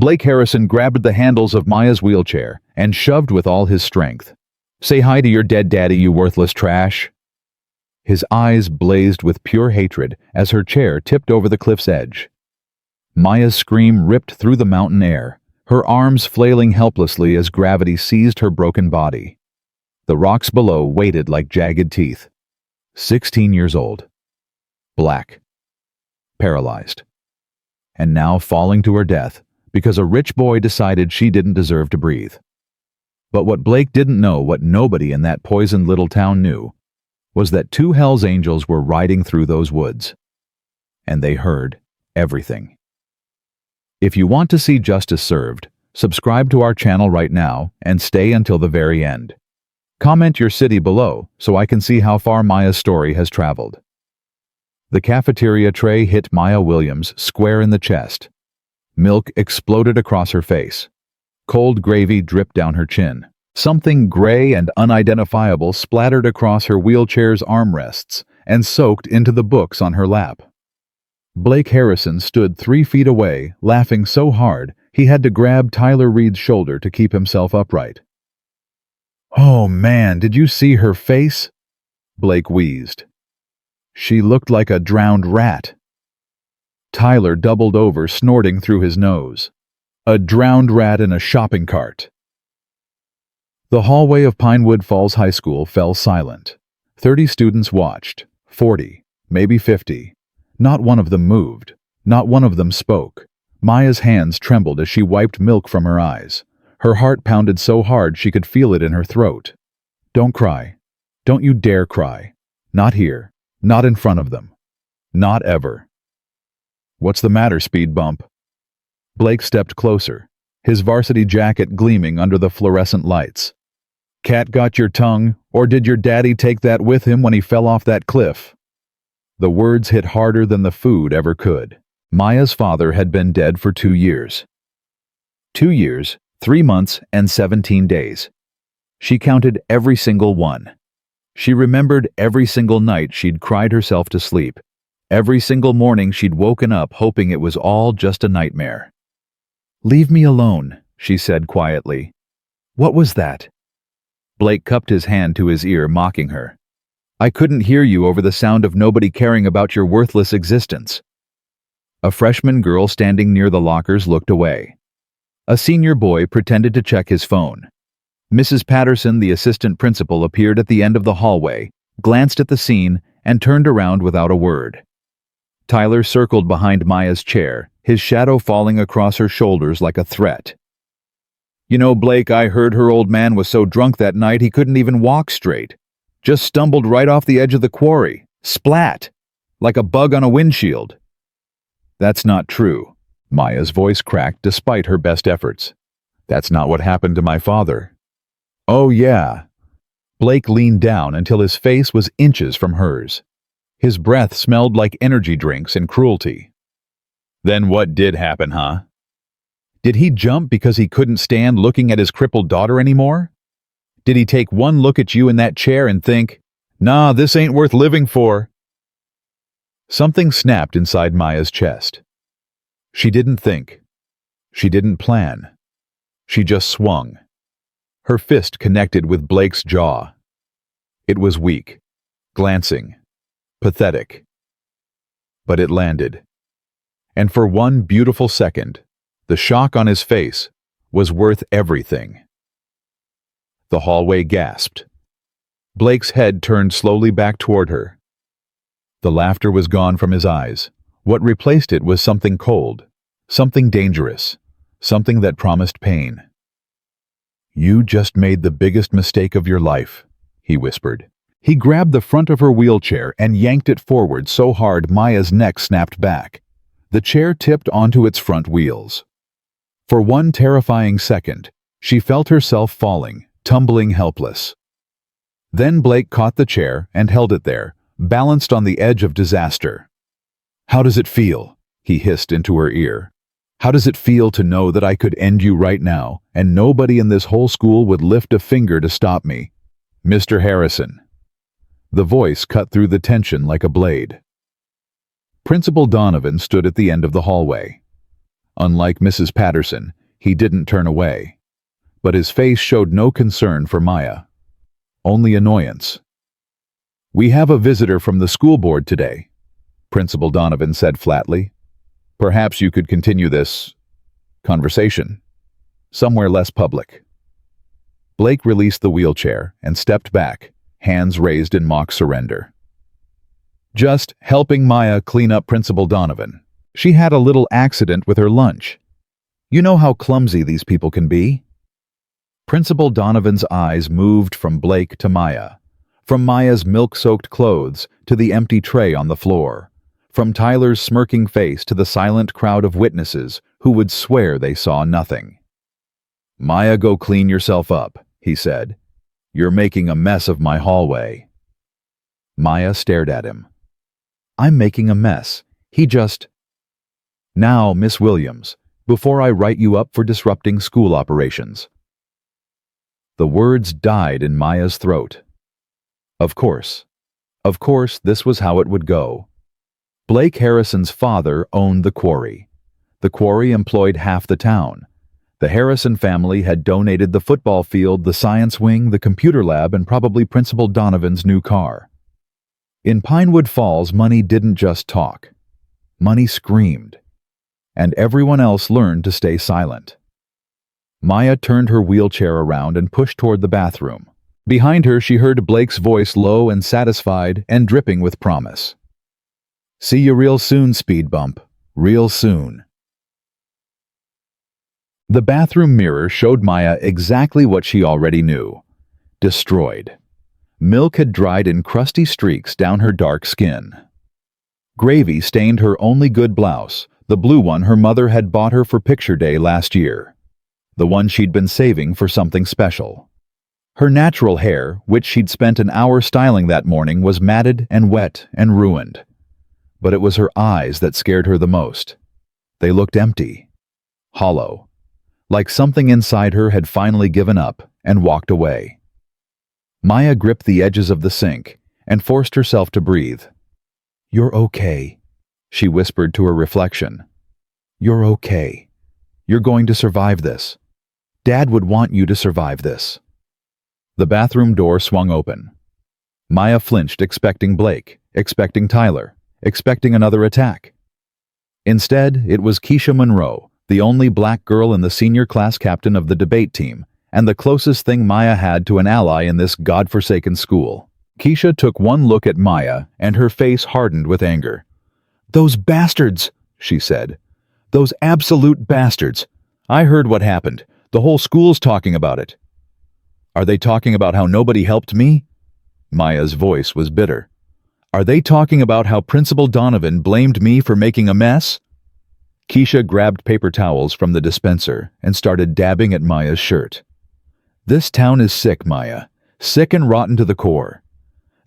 Blake Harrison grabbed the handles of Maya's wheelchair and shoved with all his strength. "Say hi to your dead daddy, you worthless trash." His eyes blazed with pure hatred as her chair tipped over the cliff's edge. Maya's scream ripped through the mountain air, her arms flailing helplessly as gravity seized her broken body. The rocks below waited like jagged teeth. 16 years old. Black. Paralyzed. And now falling to her death because a rich boy decided she didn't deserve to breathe. But what Blake didn't know, what nobody in that poisoned little town knew, was that two Hell's Angels were riding through those woods. And they heard everything. If you want to see justice served, subscribe to our channel right now and stay until the very end. Comment your city below so I can see how far Maya's story has traveled. The cafeteria tray hit Maya Williams square in the chest. Milk exploded across her face. Cold gravy dripped down her chin. Something gray and unidentifiable splattered across her wheelchair's armrests and soaked into the books on her lap. Blake Harrison stood 3 feet away, laughing so hard he had to grab Tyler Reed's shoulder to keep himself upright. "Oh man, did you see her face?" Blake wheezed. "She looked like a drowned rat." Tyler doubled over, snorting through his nose. A drowned rat in a shopping cart. The hallway of Pinewood Falls High School fell silent. 30 students watched, 40, maybe 50. Not one of them moved. Not one of them spoke. Maya's hands trembled as she wiped milk from her eyes. Her heart pounded so hard she could feel it in her throat. "Don't cry. Don't you dare cry. Not here. Not in front of them. Not ever." "What's the matter, Speed Bump?" Blake stepped closer, his varsity jacket gleaming under the fluorescent lights. "Cat got your tongue, or did your daddy take that with him when he fell off that cliff?" The words hit harder than the food ever could. Maya's father had been dead for 2 years. 2 years, 3 months, and 17 days. She counted every single one. She remembered every single night she'd cried herself to sleep. Every single morning she'd woken up hoping it was all just a nightmare. "Leave me alone," she said quietly. "What was that?" Blake cupped his hand to his ear, mocking her. "I couldn't hear you over the sound of nobody caring about your worthless existence." A freshman girl standing near the lockers looked away. A senior boy pretended to check his phone. Mrs. Patterson, the assistant principal, appeared at the end of the hallway, glanced at the scene, and turned around without a word. Tyler circled behind Maya's chair, his shadow falling across her shoulders like a threat. "You know, Blake, I heard her old man was so drunk that night he couldn't even walk straight. Just stumbled right off the edge of the quarry. Splat! Like a bug on a windshield." "That's not true." Maya's voice cracked despite her best efforts. "That's not what happened to my father." "Oh yeah." Blake leaned down until his face was inches from hers. His breath smelled like energy drinks and cruelty. "Then what did happen, huh? Did he jump because he couldn't stand looking at his crippled daughter anymore? Did he take one look at you in that chair and think, 'Nah, this ain't worth living for'?" Something snapped inside Maya's chest. She didn't think. She didn't plan. She just swung. Her fist connected with Blake's jaw. It was weak, glancing, pathetic. But it landed. And for one beautiful second, the shock on his face was worth everything. The hallway gasped. Blake's head turned slowly back toward her. The laughter was gone from his eyes. What replaced it was something cold, something dangerous, something that promised pain. "You just made the biggest mistake of your life," he whispered. He grabbed the front of her wheelchair and yanked it forward so hard Maya's neck snapped back. The chair tipped onto its front wheels. For one terrifying second, she felt herself falling, tumbling helpless. Then Blake caught the chair and held it there, balanced on the edge of disaster. "How does it feel?" he hissed into her ear. "How does it feel to know that I could end you right now, and nobody in this whole school would lift a finger to stop me? Mr. Harrison." The voice cut through the tension like a blade. Principal Donovan stood at the end of the hallway. Unlike Mrs. Patterson, he didn't turn away. But his face showed no concern for Maya. Only annoyance. "We have a visitor from the school board today," Principal Donovan said flatly. "Perhaps you could continue this conversation somewhere less public." Blake released the wheelchair and stepped back, hands raised in mock surrender. "Just helping Maya clean up Principal Donovan. She had a little accident with her lunch. You know how clumsy these people can be?" Principal Donovan's eyes moved from Blake to Maya, from Maya's milk-soaked clothes to the empty tray on the floor, from Tyler's smirking face to the silent crowd of witnesses who would swear they saw nothing. "Maya, go clean yourself up," he said. "You're making a mess of my hallway." Maya stared at him. "I'm making a mess. He just—" "Now, Miss Williams, before I write you up for disrupting school operations." The words died in Maya's throat. Of course, this was how it would go. Blake Harrison's father owned the quarry. The quarry employed half the town. The Harrison family had donated the football field, the science wing, the computer lab, and probably Principal Donovan's new car. In Pinewood Falls, money didn't just talk. Money screamed. And everyone else learned to stay silent. Maya turned her wheelchair around and pushed toward the bathroom. Behind her, she heard Blake's voice, low and satisfied and dripping with promise. "See you real soon, speed bump. Real soon." The bathroom mirror showed Maya exactly what she already knew. Destroyed. Milk had dried in crusty streaks down her dark skin. Gravy stained her only good blouse, the blue one her mother had bought her for picture day last year. The one she'd been saving for something special. Her natural hair, which she'd spent an hour styling that morning, was matted and wet and ruined. But it was her eyes that scared her the most. They looked empty, hollow, like something inside her had finally given up and walked away. Maya gripped the edges of the sink and forced herself to breathe. "You're okay," she whispered to her reflection. "You're okay. You're going to survive this. Dad would want you to survive this." The bathroom door swung open. Maya flinched, expecting Blake, expecting Tyler, expecting another attack. Instead, it was Keisha Monroe, the only black girl in the senior class captain of the debate team, and the closest thing Maya had to an ally in this godforsaken school. Keisha took one look at Maya, and her face hardened with anger. "Those bastards," she said. "Those absolute bastards. I heard what happened. The whole school's talking about it." "Are they talking about how nobody helped me?" Maya's voice was bitter. "Are they talking about how Principal Donovan blamed me for making a mess?" Keisha grabbed paper towels from the dispenser and started dabbing at Maya's shirt. "This town is sick, Maya. Sick and rotten to the core.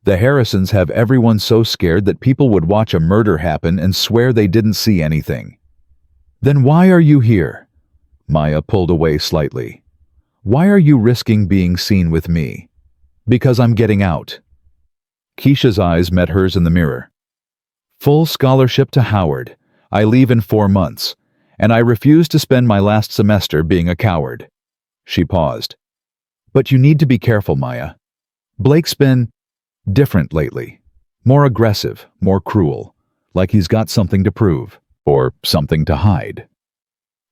The Harrisons have everyone so scared that people would watch a murder happen and swear they didn't see anything." "Then why are you here?" Maya pulled away slightly. "Why are you risking being seen with me?" "Because I'm getting out." Keisha's eyes met hers in the mirror. "Full scholarship to Howard. I leave in 4 months, and I refuse to spend my last semester being a coward." She paused. "But you need to be careful, Maya. Blake's been different lately. More aggressive, more cruel, like he's got something to prove, or something to hide."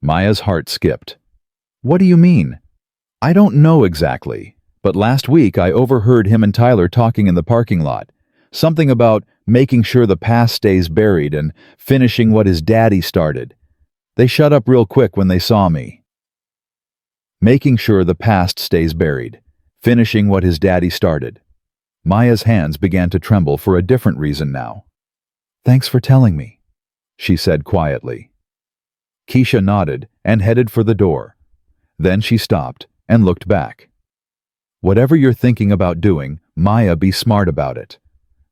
Maya's heart skipped. "What do you mean?" "I don't know exactly, but last week I overheard him and Tyler talking in the parking lot. Something about making sure the past stays buried and finishing what his daddy started. They shut up real quick when they saw me." Making sure the past stays buried, finishing what his daddy started. Maya's hands began to tremble for a different reason now. "Thanks for telling me," she said quietly. Keisha nodded and headed for the door. Then she stopped and looked back. "Whatever you're thinking about doing, Maya, be smart about it.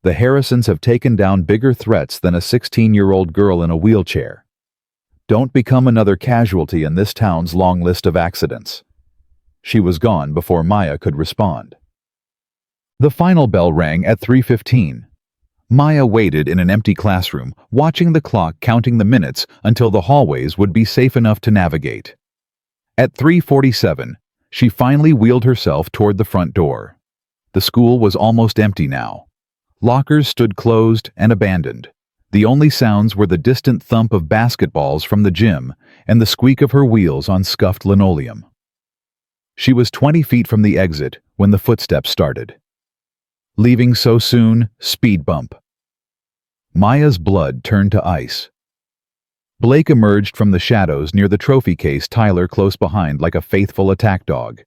The Harrisons have taken down bigger threats than a 16-year-old girl in a wheelchair. Don't become another casualty in this town's long list of accidents." She was gone before Maya could respond. The final bell rang at 3:15. Maya waited in an empty classroom, watching the clock counting the minutes until the hallways would be safe enough to navigate. At 3:47, she finally wheeled herself toward the front door. The school was almost empty now. Lockers stood closed and abandoned. The only sounds were the distant thump of basketballs from the gym and the squeak of her wheels on scuffed linoleum. She was 20 feet from the exit when the footsteps started. Leaving so soon, speed bump. Maya's blood turned to ice. Blake emerged from the shadows near the trophy case, Tyler close behind like a faithful attack dog.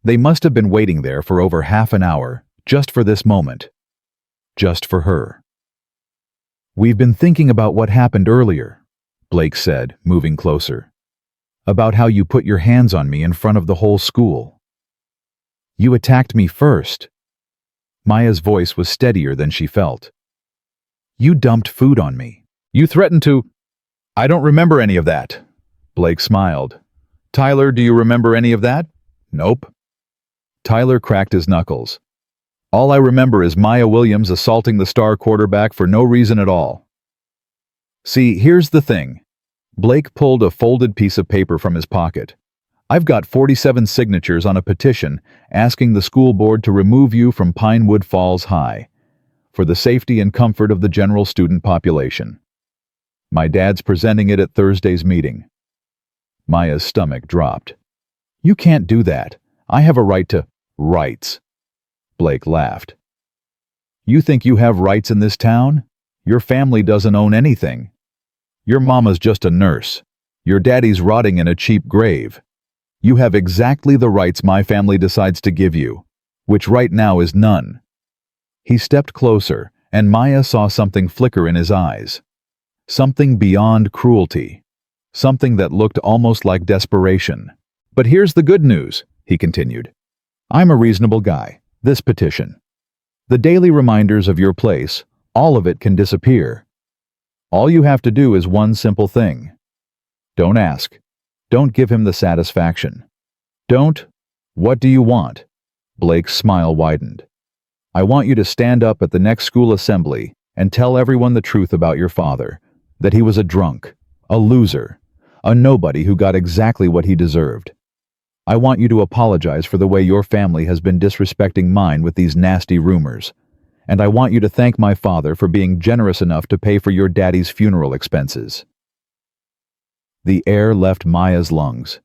They must have been waiting there for over half an hour, just for this moment. Just for her. "We've been thinking about what happened earlier," Blake said, moving closer. "About how you put your hands on me in front of the whole school. You attacked me first." Maya's voice was steadier than she felt. "You dumped food on me. You threatened to—" "I don't remember any of that." Blake smiled. "Tyler, do you remember any of that?" "Nope." Tyler cracked his knuckles. "All I remember is Maya Williams assaulting the star quarterback for no reason at all." "See, here's the thing." Blake pulled a folded piece of paper from his pocket. "I've got 47 signatures on a petition asking the school board to remove you from Pinewood Falls High, for the safety and comfort of the general student population. My dad's presenting it at Thursday's meeting." Maya's stomach dropped. "You can't do that. I have a right to—" "Rights." Blake laughed. "You think you have rights in this town? Your family doesn't own anything. Your mama's just a nurse. Your daddy's rotting in a cheap grave. You have exactly the rights my family decides to give you, which right now is none." He stepped closer, and Maya saw something flicker in his eyes. Something beyond cruelty. Something that looked almost like desperation. "But here's the good news," he continued. "I'm a reasonable guy. This petition. The daily reminders of your place, all of it can disappear. All you have to do is one simple thing. Don't ask. Don't give him the satisfaction. Don't— What do you want?" Blake's smile widened. "I want you to stand up at the next school assembly and tell everyone the truth about your father, that he was a drunk, a loser, a nobody who got exactly what he deserved. I want you to apologize for the way your family has been disrespecting mine with these nasty rumors, and I want you to thank my father for being generous enough to pay for your daddy's funeral expenses." The air left Maya's lungs.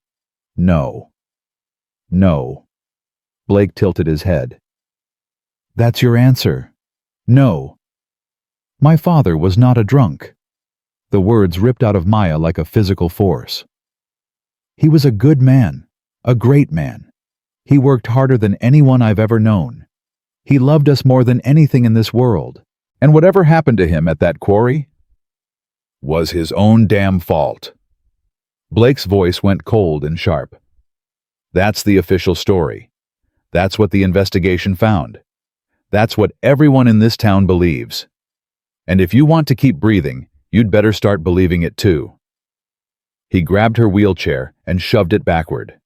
"No. No." Blake tilted his head. "That's your answer? No. My father was not a drunk." The words ripped out of Maya like a physical force. "He was a good man. A great man. He worked harder than anyone I've ever known. He loved us more than anything in this world. And whatever happened to him at that quarry was his own damn fault." Blake's voice went cold and sharp. "That's the official story. That's what the investigation found. That's what everyone in this town believes. And if you want to keep breathing, you'd better start believing it too." He grabbed her wheelchair and shoved it backward.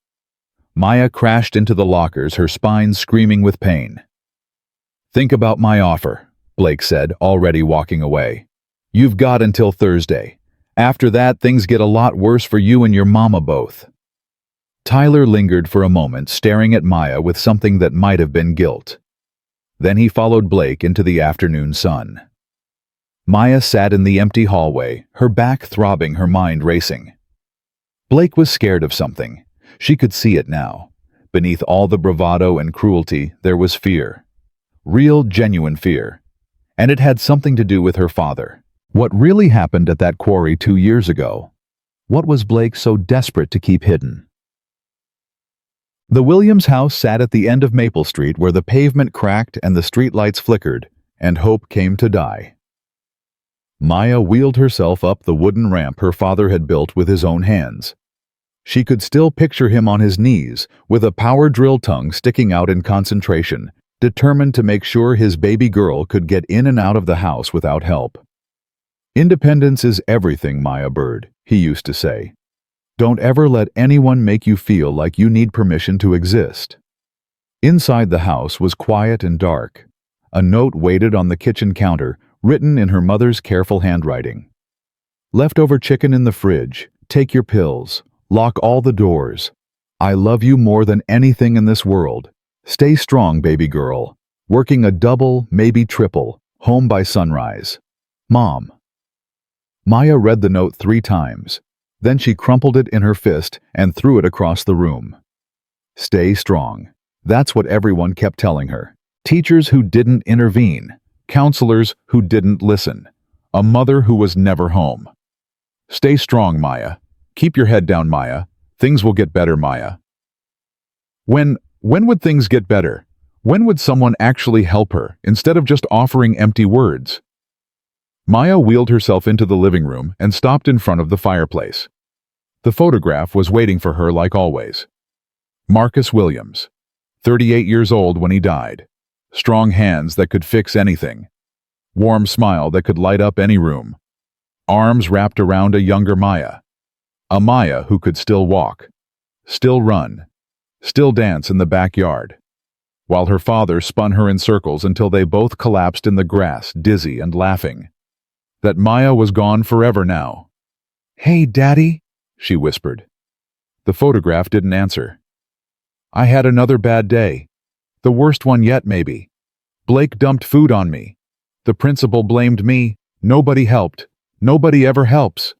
Maya crashed into the lockers, her spine screaming with pain. "Think about my offer," Blake said, already walking away. "You've got until Thursday. After that, things get a lot worse for you and your mama both." Tyler lingered for a moment, staring at Maya with something that might have been guilt. Then he followed Blake into the afternoon sun. Maya sat in the empty hallway, her back throbbing, her mind racing. Blake was scared of something. She could see it now. Beneath all the bravado and cruelty, there was fear. Real, genuine fear. And it had something to do with her father. What really happened at that quarry 2 years ago? What was Blake so desperate to keep hidden? The Williams house sat at the end of Maple Street, where the pavement cracked and the streetlights flickered, and hope came to die. Maya wheeled herself up the wooden ramp her father had built with his own hands. She could still picture him on his knees, with a power drill tongue sticking out in concentration, determined to make sure his baby girl could get in and out of the house without help. "Independence is everything, Maya Bird," he used to say. "Don't ever let anyone make you feel like you need permission to exist." Inside the house was quiet and dark. A note waited on the kitchen counter, written in her mother's careful handwriting. Leftover chicken in the fridge. Take your pills. Lock all the doors. I love you more than anything in this world. Stay strong, baby girl. Working a double, maybe triple. Home by sunrise. Mom. Maya read the note 3 times. Then she crumpled it in her fist and threw it across the room. Stay strong. That's what everyone kept telling her. Teachers who didn't intervene. Counselors who didn't listen. A mother who was never home. Stay strong, Maya. Keep your head down, Maya. Things will get better, Maya. When would things get better? When would someone actually help her, instead of just offering empty words? Maya wheeled herself into the living room and stopped in front of the fireplace. The photograph was waiting for her like always. Marcus Williams, 38 years old when he died. Strong hands that could fix anything. Warm smile that could light up any room. Arms wrapped around a younger Maya. A Maya who could still walk, still run, still dance in the backyard, while her father spun her in circles until they both collapsed in the grass, dizzy and laughing. That Maya was gone forever now. "Hey, Daddy," she whispered. The photograph didn't answer. "I had another bad day. The worst one yet, maybe. Blake dumped food on me. The principal blamed me. Nobody helped. Nobody ever helps."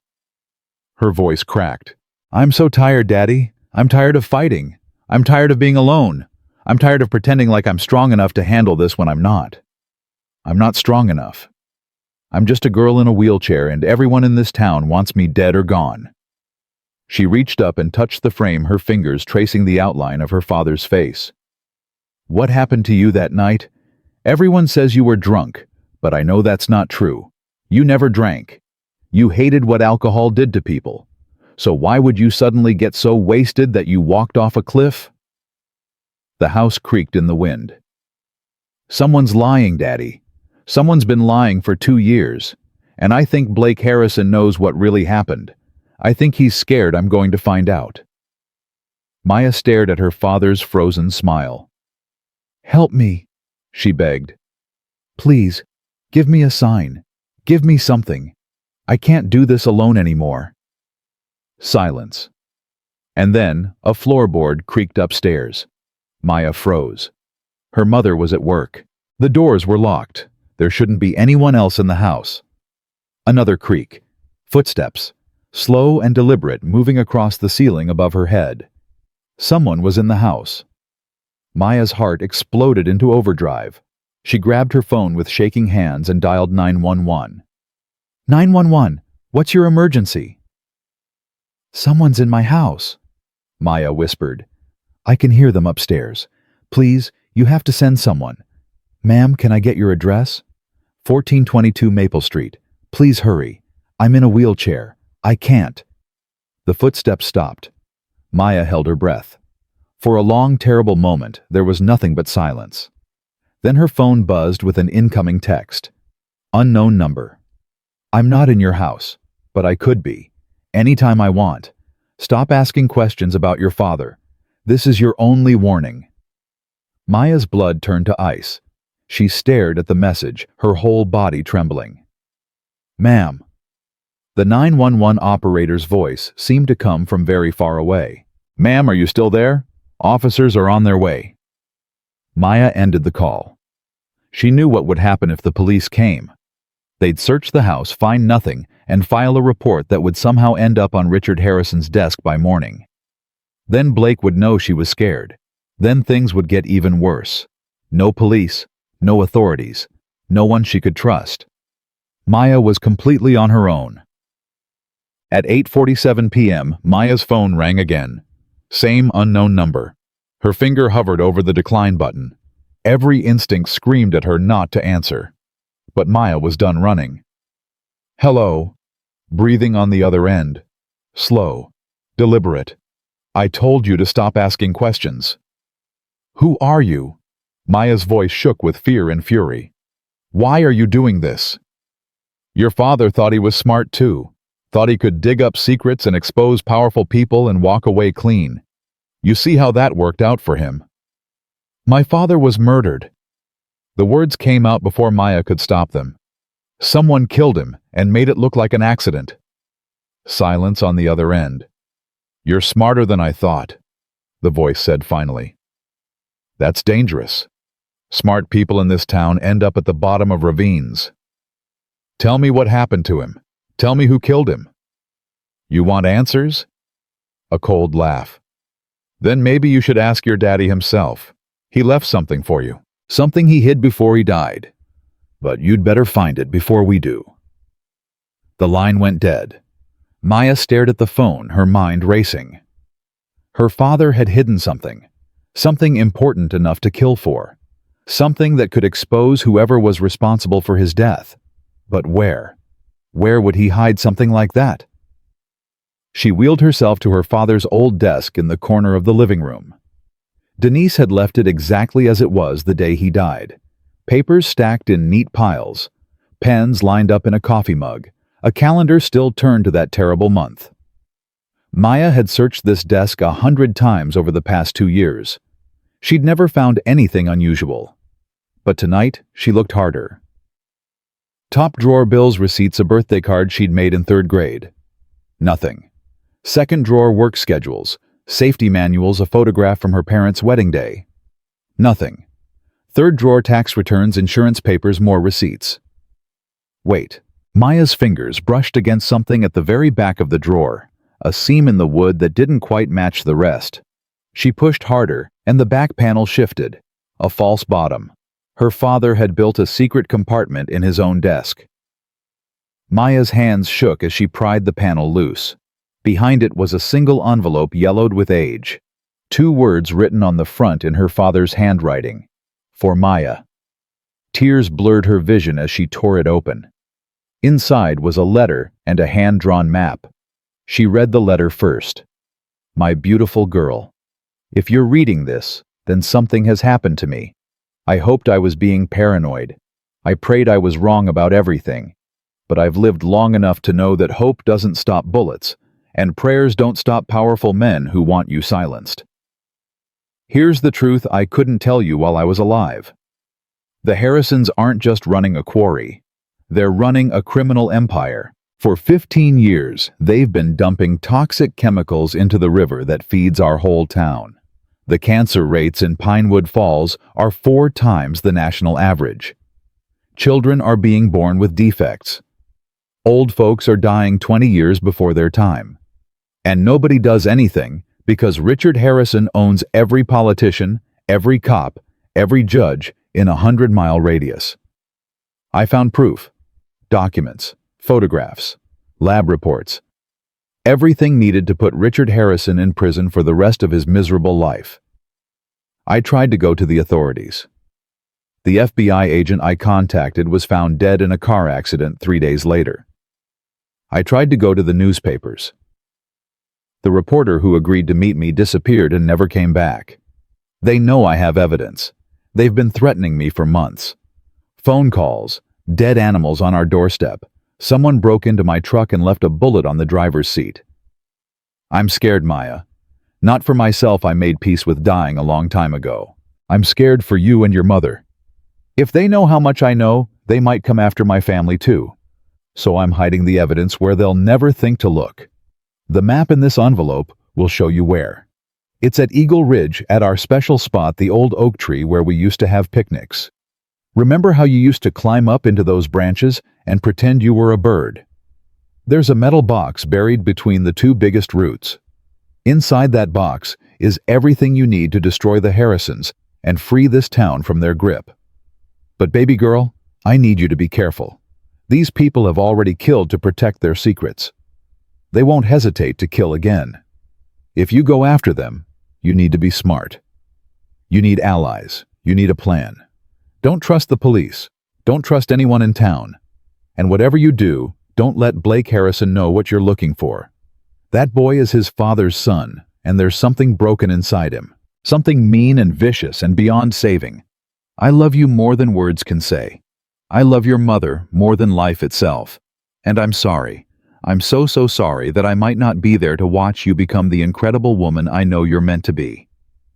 Her voice cracked. "I'm so tired, Daddy. I'm tired of fighting. I'm tired of being alone. I'm tired of pretending like I'm strong enough to handle this when I'm not. I'm not strong enough. I'm just a girl in a wheelchair and everyone in this town wants me dead or gone." She reached up and touched the frame, her fingers tracing the outline of her father's face. "What happened to you that night? Everyone says you were drunk, but I know that's not true. You never drank. You hated what alcohol did to people. So why would you suddenly get so wasted that you walked off a cliff?" The house creaked in the wind. "Someone's lying, Daddy. Someone's been lying for 2 years. And I think Blake Harrison knows what really happened. I think he's scared I'm going to find out." Maya stared at her father's frozen smile. "Help me," she begged. "Please, give me a sign. Give me something. I can't do this alone anymore." Silence. And then a floorboard creaked upstairs. Maya froze. Her mother was at work. The doors were locked. There shouldn't be anyone else in the house. Another creak. Footsteps. Slow and deliberate, moving across the ceiling above her head. Someone was in the house. Maya's heart exploded into overdrive. She grabbed her phone with shaking hands and dialed 911. 911, what's your emergency?" "Someone's in my house," Maya whispered. "I can hear them upstairs. Please, you have to send someone. Ma'am, can I get your address? 1422 Maple Street. Please hurry. I'm in a wheelchair. I can't." The footsteps stopped. Maya held her breath. For a long, terrible moment, there was nothing but silence. Then her phone buzzed with an incoming text. Unknown number. "I'm not in your house, but I could be. Anytime I want. Stop asking questions about your father. This is your only warning." Maya's blood turned to ice. She stared at the message, her whole body trembling. "Ma'am." The 911 operator's voice seemed to come from very far away. "Ma'am, are you still there? Officers are on their way." Maya ended the call. She knew what would happen if the police came. They'd search the house, find nothing, and file a report that would somehow end up on Richard Harrison's desk by morning. Then Blake would know she was scared. Then things would get even worse. No police, no authorities, no one she could trust. Maya was completely on her own. At 8:47 p.m., Maya's phone rang again. Same unknown number. Her finger hovered over the decline button. Every instinct screamed at her not to answer. But Maya was done running. "Hello," breathing on the other end. Slow, deliberate. "I told you to stop asking questions." "Who are you?" Maya's voice shook with fear and fury. "Why are you doing this?" "Your father thought he was smart too. Thought he could dig up secrets and expose powerful people and walk away clean. You see how that worked out for him." "My father was murdered." The words came out before Maya could stop them. Someone killed him and made it look like an accident. Silence on the other end. You're smarter than I thought, the voice said finally. That's dangerous. Smart people in this town end up at the bottom of ravines. Tell me what happened to him. Tell me who killed him. You want answers? A cold laugh. Then maybe you should ask your daddy himself. He left something for you. Something he hid before he died. But you'd better find it before we do. The line went dead. Maya stared at the phone, her mind racing. Her father had hidden something. Something important enough to kill for. Something that could expose whoever was responsible for his death. But where? Where would he hide something like that? She wheeled herself to her father's old desk in the corner of the living room. Denise had left it exactly as it was the day he died. Papers stacked in neat piles, pens lined up in a coffee mug, a calendar still turned to that terrible month. Maya had searched this desk 100 times over the past 2 years. She'd never found anything unusual. But tonight, she looked harder. Top drawer bills, receipts, a birthday card she'd made in 3rd grade. Nothing. Second drawer work schedules, safety manuals, a photograph from her parents' wedding day. Nothing. 3rd drawer tax returns, insurance papers, more receipts. Wait. Maya's fingers brushed against something at the very back of the drawer, a seam in the wood that didn't quite match the rest. She pushed harder, and the back panel shifted. A false bottom. Her father had built a secret compartment in his own desk. Maya's hands shook as she pried the panel loose. Behind it was a single envelope yellowed with age. 2 words written on the front in her father's handwriting. For Maya. Tears blurred her vision as she tore it open. Inside was a letter and a hand-drawn map. She read the letter first. My beautiful girl. If you're reading this, then something has happened to me. I hoped I was being paranoid. I prayed I was wrong about everything. But I've lived long enough to know that hope doesn't stop bullets, and prayers don't stop powerful men who want you silenced. Here's the truth I couldn't tell you while I was alive. The Harrisons aren't just running a quarry. They're running a criminal empire. For 15 years, they've been dumping toxic chemicals into the river that feeds our whole town. The cancer rates in Pinewood Falls are 4 times the national average. Children are being born with defects. Old folks are dying 20 years before their time. And nobody does anything because Richard Harrison owns every politician, every cop, every judge in a 100-mile radius. I found proof, documents, photographs, lab reports, everything needed to put Richard Harrison in prison for the rest of his miserable life. I tried to go to the authorities. The FBI agent I contacted was found dead in a car accident 3 days later. I tried to go to the newspapers. The reporter who agreed to meet me disappeared and never came back. They know I have evidence. They've been threatening me for months. Phone calls, dead animals on our doorstep. Someone broke into my truck and left a bullet on the driver's seat. I'm scared, Maya. Not for myself, I made peace with dying a long time ago. I'm scared for you and your mother. If they know how much I know, they might come after my family too. So I'm hiding the evidence where they'll never think to look. The map in this envelope will show you where. It's at Eagle Ridge, at our special spot, the old oak tree where we used to have picnics. Remember how you used to climb up into those branches and pretend you were a bird? There's a metal box buried between the 2 biggest roots. Inside that box is everything you need to destroy the Harrisons and free this town from their grip. But baby girl, I need you to be careful. These people have already killed to protect their secrets. They won't hesitate to kill again. If you go after them, you need to be smart. You need allies. You need a plan. Don't trust the police. Don't trust anyone in town. And whatever you do, don't let Blake Harrison know what you're looking for. That boy is his father's son, and there's something broken inside him. Something mean and vicious and beyond saving. I love you more than words can say. I love your mother more than life itself. And I'm sorry. I'm so sorry that I might not be there to watch you become the incredible woman I know you're meant to be.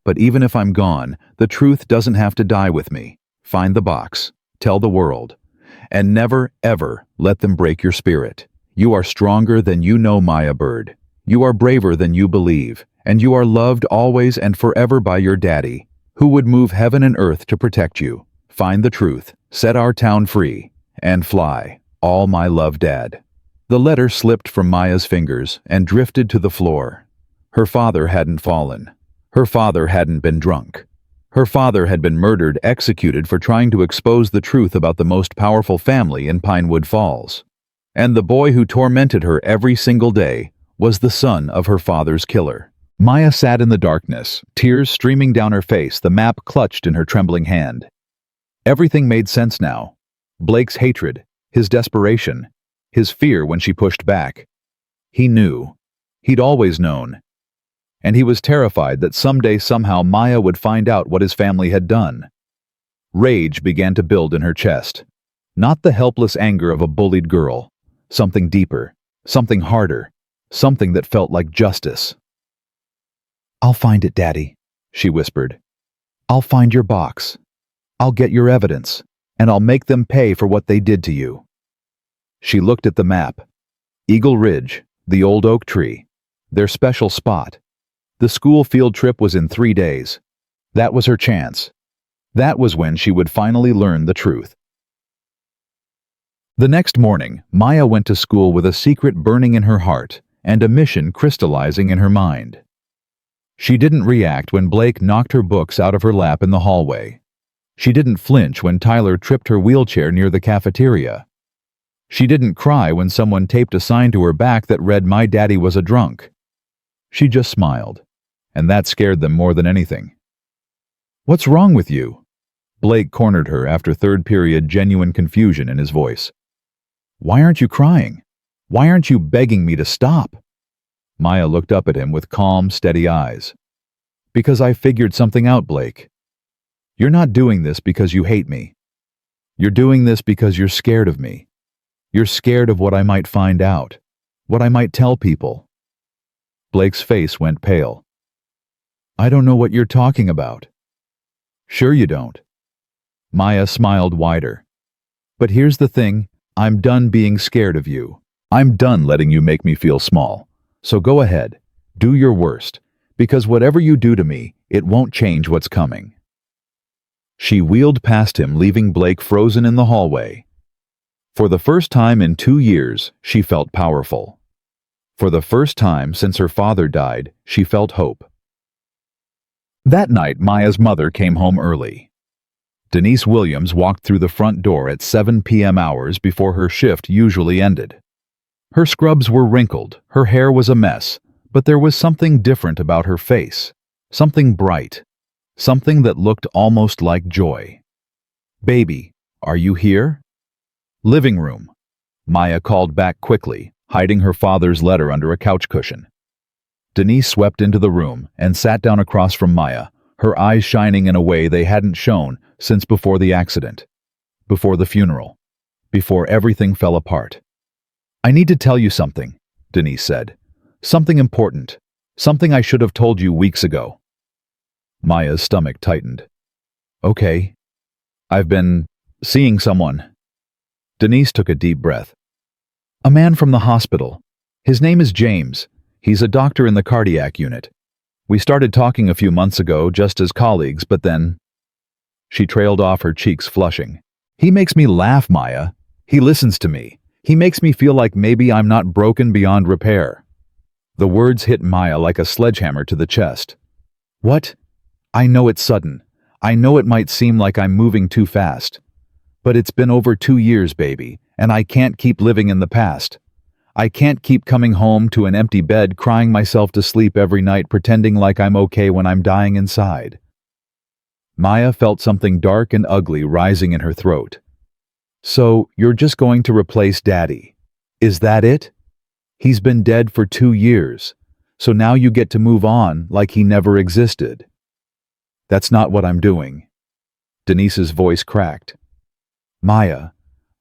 But even if I'm gone, the truth doesn't have to die with me. Find the box. Tell the world. And never, ever let them break your spirit. You are stronger than you know, Maya Bird. You are braver than you believe, and you are loved always and forever by your daddy, who would move heaven and earth to protect you. Find the truth, set our town free, and fly. All my love, Dad. The letter slipped from Maya's fingers and drifted to the floor. Her father hadn't fallen. Her father hadn't been drunk. Her father had been murdered, executed for trying to expose the truth about the most powerful family in Pinewood Falls. And the boy who tormented her every single day was the son of her father's killer. Maya sat in the darkness, tears streaming down her face, the map clutched in her trembling hand. Everything made sense now. Blake's hatred, his desperation, his fear when she pushed back. He knew. He'd always known. And he was terrified that someday somehow Maya would find out what his family had done. Rage began to build in her chest. Not the helpless anger of a bullied girl. Something deeper, something harder, something that felt like justice. "I'll find it, Daddy," she whispered. "I'll find your box. I'll get your evidence, and I'll make them pay for what they did to you." She looked at the map. Eagle Ridge, the old oak tree, their special spot. The school field trip was in 3 days. That was her chance. That was when she would finally learn the truth. The next morning, Maya went to school with a secret burning in her heart and a mission crystallizing in her mind. She didn't react when Blake knocked her books out of her lap in the hallway. She didn't flinch when Tyler tripped her wheelchair near the cafeteria. She didn't cry when someone taped a sign to her back that read, "My daddy was a drunk." She just smiled, and that scared them more than anything. "What's wrong with you?" Blake cornered her after third period, genuine confusion in his voice. "Why aren't you crying? Why aren't you begging me to stop?" Maya looked up at him with calm, steady eyes. "Because I figured something out, Blake. You're not doing this because you hate me. You're doing this because you're scared of me. You're scared of what I might find out, what I might tell people." Blake's face went pale. "I don't know what you're talking about." "Sure you don't." Maya smiled wider. "But here's the thing, I'm done being scared of you. I'm done letting you make me feel small. So go ahead, do your worst, because whatever you do to me, it won't change what's coming." She wheeled past him, leaving Blake frozen in the hallway. For the first time in 2 years, she felt powerful. For the first time since her father died, she felt hope. That night, Maya's mother came home early. Denise Williams walked through the front door at 7 p.m. hours before her shift usually ended. Her scrubs were wrinkled, her hair was a mess, but there was something different about her face, something bright, something that looked almost like joy. "Baby, are you here?" "Living room," Maya called back quickly, hiding her father's letter under a couch cushion. Denise swept into the room and sat down across from Maya, her eyes shining in a way they hadn't shown since before the accident, before the funeral, before everything fell apart. "I need to tell you something," Denise said. "Something important. Something I should have told you weeks ago." Maya's stomach tightened. "Okay. I've been seeing someone." Denise took a deep breath. "A man from the hospital. His name is James. He's a doctor in the cardiac unit. We started talking a few months ago just as colleagues, but then—" She trailed off, her cheeks flushing. "He makes me laugh, Maya. He listens to me. He makes me feel like maybe I'm not broken beyond repair." The words hit Maya like a sledgehammer to the chest. "What? I know it's sudden. I know it might seem like I'm moving too fast. But it's been over 2 years, baby, and I can't keep living in the past. I can't keep coming home to an empty bed, crying myself to sleep every night, pretending like I'm okay when I'm dying inside." Maya felt something dark and ugly rising in her throat. "So, you're just going to replace Daddy? Is that it? He's been dead for 2 years, so now you get to move on like he never existed." "That's not what I'm doing." Denise's voice cracked. "Maya,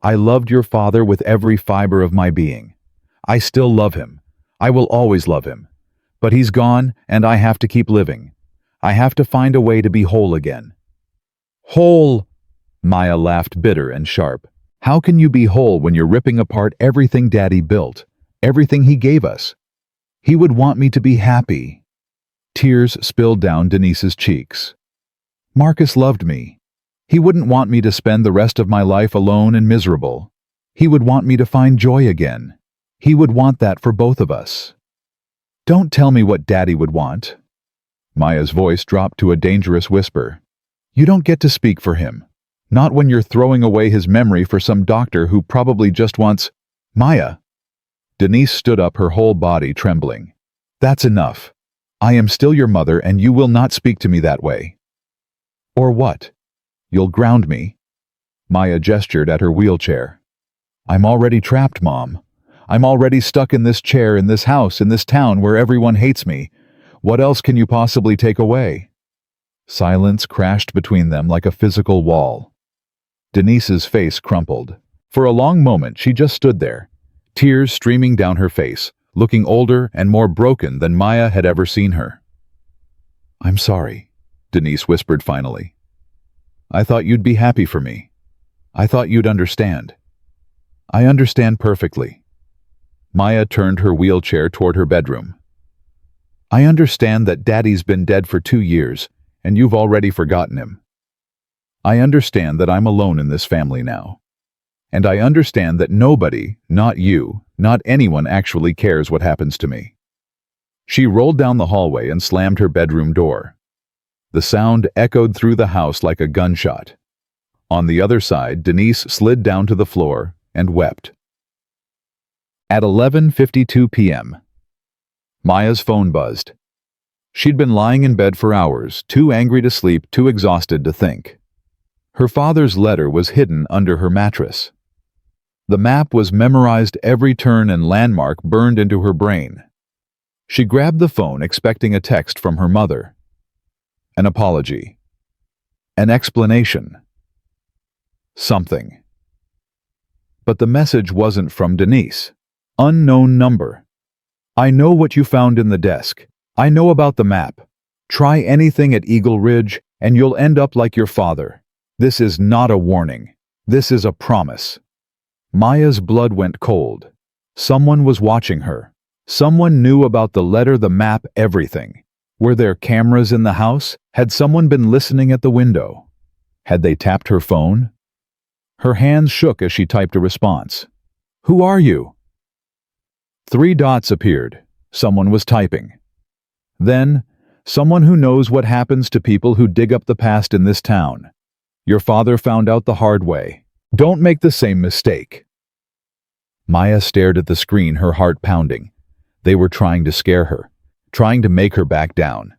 I loved your father with every fiber of my being. I still love him. I will always love him. But he's gone, and I have to keep living. I have to find a way to be whole again." "Whole!" Maya laughed bitter and sharp. How can you be whole when you're ripping apart everything Daddy built, everything he gave us? He would want me to be happy. Tears spilled down Denise's cheeks. Marcus loved me. He wouldn't want me to spend the rest of my life alone and miserable. He would want me to find joy again. He would want that for both of us. Don't tell me what Daddy would want. Maya's voice dropped to a dangerous whisper. You don't get to speak for him. Not when you're throwing away his memory for some doctor who probably just wants... Maya! Denise stood up, her whole body trembling. That's enough. I am still your mother and you will not speak to me that way. Or what? You'll ground me? Maya gestured at her wheelchair. I'm already trapped, Mom. I'm already stuck in this chair, in this house, in this town where everyone hates me. What else can you possibly take away? Silence crashed between them like a physical wall. Denise's face crumpled. For a long moment she just stood there, tears streaming down her face, looking older and more broken than Maya had ever seen her. I'm sorry, Denise whispered finally. I thought you'd be happy for me. I thought you'd understand. I understand perfectly. Maya turned her wheelchair toward her bedroom. I understand that Daddy's been dead for 2 years, and you've already forgotten him. I understand that I'm alone in this family now. And I understand that nobody, not you, not anyone actually cares what happens to me. She rolled down the hallway and slammed her bedroom door. The sound echoed through the house like a gunshot. On the other side, Denise slid down to the floor and wept. At 11:52 p.m., Maya's phone buzzed. She'd been lying in bed for hours, too angry to sleep, too exhausted to think. Her father's letter was hidden under her mattress. The map was memorized, every turn and landmark burned into her brain. She grabbed the phone, expecting a text from her mother. An apology. An explanation. Something. But the message wasn't from Denise. Unknown number. I know what you found in the desk. I know about the map. Try anything at Eagle Ridge, and you'll end up like your father. This is not a warning. This is a promise. Maya's blood went cold. Someone was watching her. Someone knew about the letter, the map, everything. Were there cameras in the house? Had someone been listening at the window? Had they tapped her phone? Her hands shook as she typed a response. Who are you? 3 dots appeared. Someone was typing. Then, someone who knows what happens to people who dig up the past in this town. Your father found out the hard way. Don't make the same mistake. Maya stared at the screen, her heart pounding. They were trying to scare her, trying to make her back down,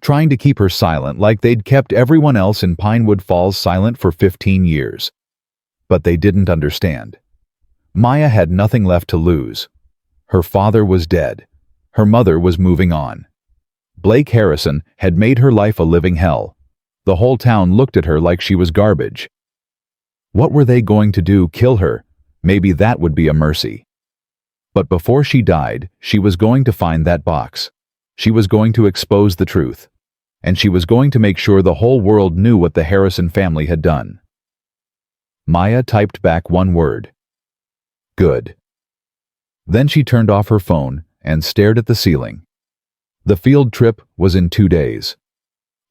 trying to keep her silent like they'd kept everyone else in Pinewood Falls silent for 15 years. But they didn't understand. Maya had nothing left to lose. Her father was dead. Her mother was moving on. Blake Harrison had made her life a living hell. The whole town looked at her like she was garbage. What were they going to do? Kill her? Maybe that would be a mercy. But before she died, she was going to find that box. She was going to expose the truth. And she was going to make sure the whole world knew what the Harrison family had done. Maya typed back one word. Good. Then she turned off her phone and stared at the ceiling. The field trip was in 2 days.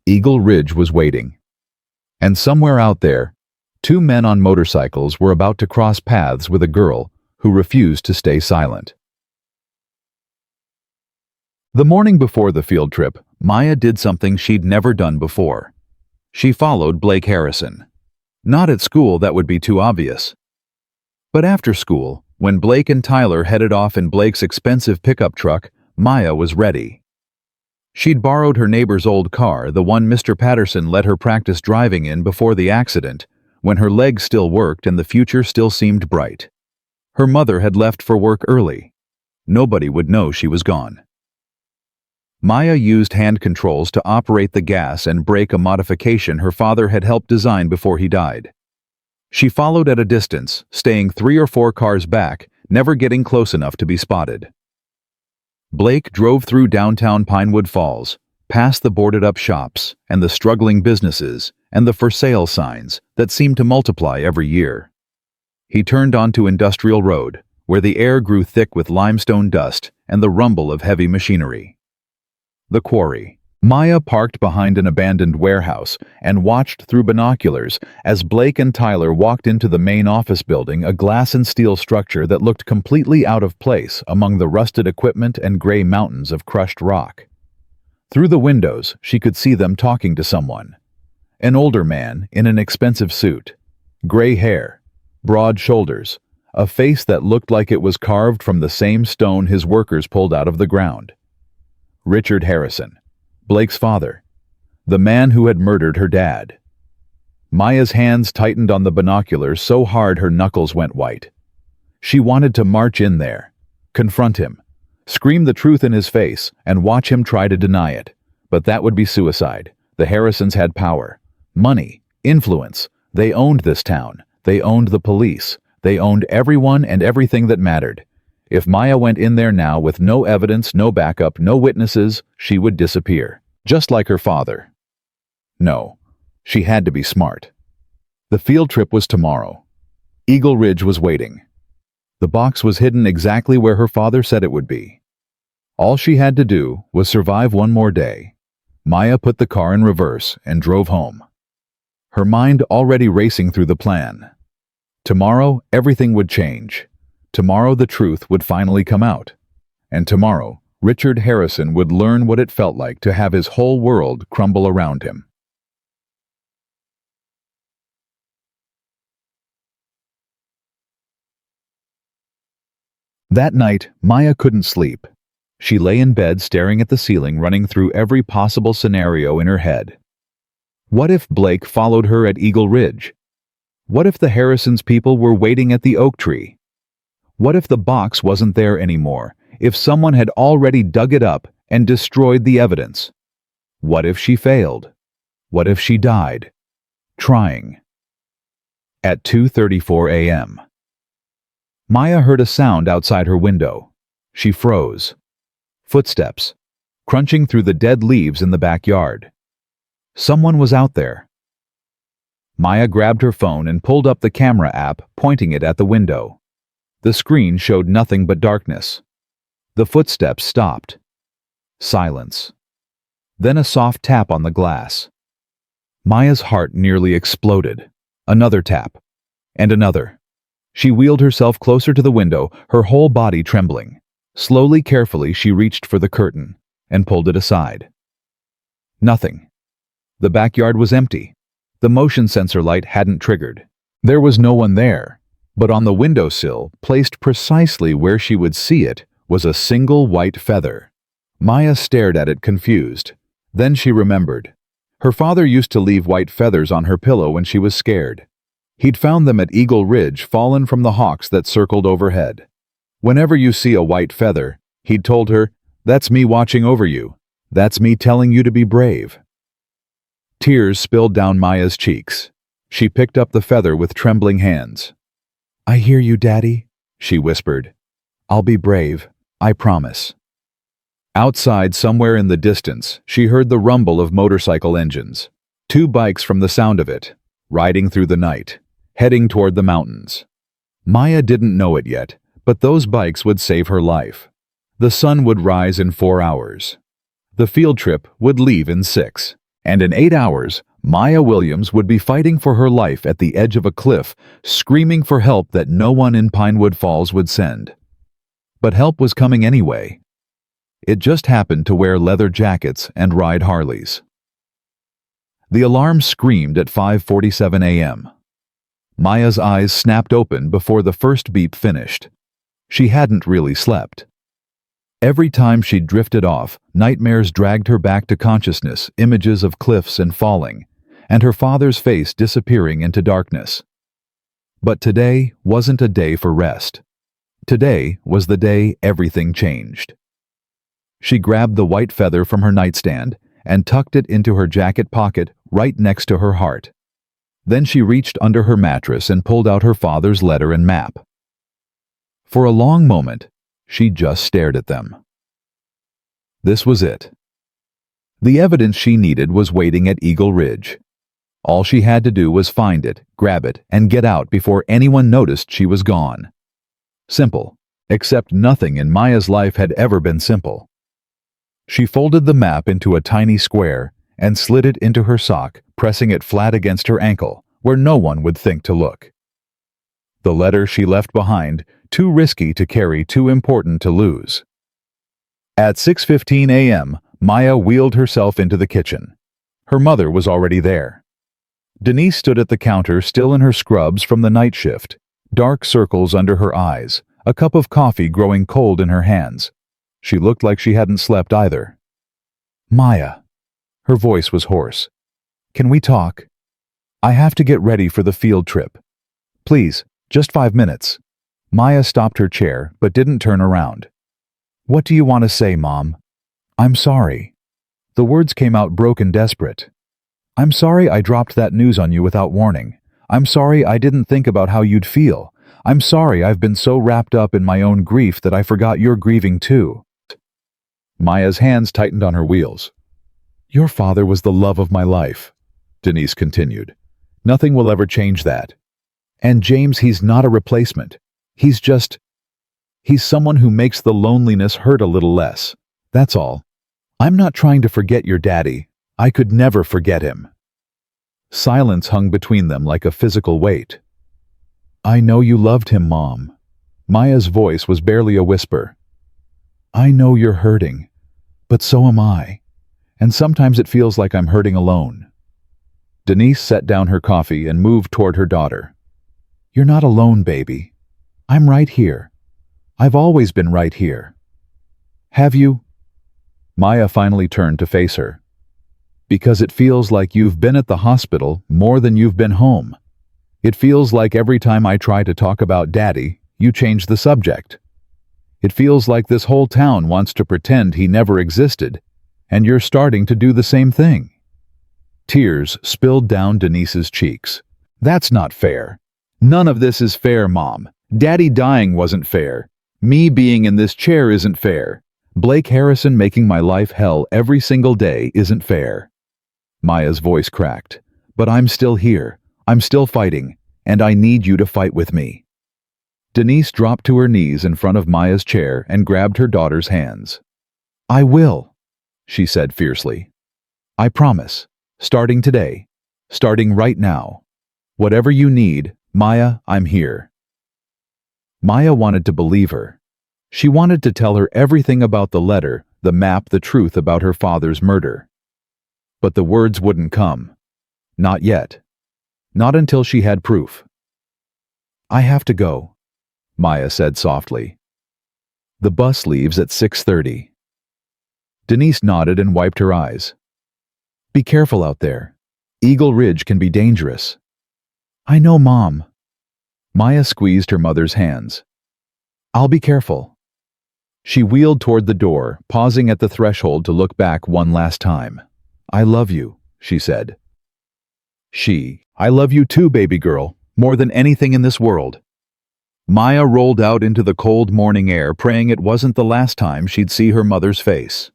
Eagle Ridge was waiting. And somewhere out there, 2 men on motorcycles were about to cross paths with a girl who refused to stay silent. The morning before the field trip, Maya did something she'd never done before. She followed Blake Harrison. Not at school, that would be too obvious. But after school, when Blake and Tyler headed off in Blake's expensive pickup truck, Maya was ready. She'd borrowed her neighbor's old car, the one Mr. Patterson let her practice driving in before the accident, when her legs still worked and the future still seemed bright. Her mother had left for work early. Nobody would know she was gone. Maya used hand controls to operate the gas and brake, a modification her father had helped design before he died. She followed at a distance, staying 3 or 4 cars back, never getting close enough to be spotted. Blake drove through downtown Pinewood Falls, past the boarded-up shops and the struggling businesses, and the for sale signs that seemed to multiply every year. He turned onto Industrial Road, where the air grew thick with limestone dust and the rumble of heavy machinery. The quarry. Maya parked behind an abandoned warehouse and watched through binoculars as Blake and Tyler walked into the main office building, a glass and steel structure that looked completely out of place among the rusted equipment and gray mountains of crushed rock. Through the windows, she could see them talking to someone. An older man in an expensive suit, gray hair, broad shoulders, a face that looked like it was carved from the same stone his workers pulled out of the ground. Richard Harrison, Blake's father, the man who had murdered her dad. Maya's hands tightened on the binoculars so hard her knuckles went white. She wanted to march in there, confront him, scream the truth in his face, and watch him try to deny it. But that would be suicide. The Harrisons had power, money, influence. They owned this town. They owned the police. They owned everyone and everything that mattered. If Maya went in there now with no evidence, no backup, no witnesses, she would disappear, just like her father. No, she had to be smart. The field trip was tomorrow. Eagle Ridge was waiting. The box was hidden exactly where her father said it would be. All she had to do was survive one more day. Maya put the car in reverse and drove home, her mind already racing through the plan. Tomorrow, everything would change. Tomorrow the truth would finally come out. And tomorrow, Richard Harrison would learn what it felt like to have his whole world crumble around him. That night, Maya couldn't sleep. She lay in bed staring at the ceiling, running through every possible scenario in her head. What if Blake followed her at Eagle Ridge? What if the Harrisons' people were waiting at the oak tree? What if the box wasn't there anymore? If someone had already dug it up and destroyed the evidence? What if she failed? What if she died? Trying. At 2:34 a.m. Maya heard a sound outside her window. She froze. Footsteps, crunching through the dead leaves in the backyard. Someone was out there. Maya grabbed her phone and pulled up the camera app, pointing it at the window. The screen showed nothing but darkness. The footsteps stopped. Silence. Then a soft tap on the glass. Maya's heart nearly exploded. Another tap. And another. She wheeled herself closer to the window, her whole body trembling. Slowly, carefully, she reached for the curtain and pulled it aside. Nothing. The backyard was empty. The motion sensor light hadn't triggered. There was no one there, but on the windowsill, placed precisely where she would see it, was a single white feather. Maya stared at it confused. Then she remembered. Her father used to leave white feathers on her pillow when she was scared. He'd found them at Eagle Ridge, fallen from the hawks that circled overhead. Whenever you see a white feather, he'd told her, "That's me watching over you. That's me telling you to be brave." Tears spilled down Maya's cheeks. She picked up the feather with trembling hands. "I hear you, Daddy," she whispered. "I'll be brave, I promise." Outside, somewhere in the distance, she heard the rumble of motorcycle engines. 2 bikes from the sound of it, riding through the night, heading toward the mountains. Maya didn't know it yet, but those bikes would save her life. The sun would rise in 4 hours. The field trip would leave in 6. And in 8 hours, Maya Williams would be fighting for her life at the edge of a cliff, screaming for help that no one in Pinewood Falls would send. But help was coming anyway. It just happened to wear leather jackets and ride Harleys. The alarm screamed at 5:47 a.m. Maya's eyes snapped open before the first beep finished. She hadn't really slept. Every time she drifted off, nightmares dragged her back to consciousness, images of cliffs and falling, and her father's face disappearing into darkness. But today wasn't a day for rest. Today was the day everything changed. She grabbed the white feather from her nightstand and tucked it into her jacket pocket right next to her heart. Then she reached under her mattress and pulled out her father's letter and map. For a long moment, she just stared at them. This was it. The evidence she needed was waiting at Eagle Ridge. All she had to do was find it, grab it, and get out before anyone noticed she was gone. Simple, except nothing in Maya's life had ever been simple. She folded the map into a tiny square and slid it into her sock, pressing it flat against her ankle, where no one would think to look. The letter she left behind, too risky to carry, too important to lose. At 6:15 a.m., Maya wheeled herself into the kitchen. Her mother was already there. Denise stood at the counter, still in her scrubs from the night shift, dark circles under her eyes, a cup of coffee growing cold in her hands. She looked like she hadn't slept either. "Maya." Her voice was hoarse. "Can we talk? I have to get ready for the field trip. Please, just 5 minutes." Maya stopped her chair, but didn't turn around. "What do you want to say, Mom?" "I'm sorry." The words came out broken, desperate. "I'm sorry I dropped that news on you without warning. I'm sorry I didn't think about how you'd feel. I'm sorry I've been so wrapped up in my own grief that I forgot you're grieving too." Maya's hands tightened on her wheels. "Your father was the love of my life," Denise continued. "Nothing will ever change that. And James, he's not a replacement. He's someone who makes the loneliness hurt a little less. That's all. I'm not trying to forget your daddy. I could never forget him." Silence hung between them like a physical weight. "I know you loved him, Mom." Maya's voice was barely a whisper. "I know you're hurting, but so am I. And sometimes it feels like I'm hurting alone." Denise set down her coffee and moved toward her daughter. "You're not alone, baby. I'm right here. I've always been right here." "Have you?" Maya finally turned to face her. "Because it feels like you've been at the hospital more than you've been home. It feels like every time I try to talk about Daddy, you change the subject. It feels like this whole town wants to pretend he never existed, and you're starting to do the same thing." Tears spilled down Denise's cheeks. "That's not fair. None of this is fair, Mom. Daddy dying wasn't fair. Me being in this chair isn't fair. Blake Harrison making my life hell every single day isn't fair." Maya's voice cracked. "But I'm still here. I'm still fighting, and I need you to fight with me." Denise dropped to her knees in front of Maya's chair and grabbed her daughter's hands. "I will," she said fiercely. "I promise. Starting today. Starting right now. Whatever you need, Maya, I'm here." Maya wanted to believe her. She wanted to tell her everything about the letter, the map, the truth about her father's murder. But the words wouldn't come. Not yet. Not until she had proof. "I have to go," Maya said softly. "The bus leaves at 6:30. Denise nodded and wiped her eyes. "Be careful out there. Eagle Ridge can be dangerous." "I know, Mom." Maya squeezed her mother's hands. "I'll be careful." She wheeled toward the door, pausing at the threshold to look back one last time. "I love you," she said. "I love you too, baby girl, more than anything in this world." Maya rolled out into the cold morning air, praying it wasn't the last time she'd see her mother's face.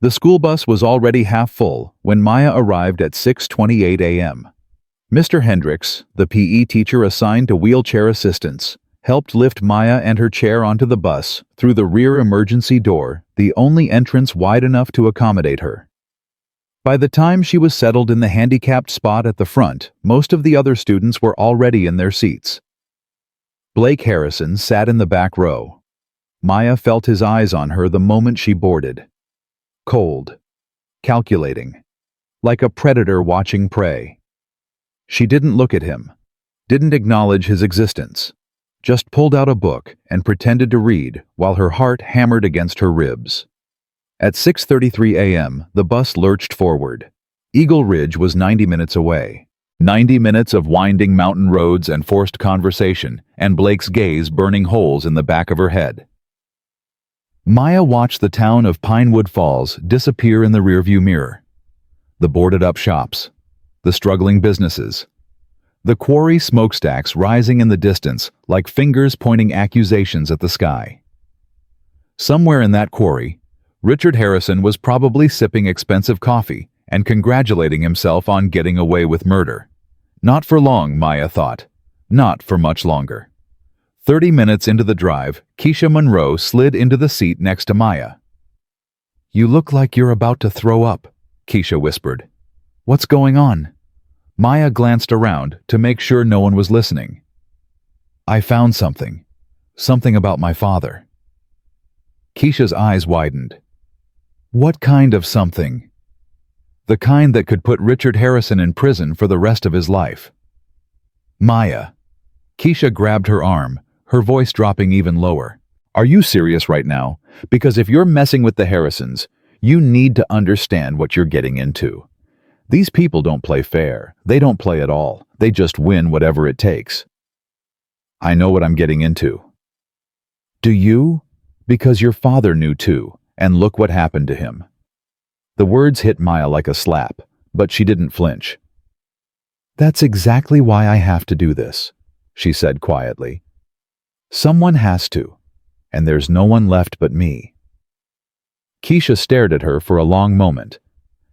The school bus was already half full when Maya arrived at 6:28 a.m. Mr. Hendricks, the PE teacher assigned to wheelchair assistants, helped lift Maya and her chair onto the bus through the rear emergency door, the only entrance wide enough to accommodate her. By the time she was settled in the handicapped spot at the front, most of the other students were already in their seats. Blake Harrison sat in the back row. Maya felt his eyes on her the moment she boarded. Cold. Calculating. Like a predator watching prey. She didn't look at him. Didn't acknowledge his existence. Just pulled out a book and pretended to read while her heart hammered against her ribs. At 6:33 a.m., the bus lurched forward. Eagle Ridge was 90 minutes away. 90 minutes of winding mountain roads and forced conversation, and Blake's gaze burning holes in the back of her head. Maya watched the town of Pinewood Falls disappear in the rearview mirror. The boarded-up shops. The struggling businesses. The quarry smokestacks rising in the distance like fingers pointing accusations at the sky. Somewhere in that quarry, Richard Harrison was probably sipping expensive coffee and congratulating himself on getting away with murder. Not for long, Maya thought. Not for much longer. 30 minutes into the drive, Keisha Monroe slid into the seat next to Maya. "You look like you're about to throw up," Keisha whispered. "What's going on?" Maya glanced around to make sure no one was listening. "I found something. Something about my father." Keisha's eyes widened. "What kind of something?" "The kind that could put Richard Harrison in prison for the rest of his life." "Maya." Keisha grabbed her arm, her voice dropping even lower. "Are you serious right now? Because if you're messing with the Harrisons, you need to understand what you're getting into. These people don't play fair. They don't play at all. They just win whatever it takes." "I know what I'm getting into." "Do you? Because your father knew too, and look what happened to him." The words hit Maya like a slap, but she didn't flinch. "That's exactly why I have to do this," she said quietly. "Someone has to, and there's no one left but me." Keisha stared at her for a long moment.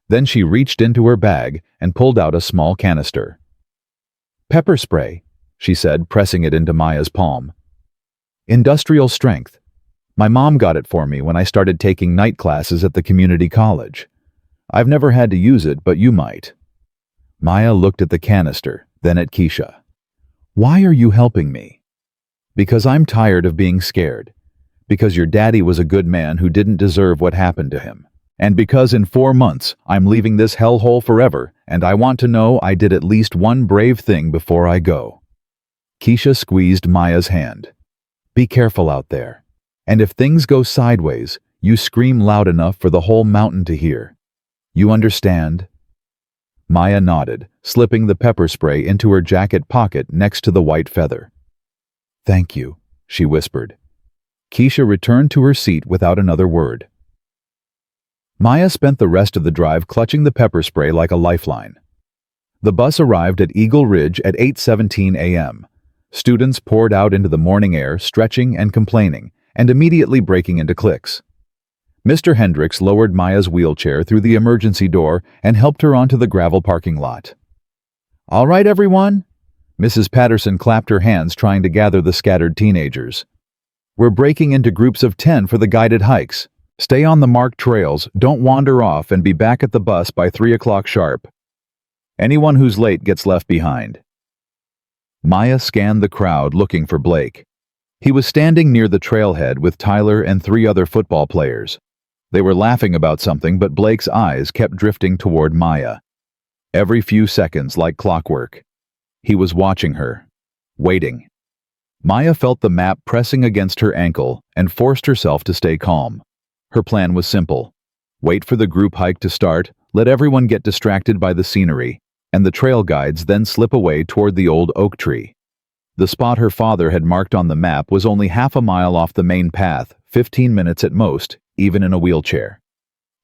Then she reached into her bag and pulled out a small canister. "Pepper spray," she said, pressing it into Maya's palm. "Industrial strength. My mom got it for me when I started taking night classes at the community college. I've never had to use it, but you might." Maya looked at the canister, then at Keisha. "Why are you helping me?" "Because I'm tired of being scared. Because your daddy was a good man who didn't deserve what happened to him. And because in 4 months I'm leaving this hellhole forever, and I want to know I did at least one brave thing before I go." Keisha squeezed Maya's hand. "Be careful out there. And if things go sideways, you scream loud enough for the whole mountain to hear. You understand?" Maya nodded, slipping the pepper spray into her jacket pocket next to the white feather. "Thank you," she whispered. Keisha returned to her seat without another word. Maya spent the rest of the drive clutching the pepper spray like a lifeline. The bus arrived at Eagle Ridge at 8:17 a.m. Students poured out into the morning air, stretching and complaining, and immediately breaking into cliques. Mr. Hendricks lowered Maya's wheelchair through the emergency door and helped her onto the gravel parking lot. "All right, everyone." Mrs. Patterson clapped her hands trying to gather the scattered teenagers. "We're breaking into groups of 10 for the guided hikes. Stay on the marked trails, don't wander off, and be back at the bus by 3 o'clock sharp. Anyone who's late gets left behind." Maya scanned the crowd looking for Blake. He was standing near the trailhead with Tyler and 3 other football players. They were laughing about something, but Blake's eyes kept drifting toward Maya. Every few seconds, like clockwork. He was watching her, waiting. Maya felt the map pressing against her ankle and forced herself to stay calm. Her plan was simple. Wait for the group hike to start, let everyone get distracted by the scenery, and the trail guides then slip away toward the old oak tree. The spot her father had marked on the map was only half a mile off the main path, 15 minutes at most, even in a wheelchair.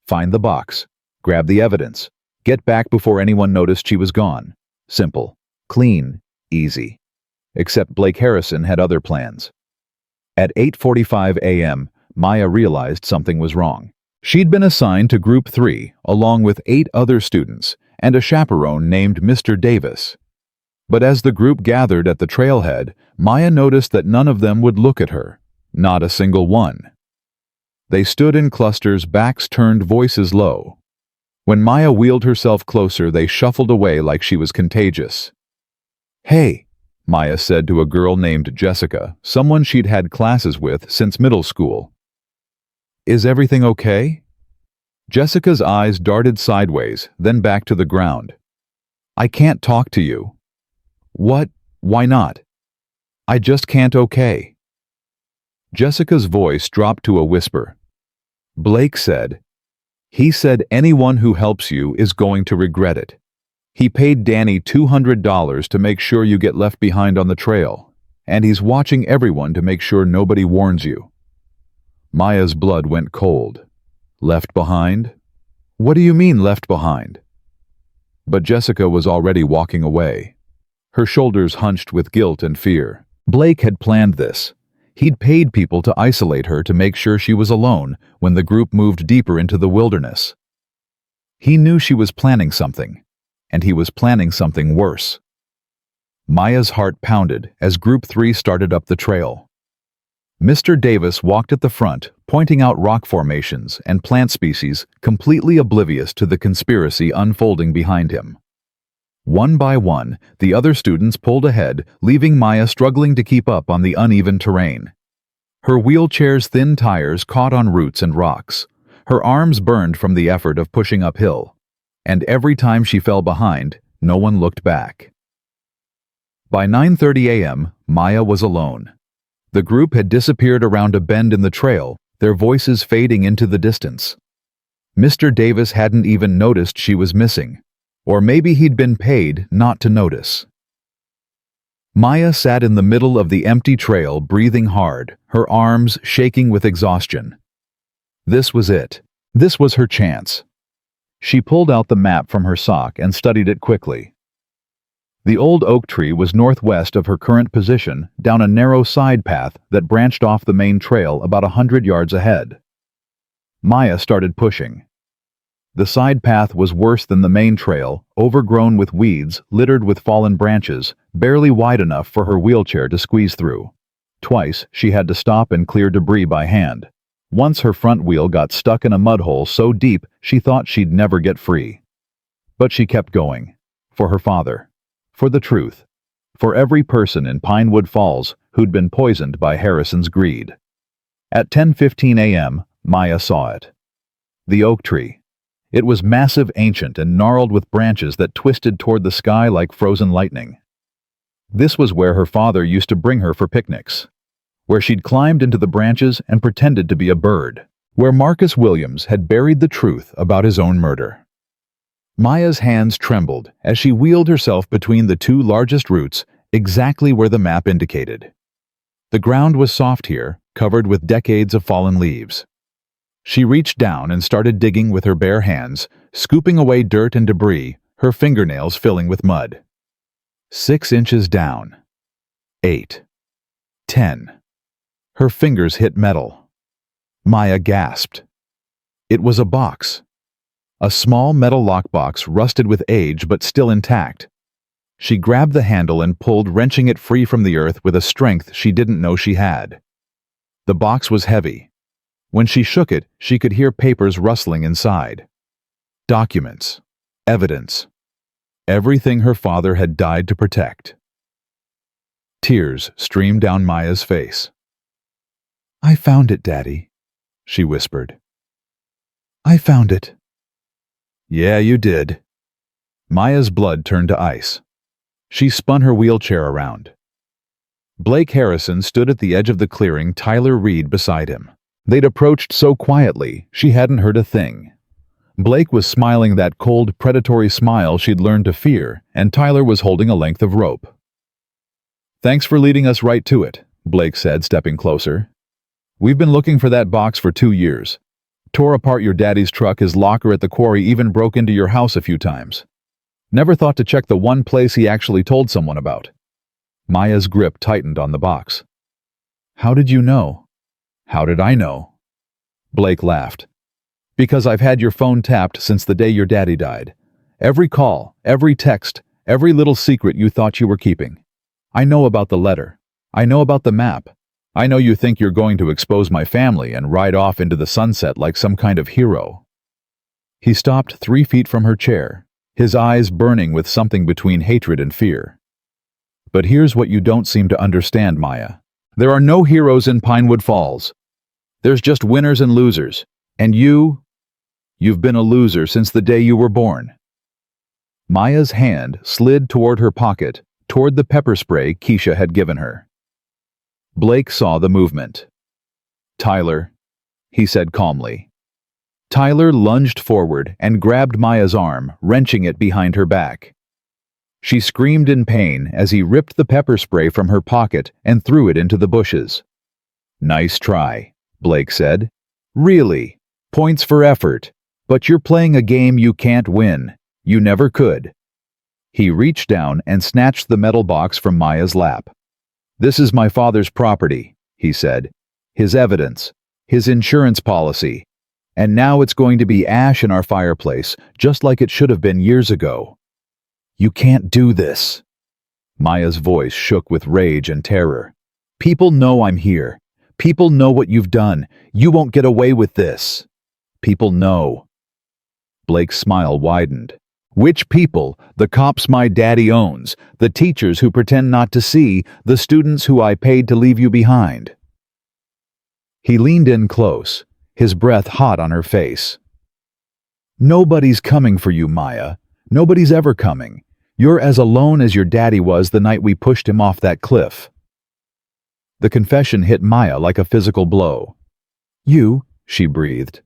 Find the box, grab the evidence, get back before anyone noticed she was gone. Simple, clean, easy. Except Blake Harrison had other plans. At 8:45 a.m., Maya realized something was wrong. She'd been assigned to Group 3, along with 8 other students, and a chaperone named Mr. Davis. But as the group gathered at the trailhead, Maya noticed that none of them would look at her. Not a single one. They stood in clusters, backs turned, voices low. When Maya wheeled herself closer, they shuffled away like she was contagious. "Hey," Maya said to a girl named Jessica, someone she'd had classes with since middle school. "Is everything okay?" Jessica's eyes darted sideways, then back to the ground. "I can't talk to you." "What? Why not?" "I just can't, okay." Jessica's voice dropped to a whisper. "Blake said. He said anyone who helps you is going to regret it. He paid Danny $200 to make sure you get left behind on the trail, and he's watching everyone to make sure nobody warns you." Maya's blood went cold. Left behind? What do you mean left behind? But Jessica was already walking away. Her shoulders hunched with guilt and fear. Blake had planned this. He'd paid people to isolate her to make sure she was alone when the group moved deeper into the wilderness. He knew she was planning something, and he was planning something worse. Maya's heart pounded as Group 3 started up the trail. Mr. Davis walked at the front, pointing out rock formations and plant species, completely oblivious to the conspiracy unfolding behind him. One by one, the other students pulled ahead, leaving Maya struggling to keep up on the uneven terrain. Her wheelchair's thin tires caught on roots and rocks. Her arms burned from the effort of pushing uphill. And every time she fell behind, no one looked back. By 9:30 a.m., Maya was alone. The group had disappeared around a bend in the trail, their voices fading into the distance. Mr. Davis hadn't even noticed she was missing, or maybe he'd been paid not to notice. Maya sat in the middle of the empty trail, breathing hard, her arms shaking with exhaustion. This was it. This was her chance. She pulled out the map from her sock and studied it quickly. The old oak tree was northwest of her current position, down a narrow side path that branched off the main trail about 100 yards ahead. Maya started pushing. The side path was worse than the main trail, overgrown with weeds, littered with fallen branches, barely wide enough for her wheelchair to squeeze through. Twice, she had to stop and clear debris by hand. Once her front wheel got stuck in a mud hole so deep she thought she'd never get free. But she kept going. For her father. For the truth. For every person in Pinewood Falls who'd been poisoned by Harrison's greed. At 10:15 a.m., Maya saw it. The oak tree. It was massive, ancient, and gnarled with branches that twisted toward the sky like frozen lightning. This was where her father used to bring her for picnics. Where she'd climbed into the branches and pretended to be a bird. Where Marcus Williams had buried the truth about his own murder. Maya's hands trembled as she wheeled herself between the two largest roots, exactly where the map indicated. The ground was soft here, covered with decades of fallen leaves. She reached down and started digging with her bare hands, scooping away dirt and debris, her fingernails filling with mud. 6 inches down. 8. 10. Her fingers hit metal. Maya gasped. It was a box. A small metal lockbox, rusted with age but still intact. She grabbed the handle and pulled, wrenching it free from the earth with a strength she didn't know she had. The box was heavy. When she shook it, she could hear papers rustling inside. Documents. Evidence. Everything her father had died to protect. Tears streamed down Maya's face. "I found it, Daddy," she whispered. "I found it." "Yeah, you did." Maya's blood turned to ice. She spun her wheelchair around. Blake Harrison stood at the edge of the clearing, Tyler Reed beside him. They'd approached so quietly, she hadn't heard a thing. Blake was smiling that cold, predatory smile she'd learned to fear, and Tyler was holding a length of rope. "Thanks for leading us right to it," Blake said, stepping closer. "We've been looking for that box for 2 years. Tore apart your daddy's truck, his locker at the quarry, even broke into your house a few times. Never thought to check the one place he actually told someone about." Maya's grip tightened on the box. "How did you know?" "How did I know?" Blake laughed. "Because I've had your phone tapped since the day your daddy died. Every call, every text, every little secret you thought you were keeping. I know about the letter. I know about the map. I know you think you're going to expose my family and ride off into the sunset like some kind of hero." He stopped 3 feet from her chair, his eyes burning with something between hatred and fear. "But here's what you don't seem to understand, Maya. There are no heroes in Pinewood Falls. There's just winners and losers. And you've been a loser since the day you were born." Maya's hand slid toward her pocket, toward the pepper spray Keisha had given her. Blake saw the movement. "Tyler," he said calmly. Tyler lunged forward and grabbed Maya's arm, wrenching it behind her back. She screamed in pain as he ripped the pepper spray from her pocket and threw it into the bushes. "Nice try," Blake said. "Really, points for effort. But you're playing a game you can't win. You never could." He reached down and snatched the metal box from Maya's lap. "This is my father's property," he said. "His evidence. His insurance policy. And now it's going to be ash in our fireplace, just like it should have been years ago. You can't do this. Maya's voice shook with rage and terror. People know I'm here. People know what you've done. You won't get away with this. People know. Blake's smile widened. Which people? The cops my daddy owns, the teachers who pretend not to see, the students who I paid to leave you behind. He leaned in close, his breath hot on her face. Nobody's coming for you, Maya. Nobody's ever coming. You're as alone as your daddy was the night we pushed him off that cliff. The confession hit Maya like a physical blow. You, she breathed.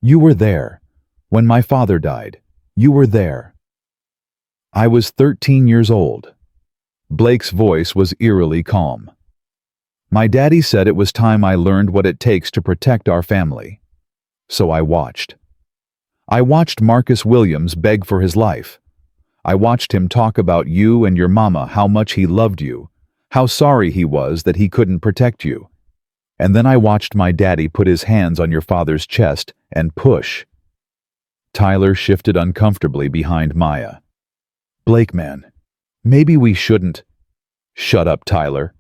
You were there. When my father died, you were there. I was 13 years old. Blake's voice was eerily calm. My daddy said it was time I learned what it takes to protect our family. So I watched. I watched Marcus Williams beg for his life. I watched him talk about you and your mama, how much he loved you, how sorry he was that he couldn't protect you. And then I watched my daddy put his hands on your father's chest and push. Tyler shifted uncomfortably behind Maya. Blake, man, maybe we shouldn't. Shut up, Tyler.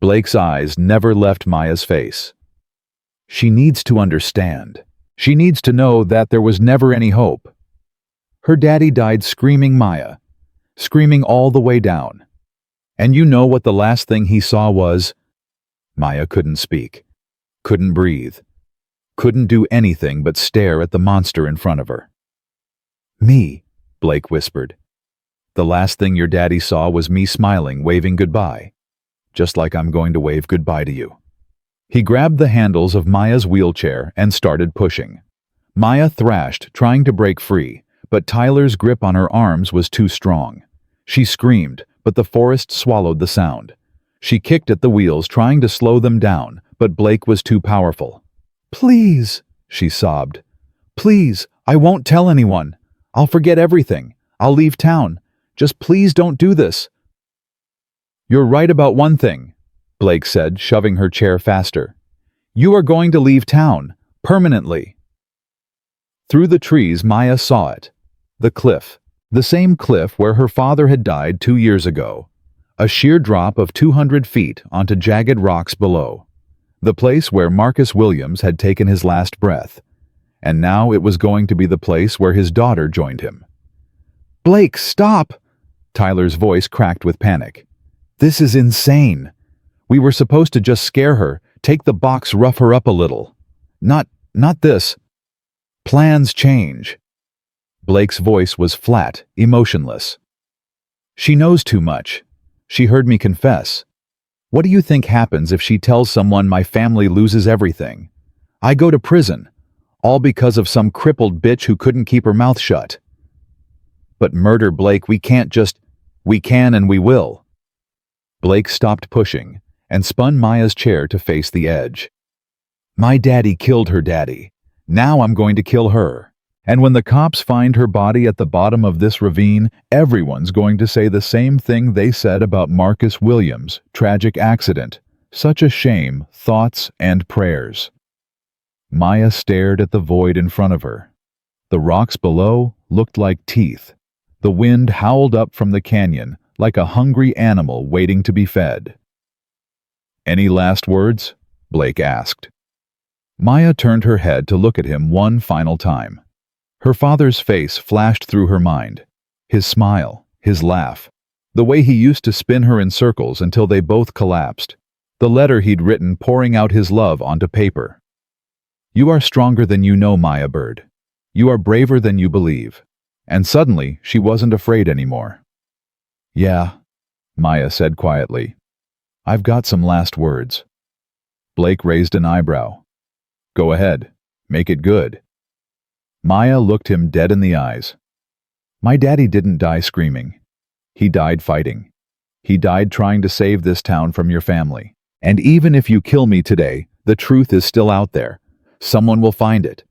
Blake's eyes never left Maya's face. She needs to understand. She needs to know that there was never any hope. Her daddy died screaming, Maya, screaming all the way down. And you know what the last thing he saw was? Maya couldn't speak, couldn't breathe, couldn't do anything but stare at the monster in front of her. Me, Blake whispered. The last thing your daddy saw was me smiling, waving goodbye, just like I'm going to wave goodbye to you. He grabbed the handles of Maya's wheelchair and started pushing. Maya thrashed, trying to break free, but Tyler's grip on her arms was too strong. She screamed, but the forest swallowed the sound. She kicked at the wheels, trying to slow them down, but Blake was too powerful. Please, she sobbed. Please, I won't tell anyone. I'll forget everything. I'll leave town. Just please don't do this. You're right about one thing, Blake said, shoving her chair faster. You are going to leave town, permanently. Through the trees, Maya saw it. The cliff. The same cliff where her father had died 2 years ago. A sheer drop of 200 feet onto jagged rocks below. The place where Marcus Williams had taken his last breath. And now it was going to be the place where his daughter joined him. Blake, stop! Tyler's voice cracked with panic. This is insane. We were supposed to just scare her, take the box, rough her up a little. Not this. Plans change. Blake's voice was flat, emotionless. She knows too much. She heard me confess. What do you think happens if she tells someone my family loses everything? I go to prison, all because of some crippled bitch who couldn't keep her mouth shut. But murder, Blake, we can't just... We can and we will. Blake stopped pushing and spun Maya's chair to face the edge. My daddy killed her daddy. Now I'm going to kill her. And when the cops find her body at the bottom of this ravine, everyone's going to say the same thing they said about Marcus Williams' tragic accident. Such a shame, thoughts and prayers. Maya stared at the void in front of her. The rocks below looked like teeth. The wind howled up from the canyon like a hungry animal waiting to be fed. Any last words? Blake asked. Maya turned her head to look at him one final time. Her father's face flashed through her mind. His smile, his laugh, the way he used to spin her in circles until they both collapsed, the letter he'd written pouring out his love onto paper. You are stronger than you know, Maya Bird. You are braver than you believe. And suddenly, she wasn't afraid anymore. Yeah, Maya said quietly. I've got some last words. Blake raised an eyebrow. Go ahead. Make it good. Maya looked him dead in the eyes. My daddy didn't die screaming. He died fighting. He died trying to save this town from your family. And even if you kill me today, the truth is still out there. Someone will find it.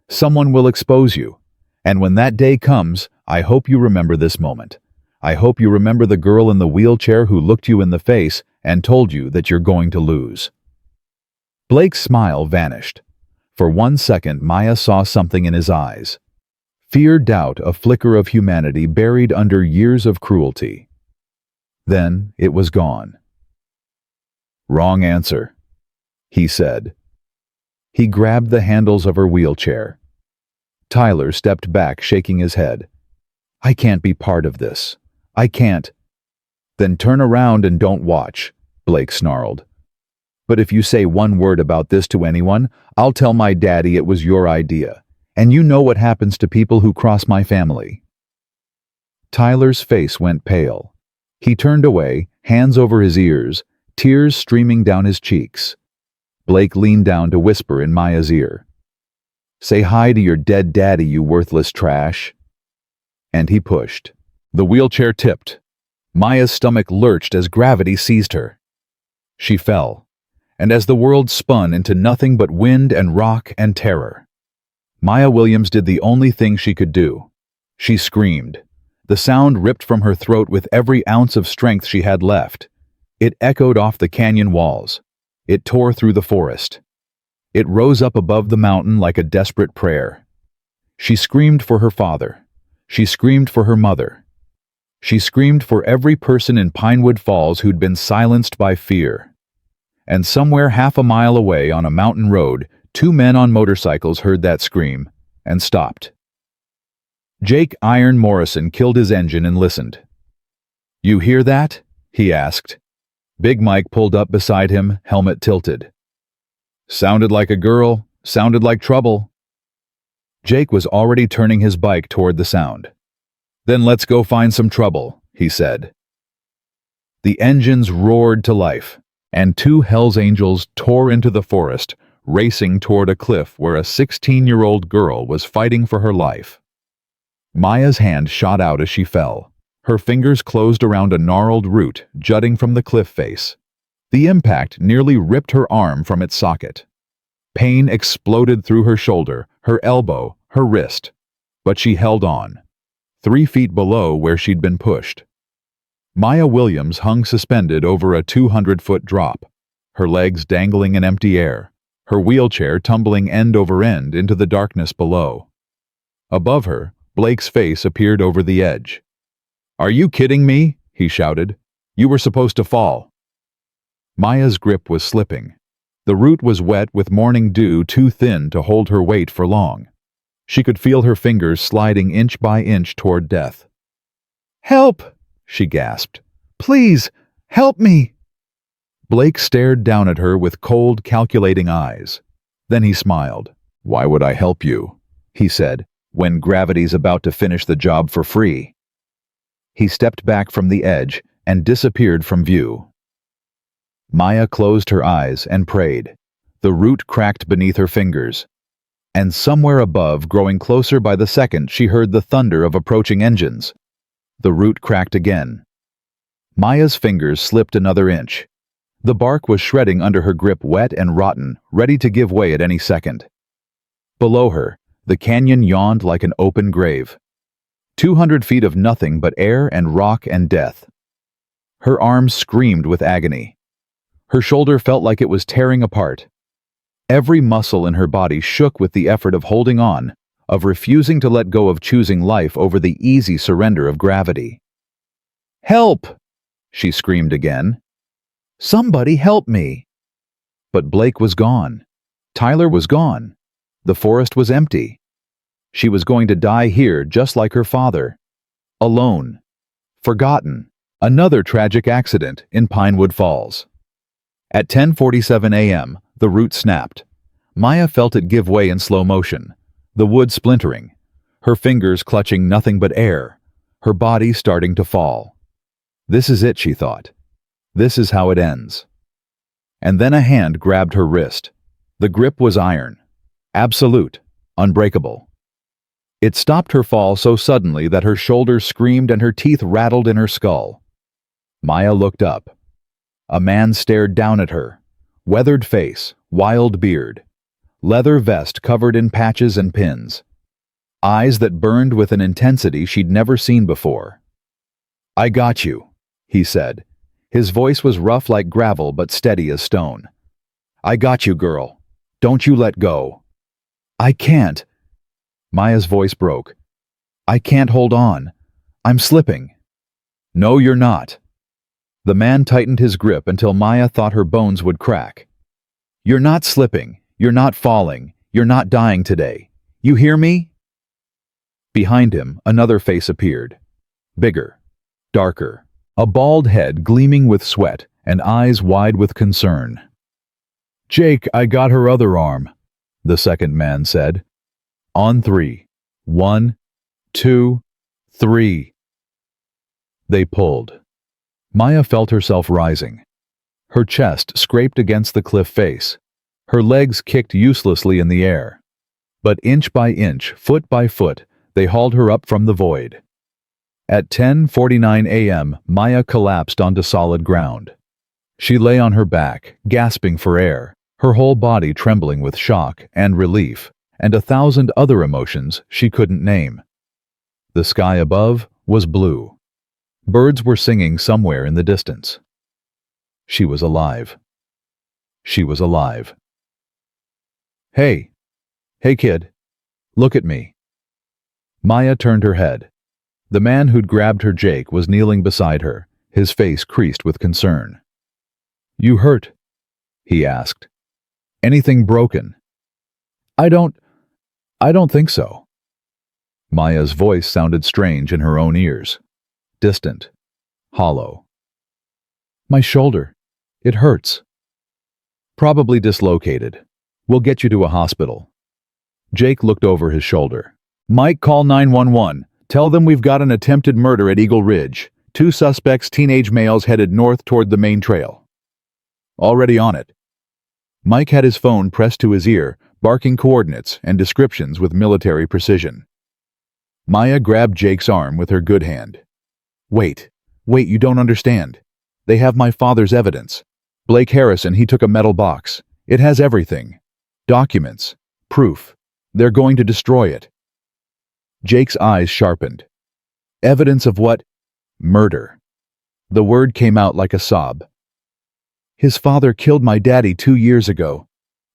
Someone will expose you. And when that day comes, I hope you remember this moment. I hope you remember the girl in the wheelchair who looked you in the face and told you that you're going to lose. Blake's smile vanished. For 1 second, Maya saw something in his eyes. Fear, doubt, a flicker of humanity buried under years of cruelty. Then it was gone. "Wrong answer," he said. He grabbed the handles of her wheelchair. Tyler stepped back, shaking his head. "I can't be part of this. I can't." "Then turn around and don't watch," Blake snarled. "But if you say one word about this to anyone, I'll tell my daddy it was your idea. And you know what happens to people who cross my family." Tyler's face went pale. He turned away, hands over his ears, tears streaming down his cheeks. Blake leaned down to whisper in Maya's ear, "Say hi to your dead daddy, you worthless trash." And he pushed. The wheelchair tipped. Maya's stomach lurched as gravity seized her. She fell, and as the world spun into nothing but wind and rock and terror, Maya Williams did the only thing she could do. She screamed. The sound ripped from her throat with every ounce of strength she had left. It echoed off the canyon walls. It tore through the forest. It rose up above the mountain like a desperate prayer. She screamed for her father. She screamed for her mother. She screamed for every person in Pinewood Falls who'd been silenced by fear. And somewhere half a mile away on a mountain road, 2 men on motorcycles heard that scream and stopped. Jake Iron Morrison killed his engine and listened. "You hear that?" he asked. Big Mike pulled up beside him, helmet tilted. "Sounded like a girl, sounded like trouble." Jake was already turning his bike toward the sound. "Then let's go find some trouble," he said. The engines roared to life, and 2 Hells Angels tore into the forest, racing toward a cliff where a 16-year-old girl was fighting for her life. Maya's hand shot out as she fell. Her fingers closed around a gnarled root jutting from the cliff face. The impact nearly ripped her arm from its socket. Pain exploded through her shoulder, her elbow, her wrist. But she held on, 3 feet below where she'd been pushed. Maya Williams hung suspended over a 200-foot drop, her legs dangling in empty air, her wheelchair tumbling end over end into the darkness below. Above her, Blake's face appeared over the edge. "Are you kidding me?" he shouted. "You were supposed to fall." Maya's grip was slipping. The root was wet with morning dew too thin to hold her weight for long. She could feel her fingers sliding inch by inch toward death. "Help!" she gasped. "Please, help me!" Blake stared down at her with cold, calculating eyes. Then he smiled. "Why would I help you?" he said, "when gravity's about to finish the job for free." He stepped back from the edge and disappeared from view. Maya closed her eyes and prayed. The root cracked beneath her fingers. And somewhere above, growing closer by the second, she heard the thunder of approaching engines. The root cracked again. Maya's fingers slipped another inch. The bark was shredding under her grip, wet and rotten, ready to give way at any second. Below her, the canyon yawned like an open grave. 200 feet of nothing but air and rock and death. Her arms screamed with agony. Her shoulder felt like it was tearing apart. Every muscle in her body shook with the effort of holding on, of refusing to let go, of choosing life over the easy surrender of gravity. "Help!" she screamed again. "Somebody help me!" But Blake was gone. Tyler was gone. The forest was empty. She was going to die here just like her father. Alone. Forgotten. Another tragic accident in Pinewood Falls. At 10:47 a.m., the root snapped. Maya felt it give way in slow motion, the wood splintering, her fingers clutching nothing but air, her body starting to fall. This is it, she thought. This is how it ends. And then a hand grabbed her wrist. The grip was iron. Absolute. Unbreakable. It stopped her fall so suddenly that her shoulders screamed and her teeth rattled in her skull. Maya looked up. A man stared down at her. Weathered face, wild beard, leather vest covered in patches and pins. Eyes that burned with an intensity she'd never seen before. "I got you," he said. His voice was rough like gravel but steady as stone. "I got you, girl. Don't you let go." I can't. Maya's voice broke. I can't hold on. I'm slipping. No, you're not. The man tightened his grip until Maya thought her bones would crack. You're not slipping. You're not falling. You're not dying today. You hear me? Behind him, another face appeared. Bigger. Darker. A bald head gleaming with sweat and eyes wide with concern. Jake, I got her other arm, the second man said. On 3. 1, 2, 3. They pulled. Maya felt herself rising. Her chest scraped against the cliff face. Her legs kicked uselessly in the air. But inch by inch, foot by foot, they hauled her up from the void. At 10:49 a.m., Maya collapsed onto solid ground. She lay on her back, gasping for air, her whole body trembling with shock and relief, and 1,000 other emotions she couldn't name. The sky above was blue. Birds were singing somewhere in the distance. She was alive. She was alive. Hey. Hey, kid. Look at me. Maya turned her head. The man who'd grabbed her, Jake, was kneeling beside her, his face creased with concern. You hurt? He asked. Anything broken? I don't think so. Maya's voice sounded strange in her own ears. Distant. Hollow. My shoulder. It hurts. Probably dislocated. We'll get you to a hospital. Jake looked over his shoulder. Mike, call 911. Tell them we've got an attempted murder at Eagle Ridge. 2 suspects, teenage males, headed north toward the main trail. Already on it. Mike had his phone pressed to his ear, barking coordinates and descriptions with military precision. Maya grabbed Jake's arm with her good hand. Wait, you don't understand. They have my father's evidence. Blake Harrison, he took a metal box. It has everything. Documents. Proof. They're going to destroy it. Jake's eyes sharpened. Evidence of what? Murder. The word came out like a sob. His father killed my daddy 2 years ago.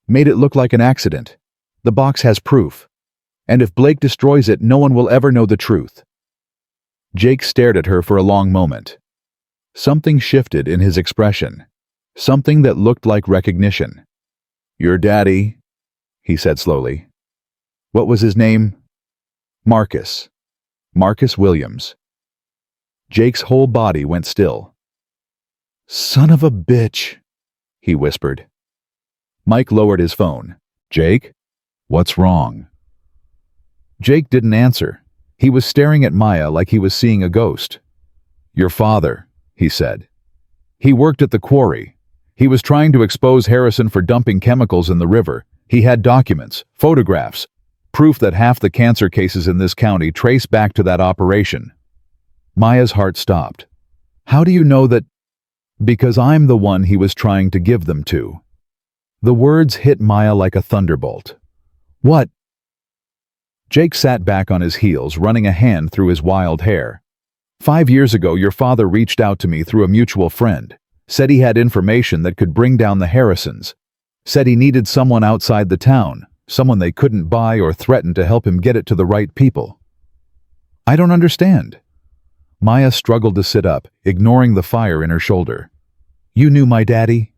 Made it look like an accident. The box has proof. And if Blake destroys it, no one will ever know the truth. Jake stared at her for a long moment. Something shifted in his expression. Something that looked like recognition. Your daddy, he said slowly. What was his name? Marcus. Marcus Williams. Jake's whole body went still. Son of a bitch, he whispered. Mike lowered his phone. Jake? What's wrong? Jake didn't answer. He was staring at Maya like he was seeing a ghost. Your father, he said. He worked at the quarry. He was trying to expose Harrison for dumping chemicals in the river. He had documents, photographs, proof that half the cancer cases in this county trace back to that operation. Maya's heart stopped. How do you know that? Because I'm the one he was trying to give them to. The words hit Maya like a thunderbolt. What? Jake sat back on his heels, running a hand through his wild hair. 5 years ago, your father reached out to me through a mutual friend. Said he had information that could bring down the Harrisons. Said he needed someone outside the town, someone they couldn't buy, or threatened to help him get it to the right people. I don't understand. Maya struggled to sit up, ignoring the fire in her shoulder. You knew my daddy?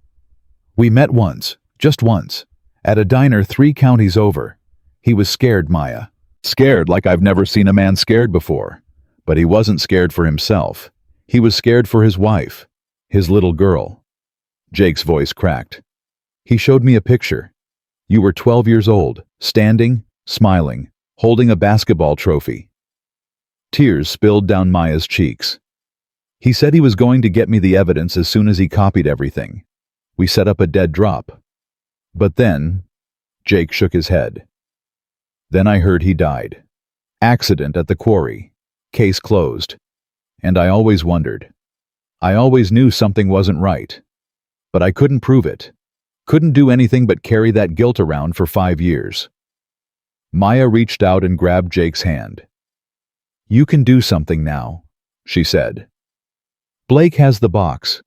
We met once, just once, at a diner 3 counties over. He was scared, Maya. Scared like I've never seen a man scared before. But he wasn't scared for himself. He was scared for his wife, his little girl. Jake's voice cracked. He showed me a picture. You were 12 years old, standing, smiling, holding a basketball trophy. Tears spilled down Maya's cheeks. He said he was going to get me the evidence as soon as he copied everything. We set up a dead drop. But then, Jake shook his head. Then I heard he died. Accident at the quarry. Case closed. And I always wondered. I always knew something wasn't right. But I couldn't prove it. Couldn't do anything but carry that guilt around for 5 years. Maya reached out and grabbed Jake's hand. You can do something now, she said. Blake has the box.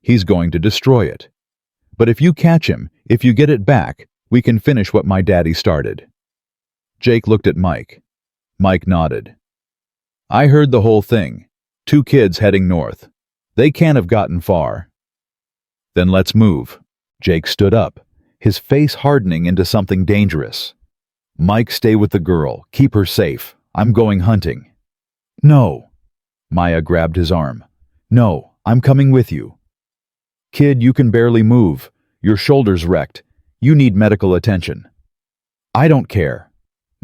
He's going to destroy it. But if you catch him, if you get it back, we can finish what my daddy started. Jake looked at Mike. Mike nodded. I heard the whole thing. 2 kids heading north. They can't have gotten far. Then let's move. Jake stood up, his face hardening into something dangerous. Mike, stay with the girl. Keep her safe. I'm going hunting. No. Maya grabbed his arm. No, I'm coming with you. Kid, you can barely move. Your shoulder's wrecked. You need medical attention. I don't care.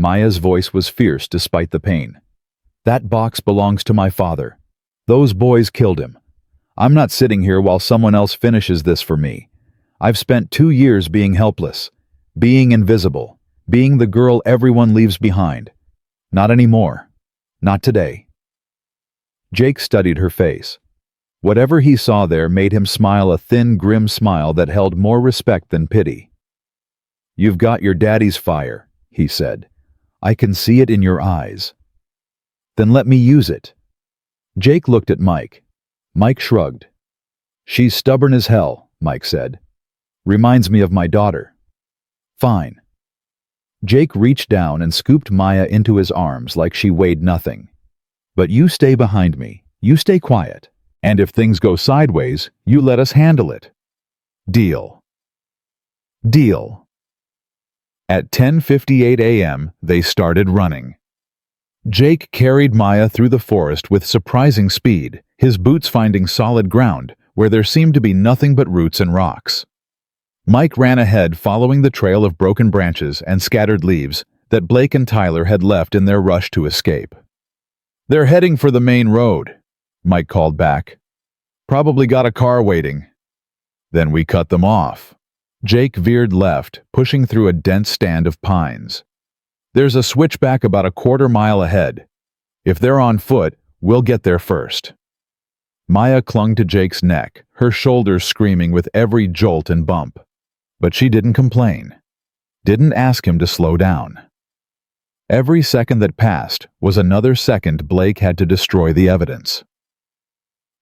Maya's voice was fierce despite the pain. That box belongs to my father. Those boys killed him. I'm not sitting here while someone else finishes this for me. I've spent 2 years being helpless, being invisible, being the girl everyone leaves behind. Not anymore. Not today. Jake studied her face. Whatever he saw there made him smile, a thin, grim smile that held more respect than pity. You've got your daddy's fire, he said. I can see it in your eyes. Then let me use it. Jake looked at Mike. Mike shrugged. She's stubborn as hell, Mike said. Reminds me of my daughter. Fine. Jake reached down and scooped Maya into his arms like she weighed nothing. But you stay behind me. You stay quiet. And if things go sideways, you let us handle it. Deal. Deal. At 10:58 a.m., they started running. Jake carried Maya through the forest with surprising speed, his boots finding solid ground where there seemed to be nothing but roots and rocks. Mike ran ahead, following the trail of broken branches and scattered leaves that Blake and Tyler had left in their rush to escape. They're heading for the main road, Mike called back. Probably got a car waiting. Then we cut them off. Jake veered left, pushing through a dense stand of pines. There's a switchback about a quarter-mile ahead. If they're on foot, we'll get there first. Maya clung to Jake's neck, her shoulders screaming with every jolt and bump. But she didn't complain. Didn't ask him to slow down. Every second that passed was another second Blake had to destroy the evidence.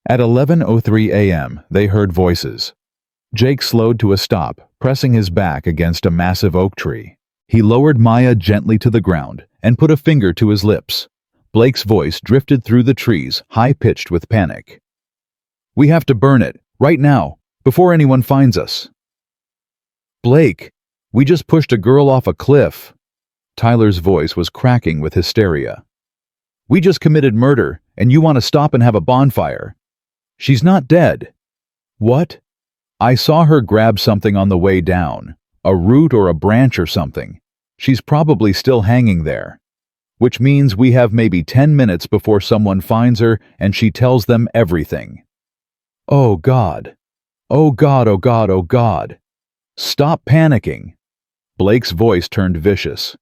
At 11:03 a.m., they heard voices. Jake slowed to a stop, pressing his back against a massive oak tree. He lowered Maya gently to the ground and put a finger to his lips. Blake's voice drifted through the trees, high-pitched with panic. We have to burn it, right now, before anyone finds us. Blake, we just pushed a girl off a cliff. Tyler's voice was cracking with hysteria. We just committed murder, and you want to stop and have a bonfire. She's not dead. What? I saw her grab something on the way down, a root or a branch or something. She's probably still hanging there. Which means we have maybe 10 minutes before someone finds her and she tells them everything. Oh God. Oh God, oh God, oh God. Stop panicking. Blake's voice turned vicious.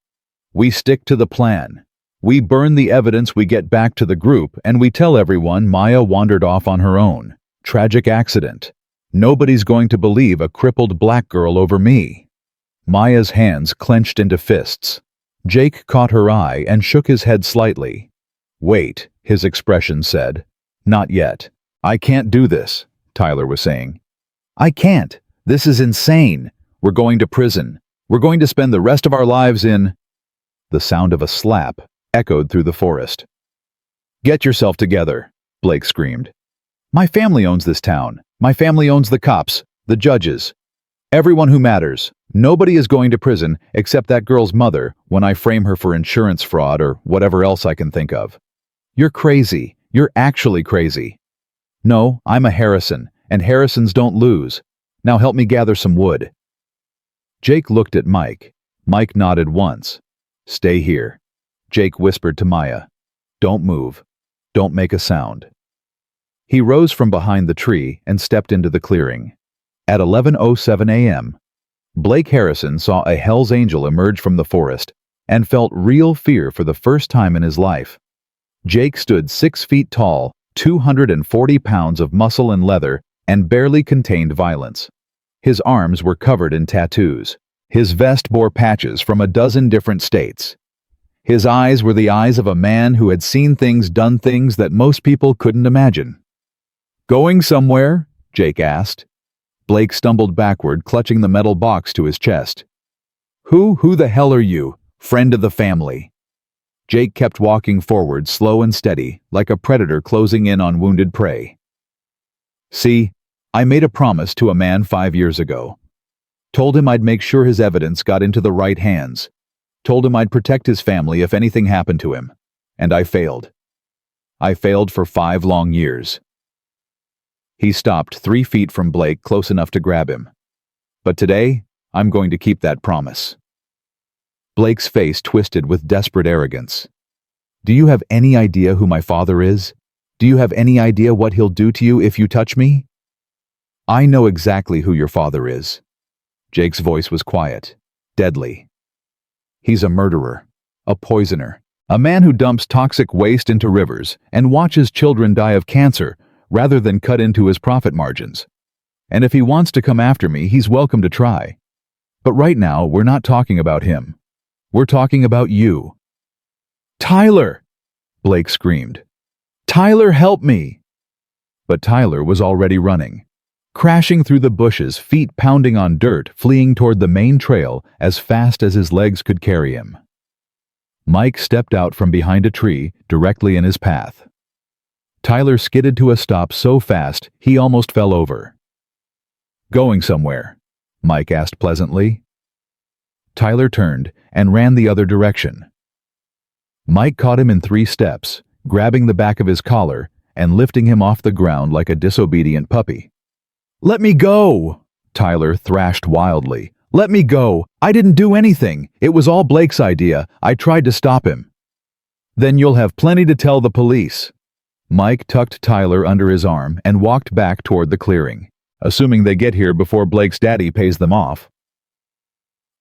We stick to the plan. We burn the evidence, we get back to the group, and we tell everyone Maya wandered off on her own. Tragic accident. Nobody's going to believe a crippled black girl over me. Maya's hands clenched into fists. Jake caught her eye and shook his head slightly. Wait, his expression said. Not yet. I can't do this, Tyler was saying. I can't. This is insane. We're going to prison. We're going to spend the rest of our lives in... The sound of a slap echoed through the forest. Get yourself together, Blake screamed. My family owns this town. My family owns the cops, the judges. Everyone who matters. Nobody is going to prison except that girl's mother when I frame her for insurance fraud or whatever else I can think of. You're crazy. You're actually crazy. No, I'm a Harrison, and Harrisons don't lose. Now help me gather some wood. Jake looked at Mike. Mike nodded once. Stay here. Jake whispered to Maya. Don't move. Don't make a sound. He rose from behind the tree and stepped into the clearing. At 11:07 a.m., Blake Harrison saw a Hell's Angel emerge from the forest and felt real fear for the first time in his life. Jake stood 6 feet tall, 240 pounds of muscle and leather, and barely contained violence. His arms were covered in tattoos. His vest bore patches from a dozen different states. His eyes were the eyes of a man who had seen things, done things that most people couldn't imagine. Going somewhere? Jake asked. Blake stumbled backward, clutching the metal box to his chest. Who the hell are you? Friend of the family. Jake kept walking forward, slow and steady, like a predator closing in on wounded prey. See, I made a promise to a man 5 years ago. Told him I'd make sure his evidence got into the right hands. Told him I'd protect his family if anything happened to him. And I failed. I failed for 5 long years. He stopped 3 feet from Blake, close enough to grab him. But today, I'm going to keep that promise. Blake's face twisted with desperate arrogance. Do you have any idea who my father is? Do you have any idea what he'll do to you if you touch me? I know exactly who your father is. Jake's voice was quiet, deadly. He's a murderer, a poisoner, a man who dumps toxic waste into rivers and watches children die of cancer rather than cut into his profit margins. And if he wants to come after me, he's welcome to try. But right now, we're not talking about him. We're talking about you. Tyler! Blake screamed. Tyler, help me! But Tyler was already running, crashing through the bushes, feet pounding on dirt, fleeing toward the main trail as fast as his legs could carry him. Mike stepped out from behind a tree directly in his path. Tyler skidded to a stop so fast he almost fell over. Going somewhere? Mike asked pleasantly. Tyler turned and ran the other direction. Mike caught him in 3 steps, grabbing the back of his collar and lifting him off the ground like a disobedient puppy. Let me go! Tyler thrashed wildly. Let me go! I didn't do anything! It was all Blake's idea. I tried to stop him. Then you'll have plenty to tell the police. Mike tucked Tyler under his arm and walked back toward the clearing, assuming they get here before Blake's daddy pays them off.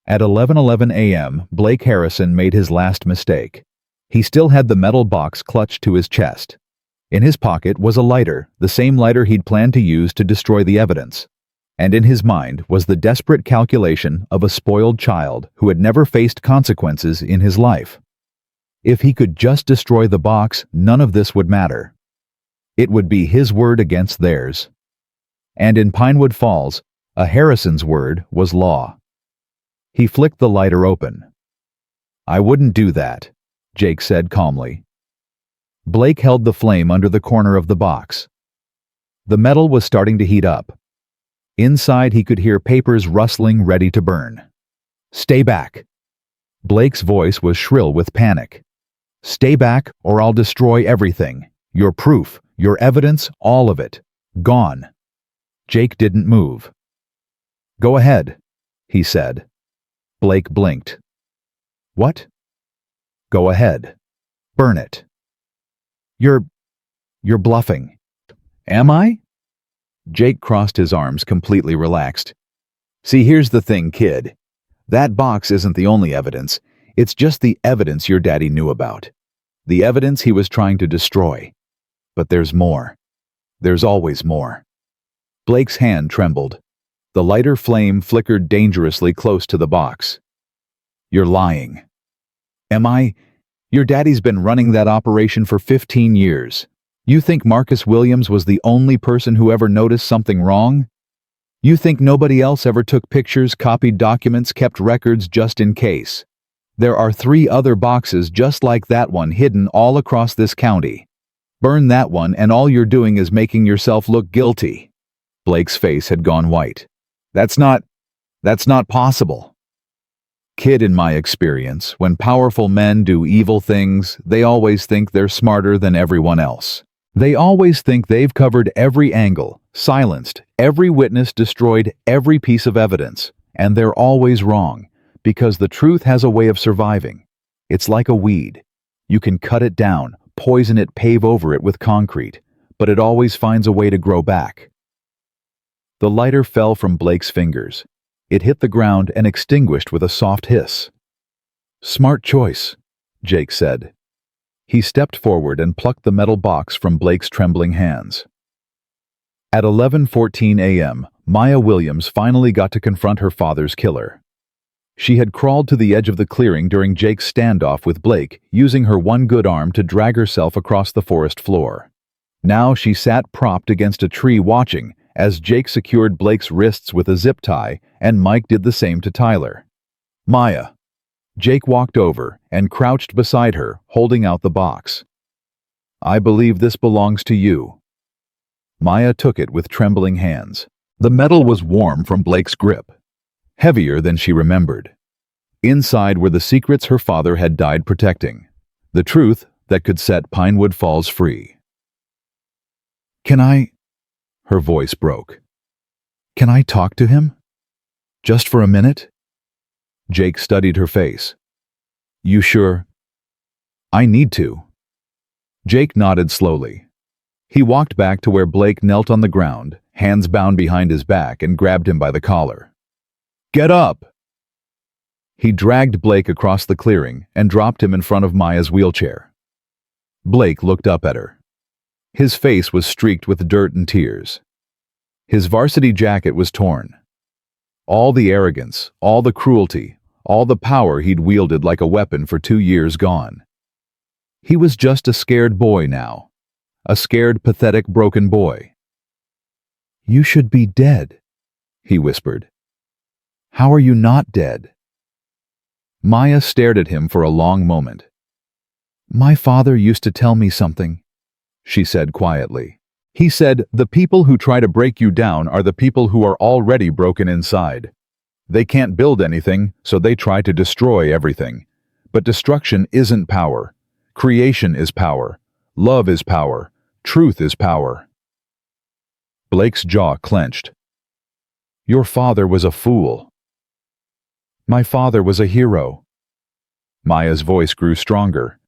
At 11:11 a.m., Blake Harrison made his last mistake. He still had the metal box clutched to his chest. In his pocket was a lighter, the same lighter he'd planned to use to destroy the evidence. And in his mind was the desperate calculation of a spoiled child who had never faced consequences in his life. If he could just destroy the box, none of this would matter. It would be his word against theirs. And in Pinewood Falls, a Harrison's word was law. He flicked the lighter open. I wouldn't do that, Jake said calmly. Blake held the flame under the corner of the box. The metal was starting to heat up. Inside he could hear papers rustling, ready to burn. Stay back. Blake's voice was shrill with panic. Stay back or I'll destroy everything. Your proof, your evidence, all of it. Gone. Jake didn't move. Go ahead, he said. Blake blinked. What? Go ahead. Burn it. You're bluffing. Am I? Jake crossed his arms, completely relaxed. See, here's the thing, kid. That box isn't the only evidence. It's just the evidence your daddy knew about. The evidence he was trying to destroy. But there's more. There's always more. Blake's hand trembled. The lighter flame flickered dangerously close to the box. You're lying. Am I? Your daddy's been running that operation for 15 years. You think Marcus Williams was the only person who ever noticed something wrong? You think nobody else ever took pictures, copied documents, kept records just in case? There are 3 other boxes just like that one hidden all across this county. Burn that one and all you're doing is making yourself look guilty. Blake's face had gone white. That's not possible. Kid, in my experience, when powerful men do evil things, they always think they're smarter than everyone else. They always think they've covered every angle, silenced every witness, destroyed every piece of evidence, and they're always wrong, because the truth has a way of surviving. It's like a weed. You can cut it down, poison it, pave over it with concrete, but it always finds a way to grow back. The lighter fell from Blake's fingers. It hit the ground and extinguished with a soft hiss. Smart choice, Jake said. He stepped forward and plucked the metal box from Blake's trembling hands. At 11:14 a.m., Maya Williams finally got to confront her father's killer. She had crawled to the edge of the clearing during Jake's standoff with Blake, using her one good arm to drag herself across the forest floor. Now she sat propped against a tree watching as Jake secured Blake's wrists with a zip tie and Mike did the same to Tyler. Maya, Jake walked over and crouched beside her, holding out the box. "I believe this belongs to you." Maya took it with trembling hands. The metal was warm from Blake's grip, heavier than she remembered. Inside were the secrets her father had died protecting, the truth that could set Pinewood Falls free. "Can I?" Her voice broke. "Can I talk to him? Just for a minute?" Jake studied her face. "You sure?" "I need to." Jake nodded slowly. He walked back to where Blake knelt on the ground, hands bound behind his back, and grabbed him by the collar. "Get up!" He dragged Blake across the clearing and dropped him in front of Maya's wheelchair. Blake looked up at her. His face was streaked with dirt and tears. His varsity jacket was torn. All the arrogance, all the cruelty, all the power he'd wielded like a weapon for 2 years gone. He was just a scared boy now. A scared, pathetic, broken boy. "You should be dead," he whispered. "How are you not dead?" Maya stared at him for a long moment. "My father used to tell me something," she said quietly. "He said, the people who try to break you down are the people who are already broken inside. They can't build anything, so they try to destroy everything. But destruction isn't power. Creation is power. Love is power. Truth is power." Blake's jaw clenched. "Your father was a fool." "My father was a hero." Maya's voice grew stronger.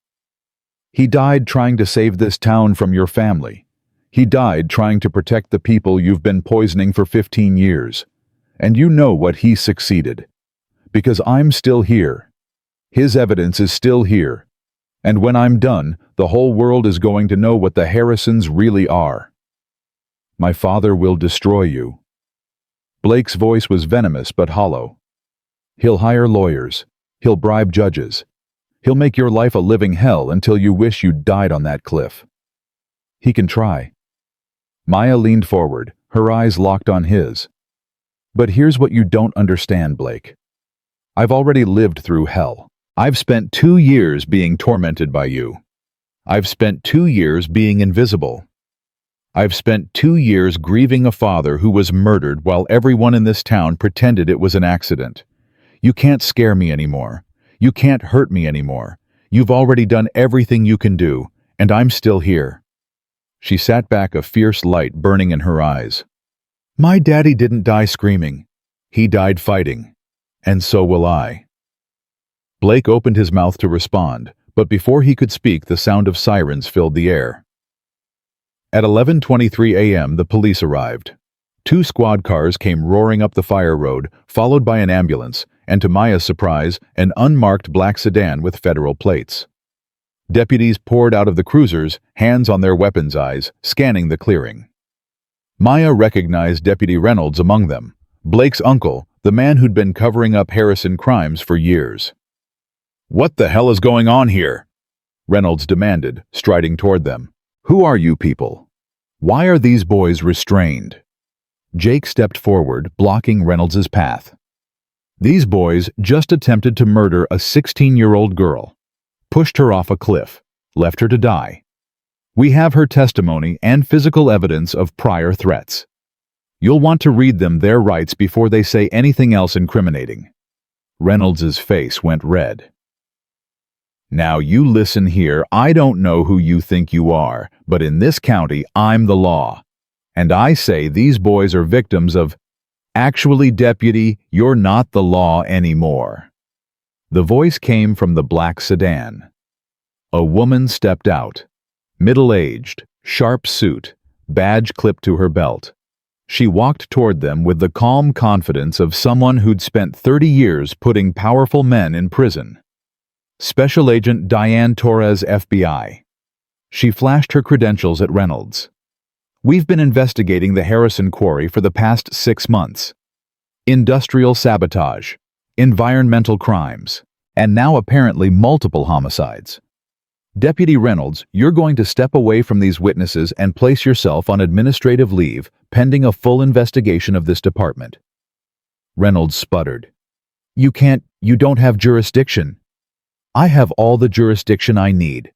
"He died trying to save this town from your family. He died trying to protect the people you've been poisoning for 15 years. And you know what he succeeded. Because I'm still here. His evidence is still here. And when I'm done, the whole world is going to know what the Harrisons really are. My father will destroy you." Blake's voice was venomous but hollow. "He'll hire lawyers. He'll bribe judges. He'll make your life a living hell until you wish you'd died on that cliff. He can try." Maya leaned forward, her eyes locked on his. "But here's what you don't understand, Blake. I've already lived through hell. I've spent 2 years being tormented by you. I've spent 2 years being invisible. I've spent 2 years grieving a father who was murdered while everyone in this town pretended it was an accident. You can't scare me anymore. You can't hurt me anymore. You've already done everything you can do, and I'm still here." She sat back, a fierce light burning in her eyes. "My daddy didn't die screaming. He died fighting. And so will I." Blake opened his mouth to respond, but before he could speak, the sound of sirens filled the air. At 11:23 a.m., the police arrived. 2 squad cars came roaring up the fire road, followed by an ambulance, and to Maya's surprise, an unmarked black sedan with federal plates. Deputies poured out of the cruisers, hands on their weapons' eyes, scanning the clearing. Maya recognized Deputy Reynolds among them, Blake's uncle, the man who'd been covering up Harrison crimes for years. "What the hell is going on here?" Reynolds demanded, striding toward them. "Who are you people? Why are these boys restrained?" Jake stepped forward, blocking Reynolds' path. "These boys just attempted to murder a 16-year-old girl, pushed her off a cliff, left her to die. We have her testimony and physical evidence of prior threats. You'll want to read them their rights before they say anything else incriminating." Reynolds' face went red. "Now you listen here, I don't know who you think you are, but in this county I'm the law. And I say these boys are victims of... Actually, deputy, you're not the law anymore." The voice came from the black sedan. A woman stepped out. Middle-aged, sharp suit, badge clipped to her belt. She walked toward them with the calm confidence of someone who'd spent 30 years putting powerful men in prison. Special Agent Diane Torres, FBI. She flashed her credentials at Reynolds. "We've been investigating the Harrison quarry for the past 6 months. Industrial sabotage, environmental crimes, and now apparently multiple homicides. Deputy Reynolds, you're going to step away from these witnesses and place yourself on administrative leave pending a full investigation of this department." Reynolds sputtered. You don't have jurisdiction. I have all the jurisdiction I need.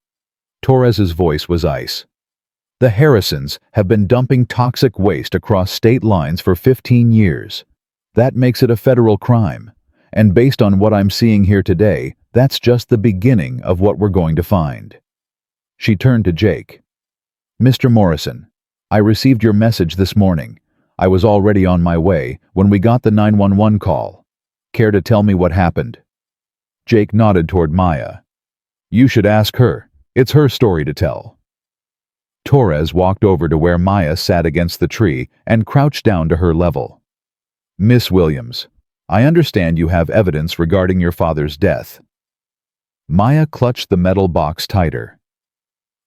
Torres's voice was ice. The Harrisons have been dumping toxic waste across state lines for 15 years. That makes it a federal crime. And based on what I'm seeing here today, that's just the beginning of what we're going to find. She turned to Jake. Mr. Morrison, I received your message this morning. I was already on my way when we got the 911 call. Care to tell me what happened? Jake nodded toward Maya. You should ask her. It's her story to tell. Torres walked over to where Maya sat against the tree and crouched down to her level. Miss Williams, I understand you have evidence regarding your father's death. Maya clutched the metal box tighter.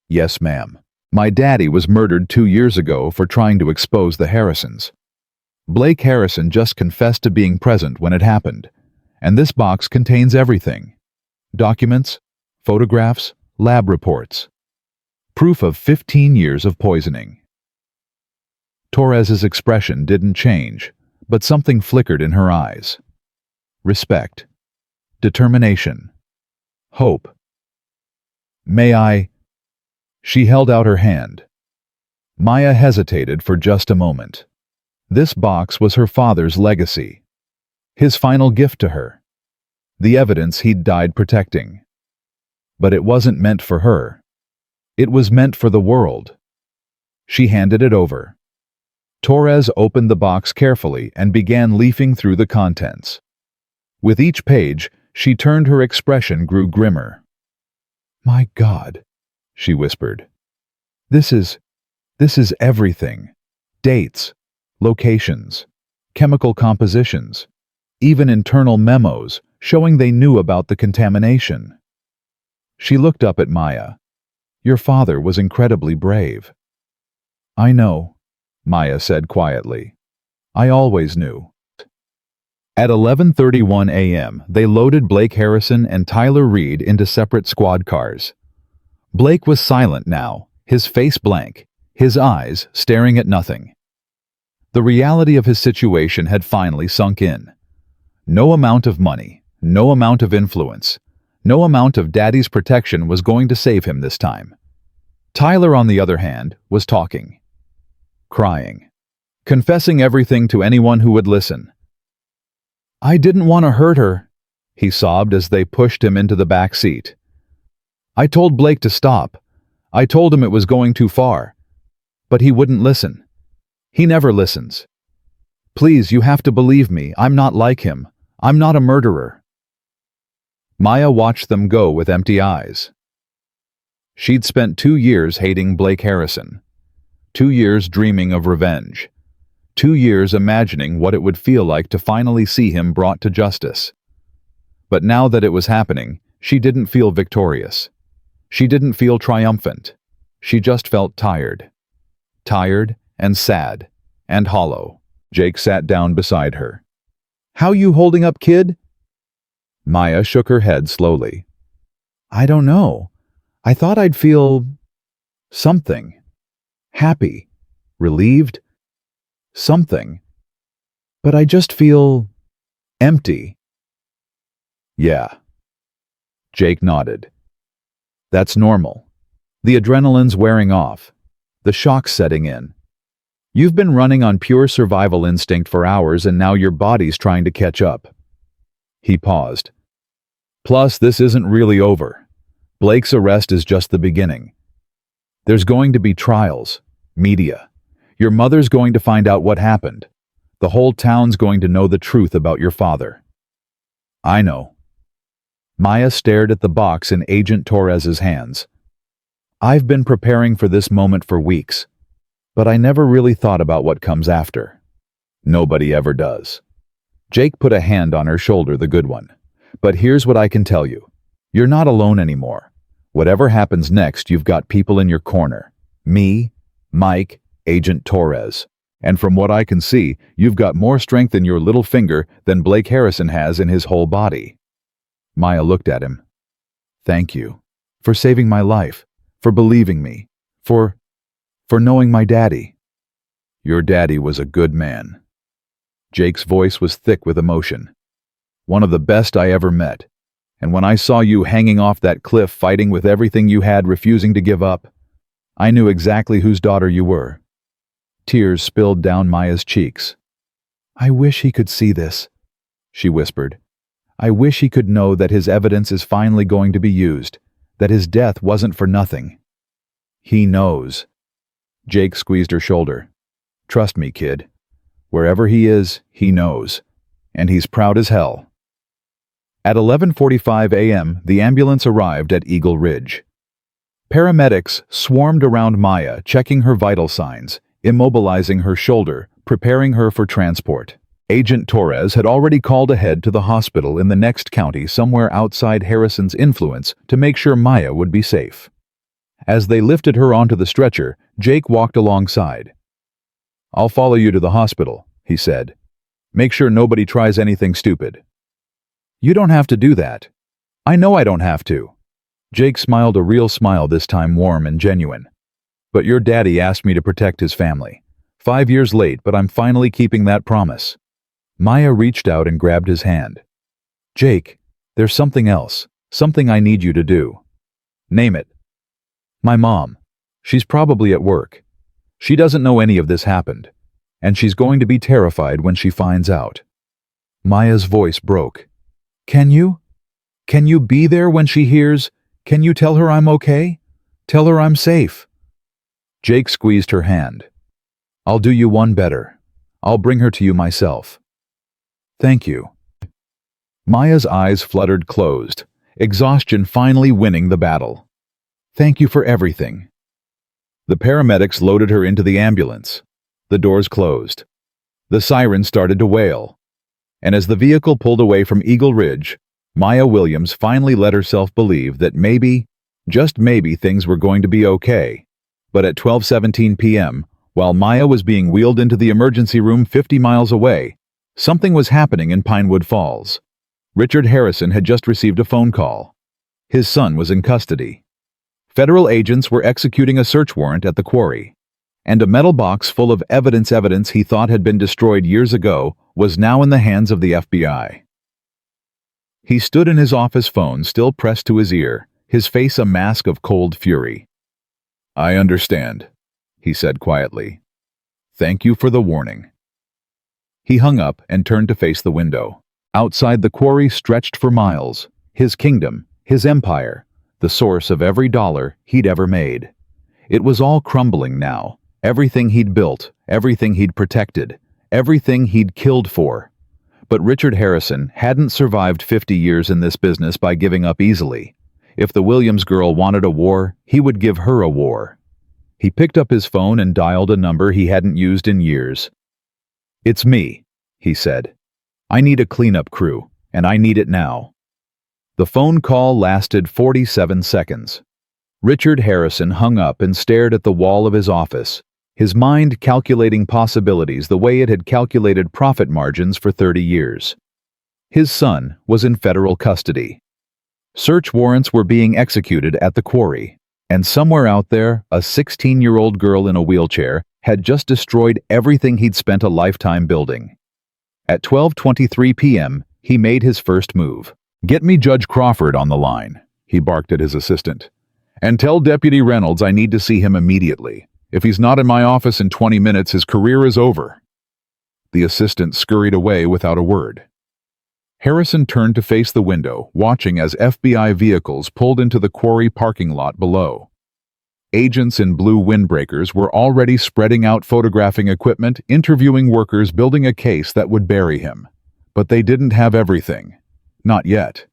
Yes, ma'am. My daddy was murdered 2 years ago for trying to expose the Harrisons. Blake Harrison just confessed to being present when it happened, and this box contains everything. Documents, photographs, lab reports. Proof of 15 years of poisoning. Torres's expression didn't change, but something flickered in her eyes. Respect. Determination. Hope. May I? She held out her hand. Maya hesitated for just a moment. This box was her father's legacy. His final gift to her. The evidence he'd died protecting. But it wasn't meant for her. It was meant for the world. She handed it over. Torres opened the box carefully and began leafing through the contents. With each page, her expression grew grimmer. My God, she whispered. This is everything. Dates, locations, chemical compositions, even internal memos showing they knew about the contamination. She looked up at Maya. Your father was incredibly brave. I know, Maya said quietly. I always knew. At 11:31 a.m., they loaded Blake Harrison and Tyler Reed into separate squad cars. Blake was silent now, his face blank, his eyes staring at nothing. The reality of his situation had finally sunk in. No amount of money, no amount of influence, no amount of Daddy's protection was going to save him this time. Tyler, on the other hand, was talking. Crying. Confessing everything to anyone who would listen. I didn't want to hurt her, he sobbed as they pushed him into the back seat. I told Blake to stop. I told him it was going too far. But he wouldn't listen. He never listens. Please, you have to believe me. I'm not like him. I'm not a murderer. Maya watched them go with empty eyes. She'd spent 2 years hating Blake Harrison. 2 years dreaming of revenge. 2 years imagining what it would feel like to finally see him brought to justice. But now that it was happening, she didn't feel victorious. She didn't feel triumphant. She just felt tired. Tired and sad and hollow. Jake sat down beside her. How you holding up, kid? Maya shook her head slowly. I don't know. I thought I'd feel something. Happy. Relieved. Something. But I just feel empty. Yeah. Jake nodded. That's normal. The adrenaline's wearing off. The shock's setting in. You've been running on pure survival instinct for hours and now your body's trying to catch up. He paused. Plus, this isn't really over. Blake's arrest is just the beginning. There's going to be trials, media. Your mother's going to find out what happened. The whole town's going to know the truth about your father. I know. Maya stared at the box in Agent Torres's hands. I've been preparing for this moment for weeks, but I never really thought about what comes after. Nobody ever does. Jake put a hand on her shoulder, the good one. But here's what I can tell you. You're not alone anymore. Whatever happens next, you've got people in your corner. Me, Mike, Agent Torres. And from what I can see, you've got more strength in your little finger than Blake Harrison has in his whole body. Maya looked at him. Thank you. For saving my life. For believing me. For knowing my daddy. Your daddy was a good man. Jake's voice was thick with emotion. One of the best I ever met. And when I saw you hanging off that cliff fighting with everything you had, refusing to give up, I knew exactly whose daughter you were." Tears spilled down Maya's cheeks. "I wish he could see this," she whispered. "I wish he could know that his evidence is finally going to be used, that his death wasn't for nothing." "He knows." Jake squeezed her shoulder. "Trust me, kid. Wherever he is, he knows. And he's proud as hell." At 11:45 a.m., the ambulance arrived at Eagle Ridge. Paramedics swarmed around Maya, checking her vital signs, immobilizing her shoulder, preparing her for transport. Agent Torres had already called ahead to the hospital in the next county somewhere outside Harrison's influence to make sure Maya would be safe. As they lifted her onto the stretcher, Jake walked alongside. "I'll follow you to the hospital," he said. "Make sure nobody tries anything stupid." "You don't have to do that." "I know I don't have to." Jake smiled, a real smile this time, warm and genuine. "But your daddy asked me to protect his family. 5 years late, but I'm finally keeping that promise." Maya reached out and grabbed his hand. "Jake, there's something else, something I need you to do." "Name it." "My mom. She's probably at work. She doesn't know any of this happened, and she's going to be terrified when she finds out." Maya's voice broke. Can you? Can you be there when she hears? Can you tell her I'm okay? Tell her I'm safe." Jake squeezed her hand. "I'll do you one better. I'll bring her to you myself." "Thank you." Maya's eyes fluttered closed, exhaustion finally winning the battle. "Thank you for everything." The paramedics loaded her into the ambulance. The doors closed. The siren started to wail. And as the vehicle pulled away from Eagle Ridge, Maya Williams finally let herself believe that maybe, just maybe, things were going to be okay. But at 12:17 p.m., while Maya was being wheeled into the emergency room 50 miles away, something was happening in Pinewood Falls. Richard Harrison had just received a phone call. His son was in custody. Federal agents were executing a search warrant at the quarry, and a metal box full of evidence he thought had been destroyed years ago was now in the hands of the FBI. He stood in his office, phone still pressed to his ear, his face a mask of cold fury. "I understand," he said quietly. "Thank you for the warning." He hung up and turned to face the window. Outside, the quarry stretched for miles, his kingdom, his empire, the source of every dollar he'd ever made. It was all crumbling now. Everything he'd built, everything he'd protected, everything he'd killed for. But Richard Harrison hadn't survived 50 years in this business by giving up easily. If the Williams girl wanted a war, he would give her a war. He picked up his phone and dialed a number he hadn't used in years. "It's me," he said. "I need a cleanup crew, and I need it now." The phone call lasted 47 seconds. Richard Harrison hung up and stared at the wall of his office, his mind calculating possibilities the way it had calculated profit margins for 30 years. His son was in federal custody. Search warrants were being executed at the quarry, and somewhere out there, a 16-year-old girl in a wheelchair had just destroyed everything he'd spent a lifetime building. At 12:23 p.m., he made his first move. "Get me Judge Crawford on the line," he barked at his assistant. "And tell Deputy Reynolds I need to see him immediately. If he's not in my office in 20 minutes, his career is over." The assistant scurried away without a word. Harrison turned to face the window, watching as FBI vehicles pulled into the quarry parking lot below. Agents in blue windbreakers were already spreading out photographing equipment, interviewing workers, building a case that would bury him. But they didn't have everything. Not yet.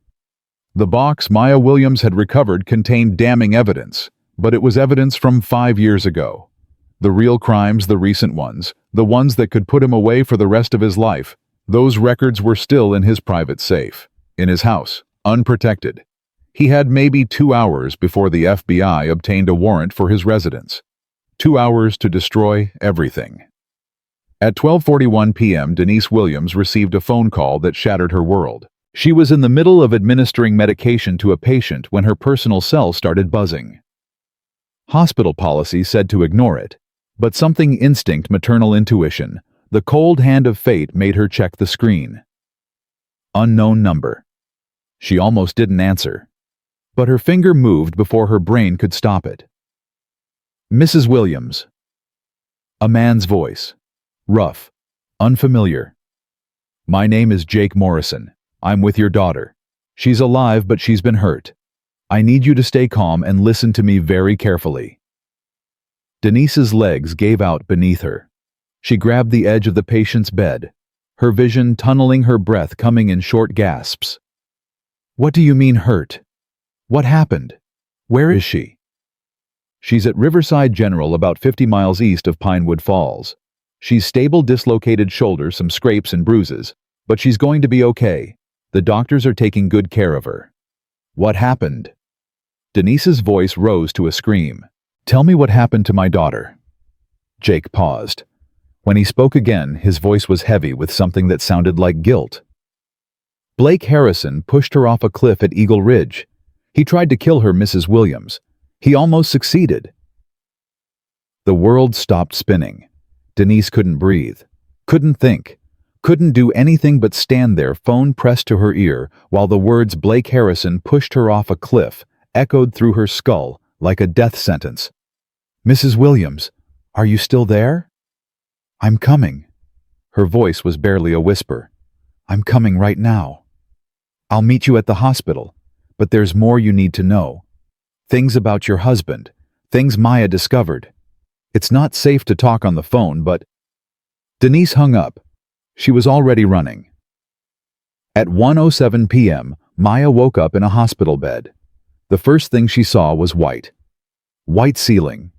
The box Maya Williams had recovered contained damning evidence, but it was evidence from 5 years ago. The real crimes, the recent ones, the ones that could put him away for the rest of his life, those records were still in his private safe, in his house, unprotected. He had maybe 2 hours before the FBI obtained a warrant for his residence. 2 hours to destroy everything. At 12:41 p.m., Denise Williams received a phone call that shattered her world. She was in the middle of administering medication to a patient when her personal cell started buzzing. Hospital policy said to ignore it, but something instinct, maternal intuition, the cold hand of fate made her check the screen. Unknown number. She almost didn't answer, but her finger moved before her brain could stop it. Mrs. Williams. A man's voice. Rough. Unfamiliar. My name is Jake Morrison. I'm with your daughter. She's alive, but she's been hurt. I need you to stay calm and listen to me very carefully. Denise's legs gave out beneath her. She grabbed the edge of the patient's bed, her vision tunneling, her breath coming in short gasps. What do you mean hurt? What happened? Where is she? She's at Riverside General, about 50 miles east of Pinewood Falls. She's stable, dislocated shoulder, some scrapes and bruises, but she's going to be okay. The doctors are taking good care of her. What happened? Denise's voice rose to a scream. Tell me what happened to my daughter. Jake paused. When he spoke again, his voice was heavy with something that sounded like guilt. Blake Harrison pushed her off a cliff at Eagle Ridge. He tried to kill her, Mrs. Williams. He almost succeeded. The world stopped spinning. Denise couldn't breathe, couldn't think, couldn't do anything but stand there, phone pressed to her ear, while the words Blake Harrison pushed her off a cliff echoed through her skull like a death sentence. Mrs. Williams, are you still there? I'm coming. Her voice was barely a whisper. I'm coming right now. I'll meet you at the hospital, but there's more you need to know. Things about your husband, things Maya discovered. It's not safe to talk on the phone, but... Denise hung up. She was already running. At 1:07 p.m., Maya woke up in a hospital bed. The first thing she saw was white. White ceiling,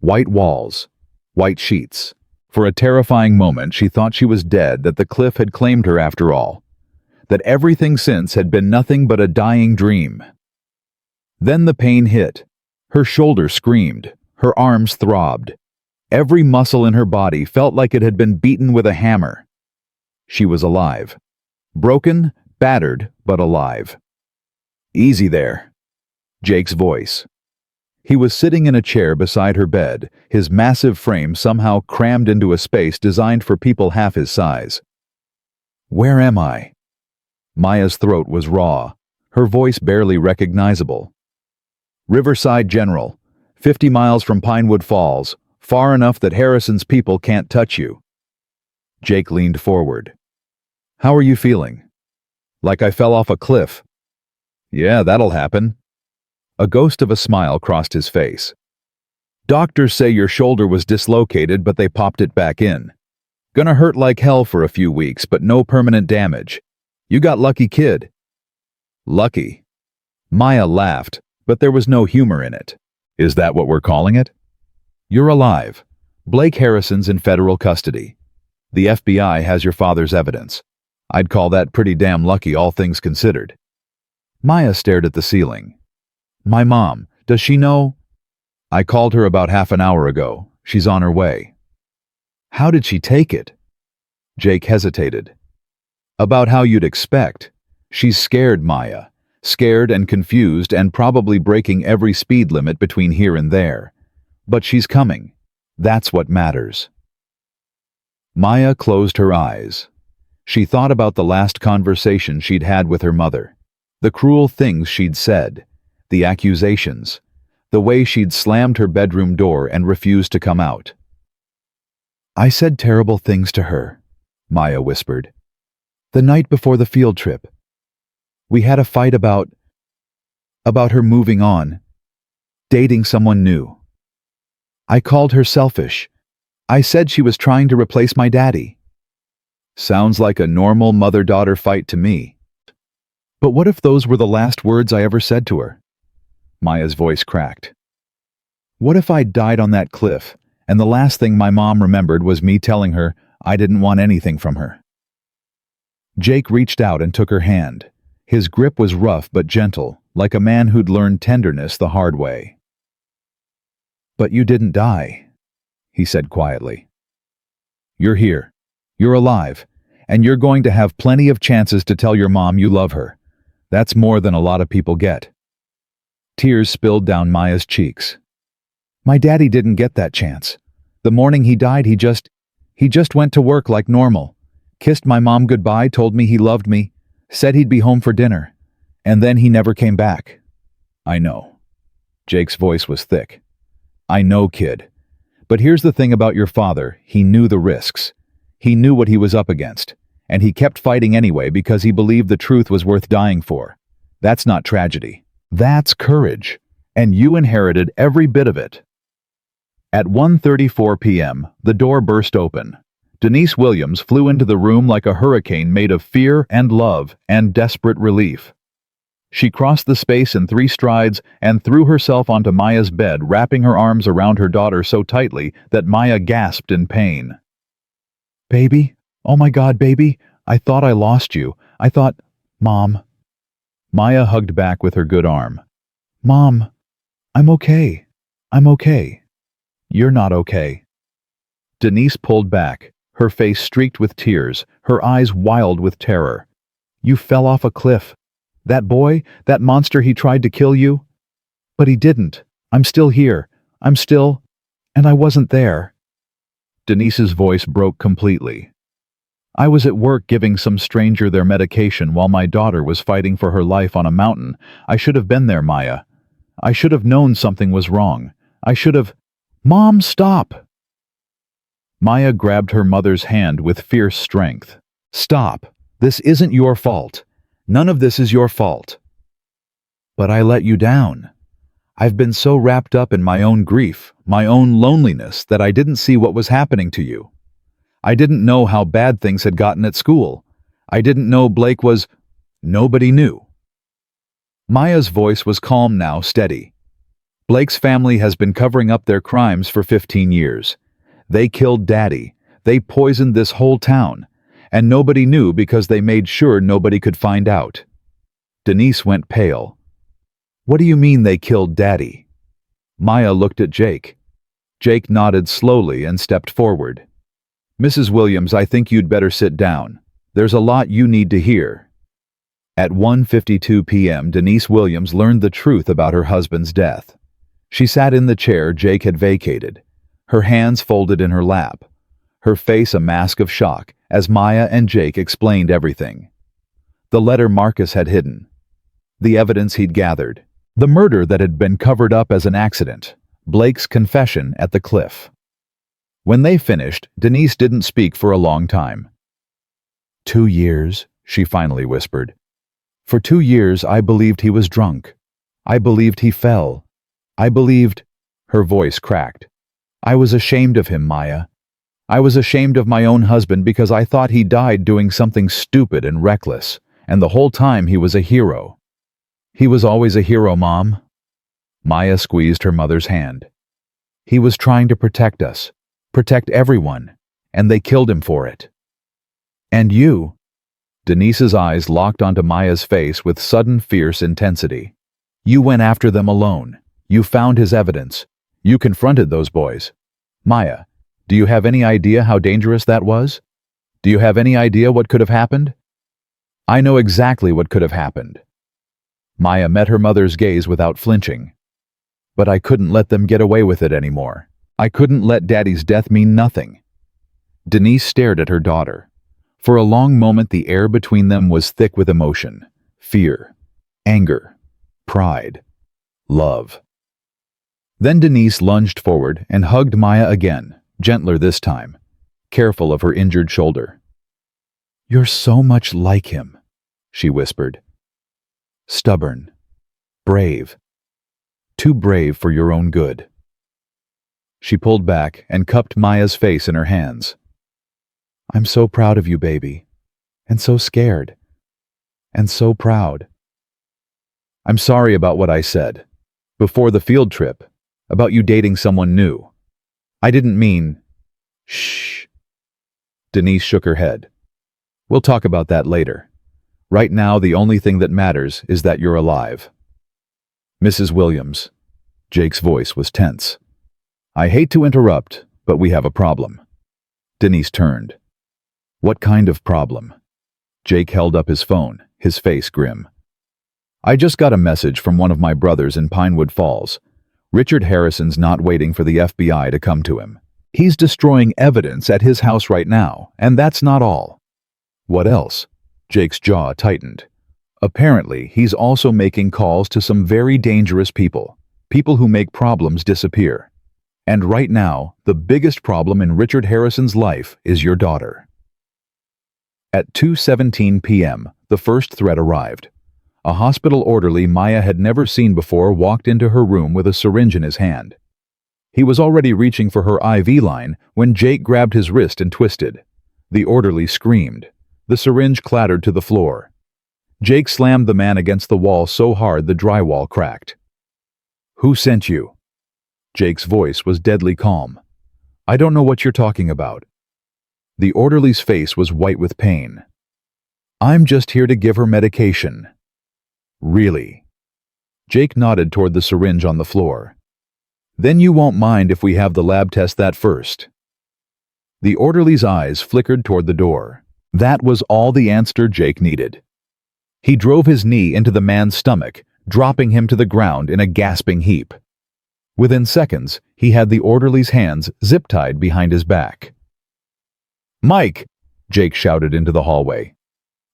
white walls, white sheets. For a terrifying moment, she thought she was dead, that the cliff had claimed her after all, that everything since had been nothing but a dying dream. Then the pain hit. Her shoulder screamed, her arms throbbed. Every muscle in her body felt like it had been beaten with a hammer. She was alive. Broken, battered, but alive. Easy there. Jake's voice. He was sitting in a chair beside her bed, his massive frame somehow crammed into a space designed for people half his size. Where am I? Maya's throat was raw, her voice barely recognizable. Riverside General, 50 miles from Pinewood Falls, far enough that Harrison's people can't touch you. Jake leaned forward. How are you feeling? Like I fell off a cliff. Yeah, that'll happen. A ghost of a smile crossed his face. Doctors say your shoulder was dislocated, but they popped it back in. Gonna hurt like hell for a few weeks, but no permanent damage. You got lucky, kid. Lucky. Maya laughed, but there was no humor in it. Is that what we're calling it? You're alive. Blake Harrison's in federal custody. The FBI has your father's evidence. I'd call that pretty damn lucky, all things considered. Maya stared at the ceiling. My mom, does she know? I called her about half an hour ago. She's on her way. How did she take it? Jake hesitated. About how you'd expect. She's scared, Maya. Scared and confused and probably breaking every speed limit between here and there. But she's coming. That's what matters. Maya closed her eyes. She thought about the last conversation she'd had with her mother. The cruel things she'd said. The accusations. The way she'd slammed her bedroom door and refused to come out. I said terrible things to her, Maya whispered. The night before the field trip. We had a fight about her moving on, dating someone new. I called her selfish. I said she was trying to replace my daddy. Sounds like a normal mother-daughter fight to me. But what if those were the last words I ever said to her? Maya's voice cracked. What if I died on that cliff, and the last thing my mom remembered was me telling her I didn't want anything from her? Jake reached out and took her hand. His grip was rough but gentle, like a man who'd learned tenderness the hard way. But you didn't die, he said quietly. You're here. You're alive, and you're going to have plenty of chances to tell your mom you love her. That's more than a lot of people get. Tears spilled down Maya's cheeks. My daddy didn't get that chance. The morning he died, he just went to work like normal, kissed my mom goodbye, told me he loved me, Said he'd be home for dinner. And then he never came back. I know. Jake's voice was thick. I know, kid. But here's the thing about your father. He knew the risks. He knew what he was up against. And he kept fighting anyway because he believed the truth was worth dying for. That's not tragedy. That's courage. And you inherited every bit of it. At 1:34 p.m., the door burst open. Denise Williams flew into the room like a hurricane made of fear and love and desperate relief. She crossed the space in 3 strides and threw herself onto Maya's bed, wrapping her arms around her daughter so tightly that Maya gasped in pain. Baby? Oh my God, baby. I thought I lost you. I thought... Mom. Maya hugged back with her good arm. Mom, I'm okay. I'm okay. You're not okay. Denise pulled back, her face streaked with tears, her eyes wild with terror. You fell off a cliff. That boy, that monster, he tried to kill you? But he didn't. I'm still here. I'm still... And I wasn't there. Denise's voice broke completely. I was at work giving some stranger their medication while my daughter was fighting for her life on a mountain. I should have been there, Maya. I should have known something was wrong. I should have... Mom, stop! Maya grabbed her mother's hand with fierce strength. Stop. This isn't your fault. None of this is your fault. But I let you down. I've been so wrapped up in my own grief, my own loneliness, that I didn't see what was happening to you. I didn't know how bad things had gotten at school. I didn't know Blake was... Nobody knew. Maya's voice was calm now, steady. Blake's family has been covering up their crimes for 15 years. They killed Daddy. They poisoned this whole town. And nobody knew because they made sure nobody could find out. Denise went pale. What do you mean they killed Daddy? Maya looked at Jake. Jake nodded slowly and stepped forward. Mrs. Williams, I think you'd better sit down. There's a lot you need to hear. At 1:52 p.m., Denise Williams learned the truth about her husband's death. She sat in the chair Jake had vacated, her hands folded in her lap, her face a mask of shock as Maya and Jake explained everything. The letter Marcus had hidden, the evidence he'd gathered, the murder that had been covered up as an accident, Blake's confession at the cliff. When they finished, Denise didn't speak for a long time. 2 years, she finally whispered. For 2 years I believed he was drunk. I believed he fell. I believed... Her voice cracked. I was ashamed of him, Maya. I was ashamed of my own husband because I thought he died doing something stupid and reckless, and the whole time he was a hero. He was always a hero, Mom. Maya squeezed her mother's hand. He was trying to protect us, protect everyone, and they killed him for it. And you? Denise's eyes locked onto Maya's face with sudden fierce intensity. You went after them alone. You found his evidence. You confronted those boys. Maya, do you have any idea how dangerous that was? Do you have any idea what could have happened? I know exactly what could have happened. Maya met her mother's gaze without flinching. But I couldn't let them get away with it anymore. I couldn't let Daddy's death mean nothing. Denise stared at her daughter. For a long moment the air between them was thick with emotion, fear, anger, pride, love. Then Denise lunged forward and hugged Maya again, gentler this time, careful of her injured shoulder. You're so much like him, she whispered. Stubborn, brave, too brave for your own good. She pulled back and cupped Maya's face in her hands. I'm so proud of you, baby, and so scared, and so proud. I'm sorry about what I said, before the field trip, about you dating someone new. I didn't mean... Shh. Denise shook her head. We'll talk about that later. Right now, the only thing that matters is that you're alive. Mrs. Williams. Jake's voice was tense. I hate to interrupt, but we have a problem. Denise turned. What kind of problem? Jake held up his phone, his face grim. I just got a message from one of my brothers in Pinewood Falls. Richard Harrison's not waiting for the FBI to come to him. He's destroying evidence at his house right now, and that's not all. What else? Jake's jaw tightened. Apparently, he's also making calls to some very dangerous people. People who make problems disappear. And right now, the biggest problem in Richard Harrison's life is your daughter. At 2:17 p.m., the first threat arrived. A hospital orderly Maya had never seen before walked into her room with a syringe in his hand. He was already reaching for her IV line when Jake grabbed his wrist and twisted. The orderly screamed. The syringe clattered to the floor. Jake slammed the man against the wall so hard the drywall cracked. "Who sent you?" Jake's voice was deadly calm. "I don't know what you're talking about." The orderly's face was white with pain. "I'm just here to give her medication." "Really?" Jake nodded toward the syringe on the floor. "Then you won't mind if we have the lab test that first." The orderly's eyes flickered toward the door. That was all the answer Jake needed. He drove his knee into the man's stomach, dropping him to the ground in a gasping heap. Within seconds, he had the orderly's hands zip-tied behind his back. "Mike!" Jake shouted into the hallway.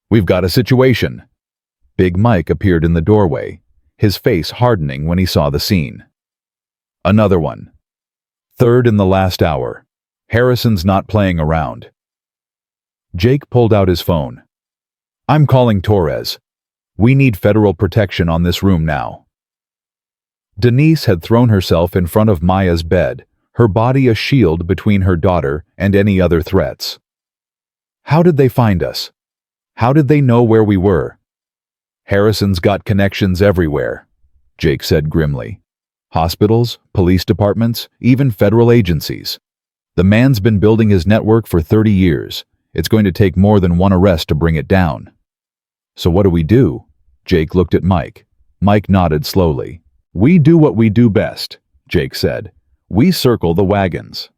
"We've got a situation." Big Mike appeared in the doorway, his face hardening when he saw the scene. "Another one. Third in the last hour. Harrison's not playing around." Jake pulled out his phone. "I'm calling Torres. We need federal protection on this room now." Denise had thrown herself in front of Maya's bed, her body a shield between her daughter and any other threats. "How did they find us? How did they know where we were?" "Harrison's got connections everywhere," Jake said grimly. "Hospitals, police departments, even federal agencies. The man's been building his network for 30 years. It's going to take more than one arrest to bring it down." "So what do we do?" Jake looked at Mike. Mike nodded slowly. "We do what we do best," Jake said. "We circle the wagons."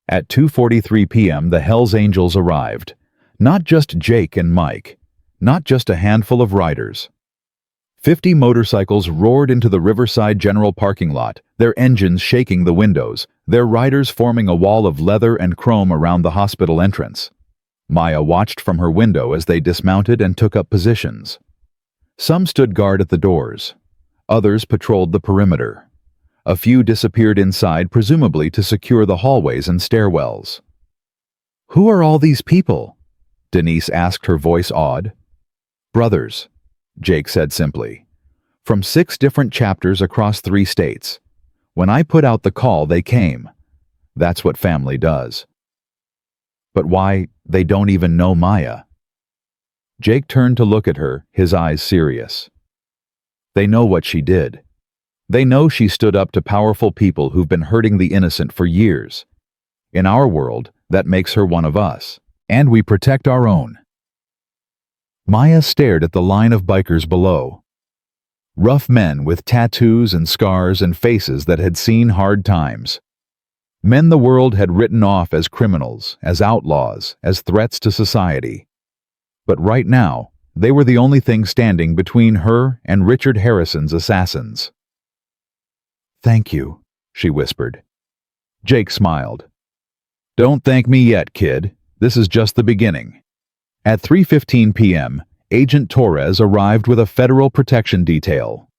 At 2:43 p.m. the Hells Angels arrived. Not just Jake and Mike. Not just a handful of riders. 50 motorcycles roared into the Riverside General parking lot, their engines shaking the windows, their riders forming a wall of leather and chrome around the hospital entrance. Maya watched from her window as they dismounted and took up positions. Some stood guard at the doors. Others patrolled the perimeter. A few disappeared inside, presumably to secure the hallways and stairwells. "Who are all these people?" Denise asked, her voice awed. "Brothers," Jake said simply. "From 6 different chapters across 3 states. When I put out the call, they came. That's what family does." "But why, they don't even know Maya." Jake turned to look at her, his eyes serious. "They know what she did. They know she stood up to powerful people who've been hurting the innocent for years. In our world, that makes her one of us, and we protect our own." Maya stared at the line of bikers below. Rough men with tattoos and scars and faces that had seen hard times. Men the world had written off as criminals, as outlaws, as threats to society. But right now, they were the only thing standing between her and Richard Harrison's assassins. "Thank you," she whispered. Jake smiled. "Don't thank me yet, kid. This is just the beginning." At 3:15 p.m., Agent Torres arrived with a federal protection detail.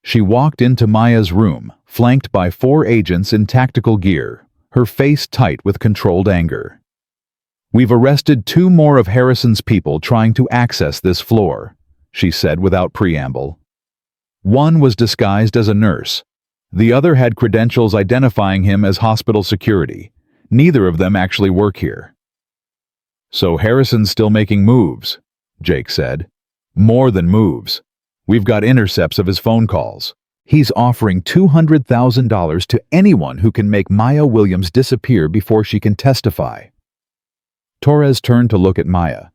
She walked into Maya's room, flanked by 4 agents in tactical gear, her face tight with controlled anger. "We've arrested 2 more of Harrison's people trying to access this floor," she said without preamble. "One was disguised as a nurse. The other had credentials identifying him as hospital security. Neither of them actually work here." "So Harrison's still making moves," Jake said. "More than moves. We've got intercepts of his phone calls. He's offering $200,000 to anyone who can make Maya Williams disappear before she can testify." Torres turned to look at Maya.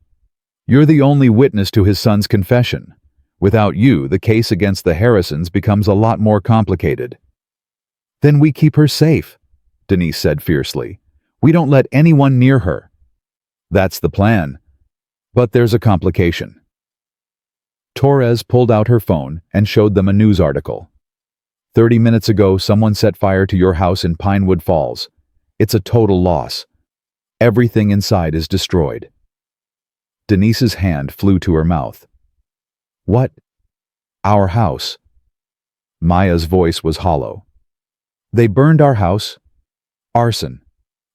"You're the only witness to his son's confession. Without you, the case against the Harrisons becomes a lot more complicated." "Then we keep her safe," Denise said fiercely. "We don't let anyone near her." "That's the plan. But there's a complication." Torres pulled out her phone and showed them a news article. 30 minutes ago, someone set fire to your house in Pinewood Falls. It's a total loss. Everything inside is destroyed." Denise's hand flew to her mouth. What? Our house. Maya's voice was hollow. They burned our house. Arson.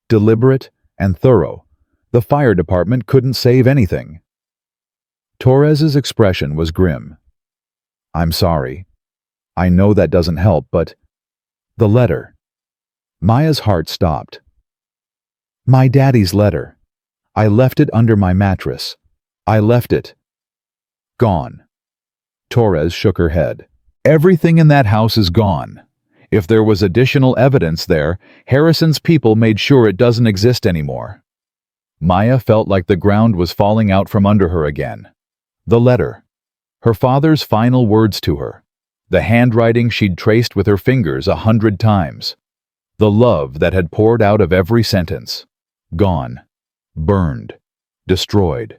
Deliberate and thorough. The fire department couldn't save anything. Torres's expression was grim. I'm sorry. I know that doesn't help, but... The letter. Maya's heart stopped. My daddy's letter. I left it under my mattress. I left it. Gone. Torres shook her head. Everything in that house is gone. If there was additional evidence there, Harrison's people made sure it doesn't exist anymore. Maya felt like the ground was falling out from under her again. The letter. Her father's final words to her. The handwriting she'd traced with her fingers 100 times. The love that had poured out of every sentence. Gone. Burned. Destroyed.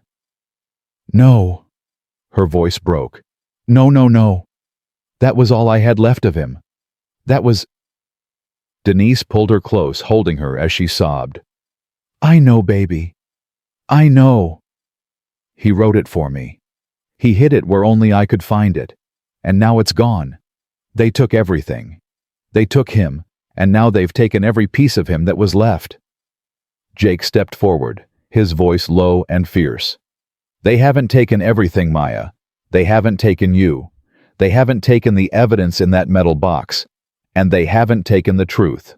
No. Her voice broke. No. That was all I had left of him. That was... Denise pulled her close, holding her as she sobbed. I know, baby. I know. He wrote it for me. He hid it where only I could find it. And now it's gone. They took everything. They took him, and now they've taken every piece of him that was left. Jake stepped forward, his voice low and fierce. They haven't taken everything, Maya. They haven't taken you. They haven't taken the evidence in that metal box. And they haven't taken the truth.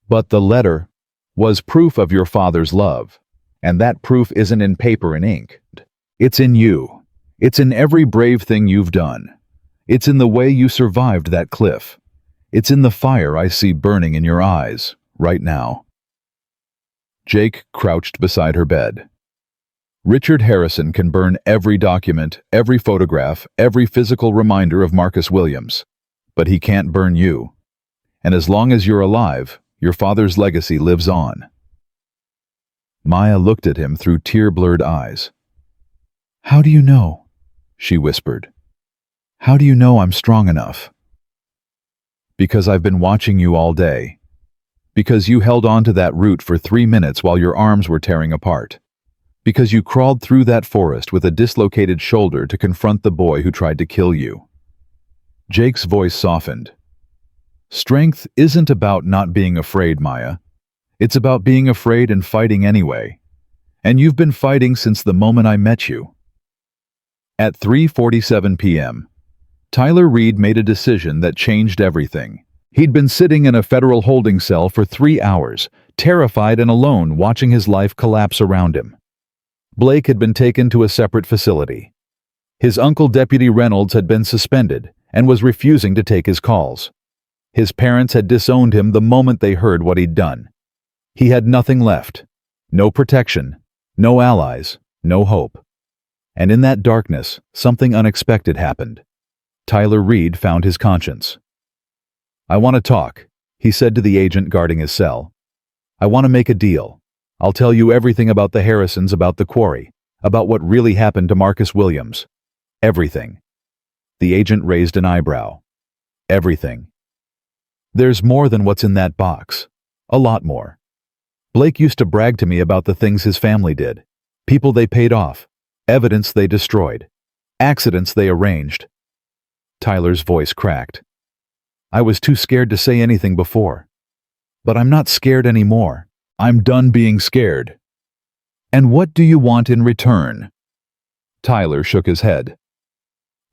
But the letter was proof of your father's love. And that proof isn't in paper and ink. It's in you. It's in every brave thing you've done. It's in the way you survived that cliff. It's in the fire I see burning in your eyes, right now. Jake crouched beside her bed. Richard Harrison can burn every document, every photograph, every physical reminder of Marcus Williams. But he can't burn you. And as long as you're alive, your father's legacy lives on. Maya looked at him through tear-blurred eyes. How do you know? She whispered. How do you know I'm strong enough? Because I've been watching you all day. Because you held on to that root for 3 minutes while your arms were tearing apart. Because you crawled through that forest with a dislocated shoulder to confront the boy who tried to kill you. Jake's voice softened. Strength isn't about not being afraid, Maya. It's about being afraid and fighting anyway. And you've been fighting since the moment I met you. At 3:47 p.m., Tyler Reed made a decision that changed everything. He'd been sitting in a federal holding cell for 3 hours, terrified and alone, watching his life collapse around him. Blake had been taken to a separate facility. His uncle, Deputy Reynolds, had been suspended and was refusing to take his calls. His parents had disowned him the moment they heard what he'd done. He had nothing left. No protection, no allies, no hope. And in that darkness, something unexpected happened. Tyler Reed found his conscience. I want to talk, he said to the agent guarding his cell. I want to make a deal. I'll tell you everything about the Harrisons, about the quarry, about what really happened to Marcus Williams. Everything. The agent raised an eyebrow. Everything. There's more than what's in that box. A lot more. Blake used to brag to me about the things his family did. People they paid off. Evidence they destroyed. Accidents they arranged. Tyler's voice cracked. I was too scared to say anything before. But I'm not scared anymore. I'm done being scared. And what do you want in return? Tyler shook his head.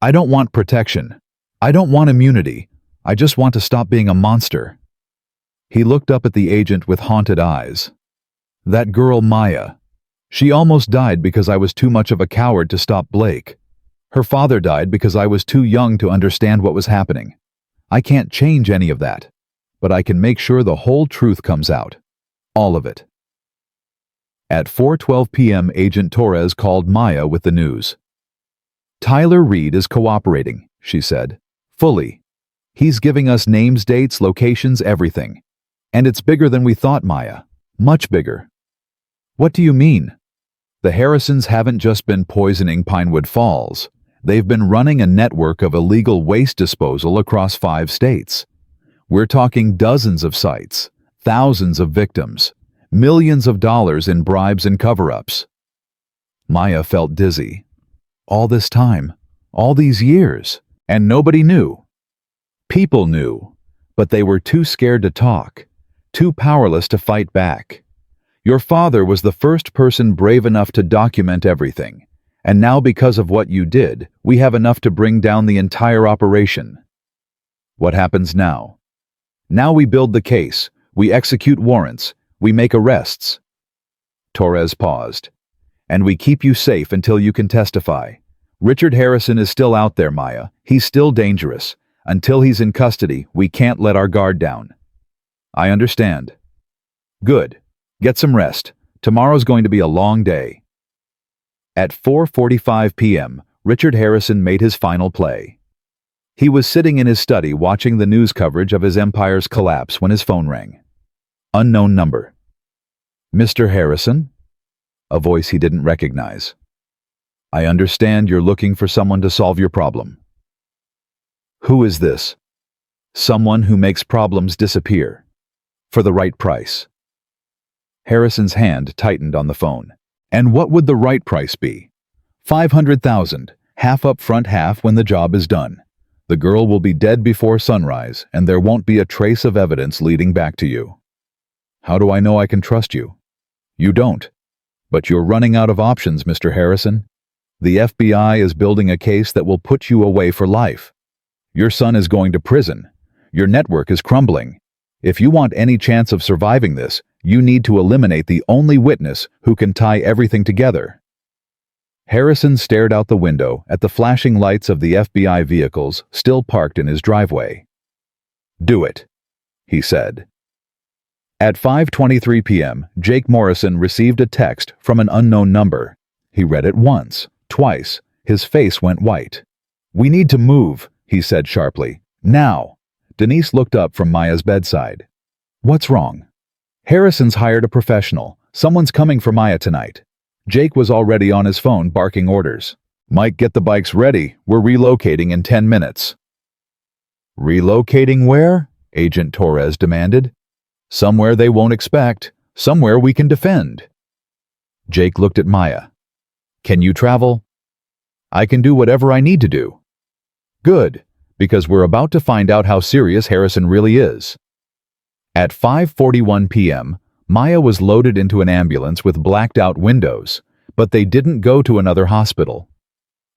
I don't want protection. I don't want immunity. I just want to stop being a monster. He looked up at the agent with haunted eyes. That girl Maya. She almost died because I was too much of a coward to stop Blake. Her father died because I was too young to understand what was happening. I can't change any of that, but I can make sure the whole truth comes out. All of it. At 4:12 p.m., Agent Torres called Maya with the news. Tyler Reed is cooperating, she said. Fully. He's giving us names, dates, locations, everything. And it's bigger than we thought, Maya. Much bigger. What do you mean? The Harrisons haven't just been poisoning Pinewood Falls. They've been running a network of illegal waste disposal across 5 states. We're talking dozens of sites, thousands of victims, millions of dollars in bribes and cover-ups. Maya felt dizzy. All this time, all these years, and nobody knew. People knew, but they were too scared to talk, too powerless to fight back. Your father was the first person brave enough to document everything, and now because of what you did, we have enough to bring down the entire operation. What happens now? Now we build the case, we execute warrants, we make arrests. Torres paused. And we keep you safe until you can testify. Richard Harrison is still out there, Maya. He's still dangerous. Until he's in custody, we can't let our guard down. I understand. Good. Get some rest. Tomorrow's going to be a long day. At 4:45 p.m., Richard Harrison made his final play. He was sitting in his study watching the news coverage of his empire's collapse when his phone rang. Unknown number. Mr. Harrison? A voice he didn't recognize. I understand you're looking for someone to solve your problem. Who is this? Someone who makes problems disappear. For the right price. Harrison's hand tightened on the phone. And what would the right price be? 500,000, half up front, half when the job is done. The girl will be dead before sunrise, and there won't be a trace of evidence leading back to you. How do I know I can trust you? You don't. But you're running out of options, Mr. Harrison. The FBI is building a case that will put you away for life. Your son is going to prison. Your network is crumbling. If you want any chance of surviving this, you need to eliminate the only witness who can tie everything together. Harrison stared out the window at the flashing lights of the FBI vehicles still parked in his driveway. Do it, he said. At 5:23 p.m., Jake Morrison received a text from an unknown number. He read it once, twice. His face went white. We need to move, he said sharply. Now. Denise looked up from Maya's bedside. What's wrong? Harrison's hired a professional. Someone's coming for Maya tonight. Jake was already on his phone barking orders. Mike, get the bikes ready. We're relocating in 10 minutes. Relocating where? Agent Torres demanded. Somewhere they won't expect. Somewhere we can defend. Jake looked at Maya. Can you travel? I can do whatever I need to do. Good, because we're about to find out how serious Harrison really is. At 5:41 p.m., Maya was loaded into an ambulance with blacked-out windows, but they didn't go to another hospital.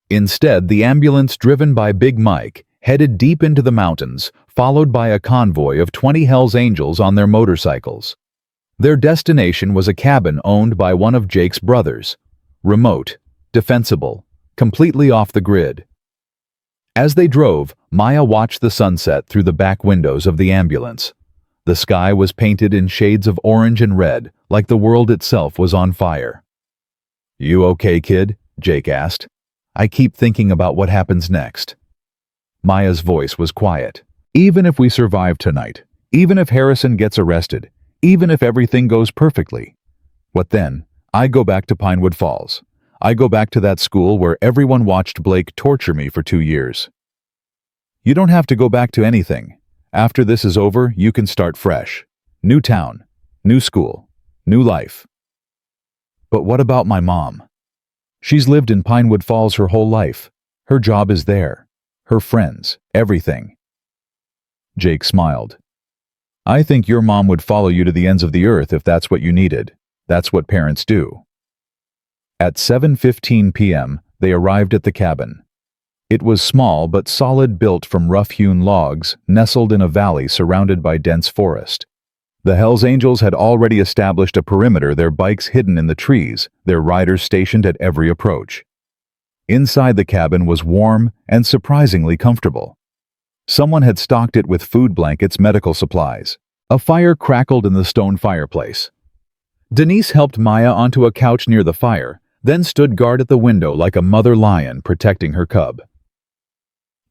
Instead, the ambulance driven by Big Mike headed deep into the mountains, followed by a convoy of 20 Hells Angels on their motorcycles. Their destination was a cabin owned by one of Jake's brothers. Remote, defensible, completely off the grid. As they drove, Maya watched the sunset through the back windows of the ambulance. The sky was painted in shades of orange and red, like the world itself was on fire. You okay, kid? Jake asked. I keep thinking about what happens next. Maya's voice was quiet. Even if we survive tonight, even if Harrison gets arrested, even if everything goes perfectly, what then? I go back to Pinewood Falls. I go back to that school where everyone watched Blake torture me for 2 years. You don't have to go back to anything. After this is over, you can start fresh. New town, new school, new life. But what about my mom? She's lived in Pinewood Falls her whole life. Her job is there. Her friends, everything. Jake smiled. I think your mom would follow you to the ends of the earth if that's what you needed. That's what parents do. At 7:15 p.m., they arrived at the cabin. It was small but solid, built from rough-hewn logs, nestled in a valley surrounded by dense forest. The Hells Angels had already established a perimeter, their bikes hidden in the trees, their riders stationed at every approach. Inside the cabin was warm and surprisingly comfortable. Someone had stocked it with food, blankets, medical supplies. A fire crackled in the stone fireplace. Denise helped Maya onto a couch near the fire, then stood guard at the window like a mother lion protecting her cub.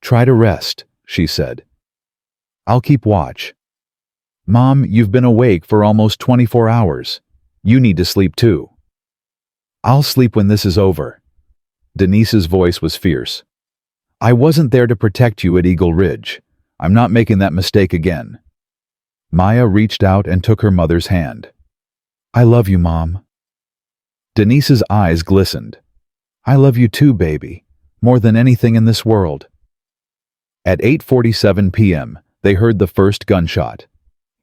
Try to rest, she said. I'll keep watch. Mom, you've been awake for almost 24 hours. You need to sleep too. I'll sleep when this is over. Denise's voice was fierce. I wasn't there to protect you at Eagle Ridge. I'm not making that mistake again. Maya reached out and took her mother's hand. I love you, Mom. Denise's eyes glistened. I love you too, baby, more than anything in this world. At 8:47 p.m., they heard the first gunshot.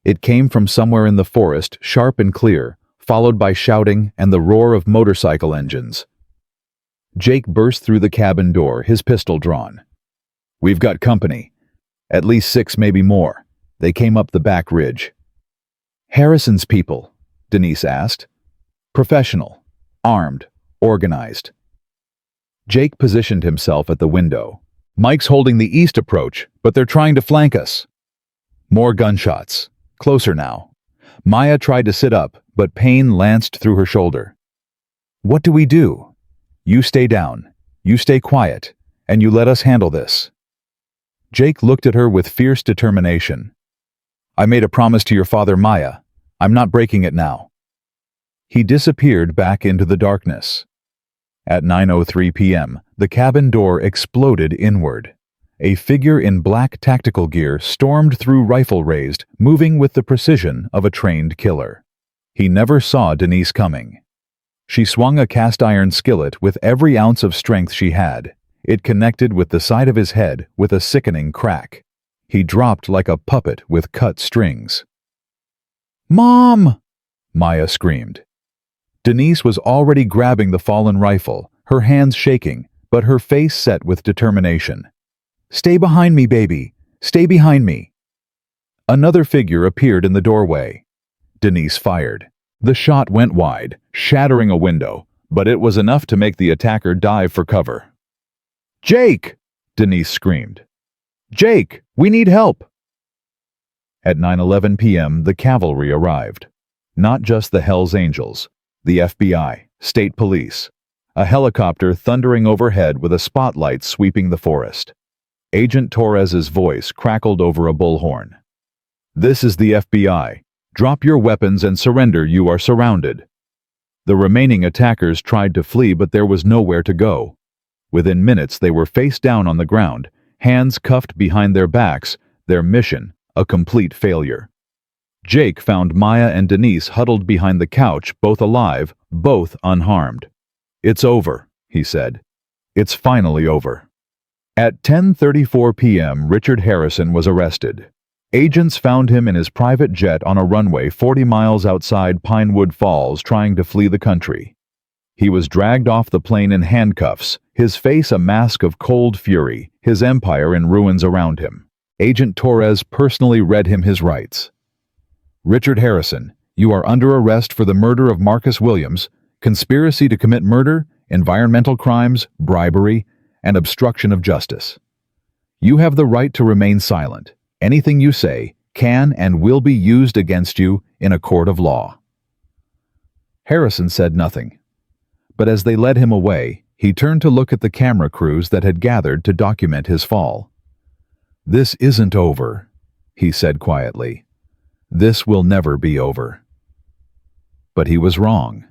It came from somewhere in the forest, sharp and clear, followed by shouting and the roar of motorcycle engines. Jake burst through the cabin door, his pistol drawn. We've got company. At least 6, maybe more. They came up the back ridge. Harrison's people, Denise asked. Professional, armed, organized. Jake positioned himself at the window. Mike's holding the east approach, but they're trying to flank us. More gunshots. Closer now. Maya tried to sit up, but pain lanced through her shoulder. What do we do? You stay down. You stay quiet. And you let us handle this. Jake looked at her with fierce determination. I made a promise to your father, Maya. I'm not breaking it now. He disappeared back into the darkness. At 9:03 p.m., the cabin door exploded inward. A figure in black tactical gear stormed through rifle raised, moving with the precision of a trained killer. He never saw Denise coming. She swung a cast-iron skillet with every ounce of strength she had. It connected with the side of his head with a sickening crack. He dropped like a puppet with cut strings. "Mom!" Maya screamed. Denise was already grabbing the fallen rifle, her hands shaking, but her face set with determination. "Stay behind me, baby! Stay behind me!" Another figure appeared in the doorway. Denise fired. The shot went wide, shattering a window, but it was enough to make the attacker dive for cover. "Jake!" Denise screamed. "Jake, we need help!" At 9:11 p.m., the cavalry arrived. Not just the Hells Angels, the FBI, state police, a helicopter thundering overhead with a spotlight sweeping the forest. Agent Torres's voice crackled over a bullhorn. "This is the FBI. Drop your weapons and surrender, you are surrounded." The remaining attackers tried to flee, but there was nowhere to go. Within minutes, they were face down on the ground, hands cuffed behind their backs, their mission a complete failure. Jake found Maya and Denise huddled behind the couch, both alive, both unharmed. "It's over," he said. "It's finally over." At 10:34 p.m., Richard Harrison was arrested. Agents found him in his private jet on a runway 40 miles outside Pinewood Falls trying to flee the country. He was dragged off the plane in handcuffs, his face a mask of cold fury, his empire in ruins around him. Agent Torres personally read him his rights. "Richard Harrison, you are under arrest for the murder of Marcus Williams, conspiracy to commit murder, environmental crimes, bribery, and obstruction of justice. You have the right to remain silent. Anything you say can and will be used against you in a court of law." Harrison said nothing. But as they led him away, he turned to look at the camera crews that had gathered to document his fall. "This isn't over," he said quietly. "This will never be over." But he was wrong.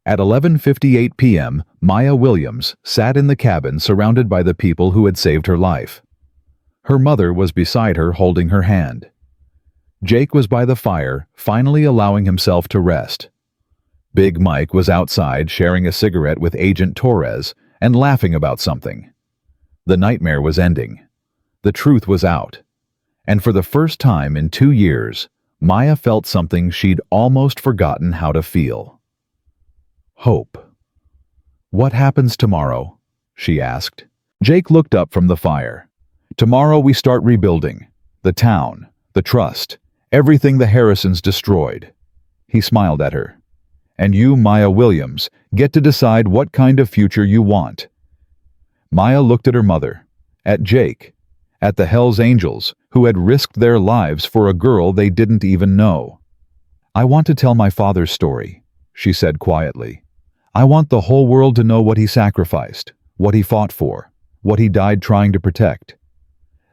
At 11:58 p.m., Maya Williams sat in the cabin surrounded by the people who had saved her life. Her mother was beside her holding her hand. Jake was by the fire, finally allowing himself to rest. Big Mike was outside sharing a cigarette with Agent Torres and laughing about something. The nightmare was ending. The truth was out. And for the first time in 2 years, Maya felt something she'd almost forgotten how to feel. Hope. "What happens tomorrow?" she asked. Jake looked up from the fire. "Tomorrow we start rebuilding. The town, the trust, everything the Harrisons destroyed." He smiled at her. "And you, Maya Williams, get to decide what kind of future you want." Maya looked at her mother, at Jake, at the Hells Angels, who had risked their lives for a girl they didn't even know. "I want to tell my father's story," she said quietly. "I want the whole world to know what he sacrificed, what he fought for, what he died trying to protect.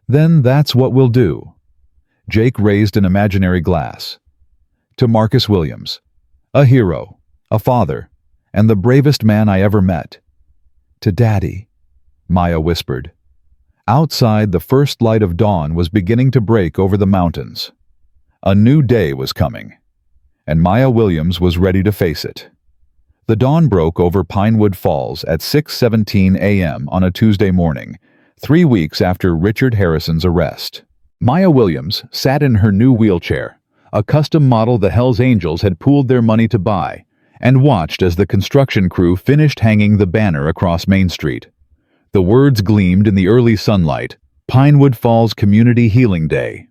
Then that's what we'll do." Jake raised an imaginary glass. "To Marcus Williams, a hero, a father, and the bravest man I ever met." "To Daddy," Maya whispered. Outside, the first light of dawn was beginning to break over the mountains. A new day was coming, and Maya Williams was ready to face it. The dawn broke over Pinewood Falls at 6:17 a.m. on a Tuesday morning, 3 weeks after Richard Harrison's arrest. Maya Williams sat in her new wheelchair, a custom model the Hells Angels had pooled their money to buy, and watched as the construction crew finished hanging the banner across Main Street. The words gleamed in the early sunlight, Pinewood Falls Community Healing Day.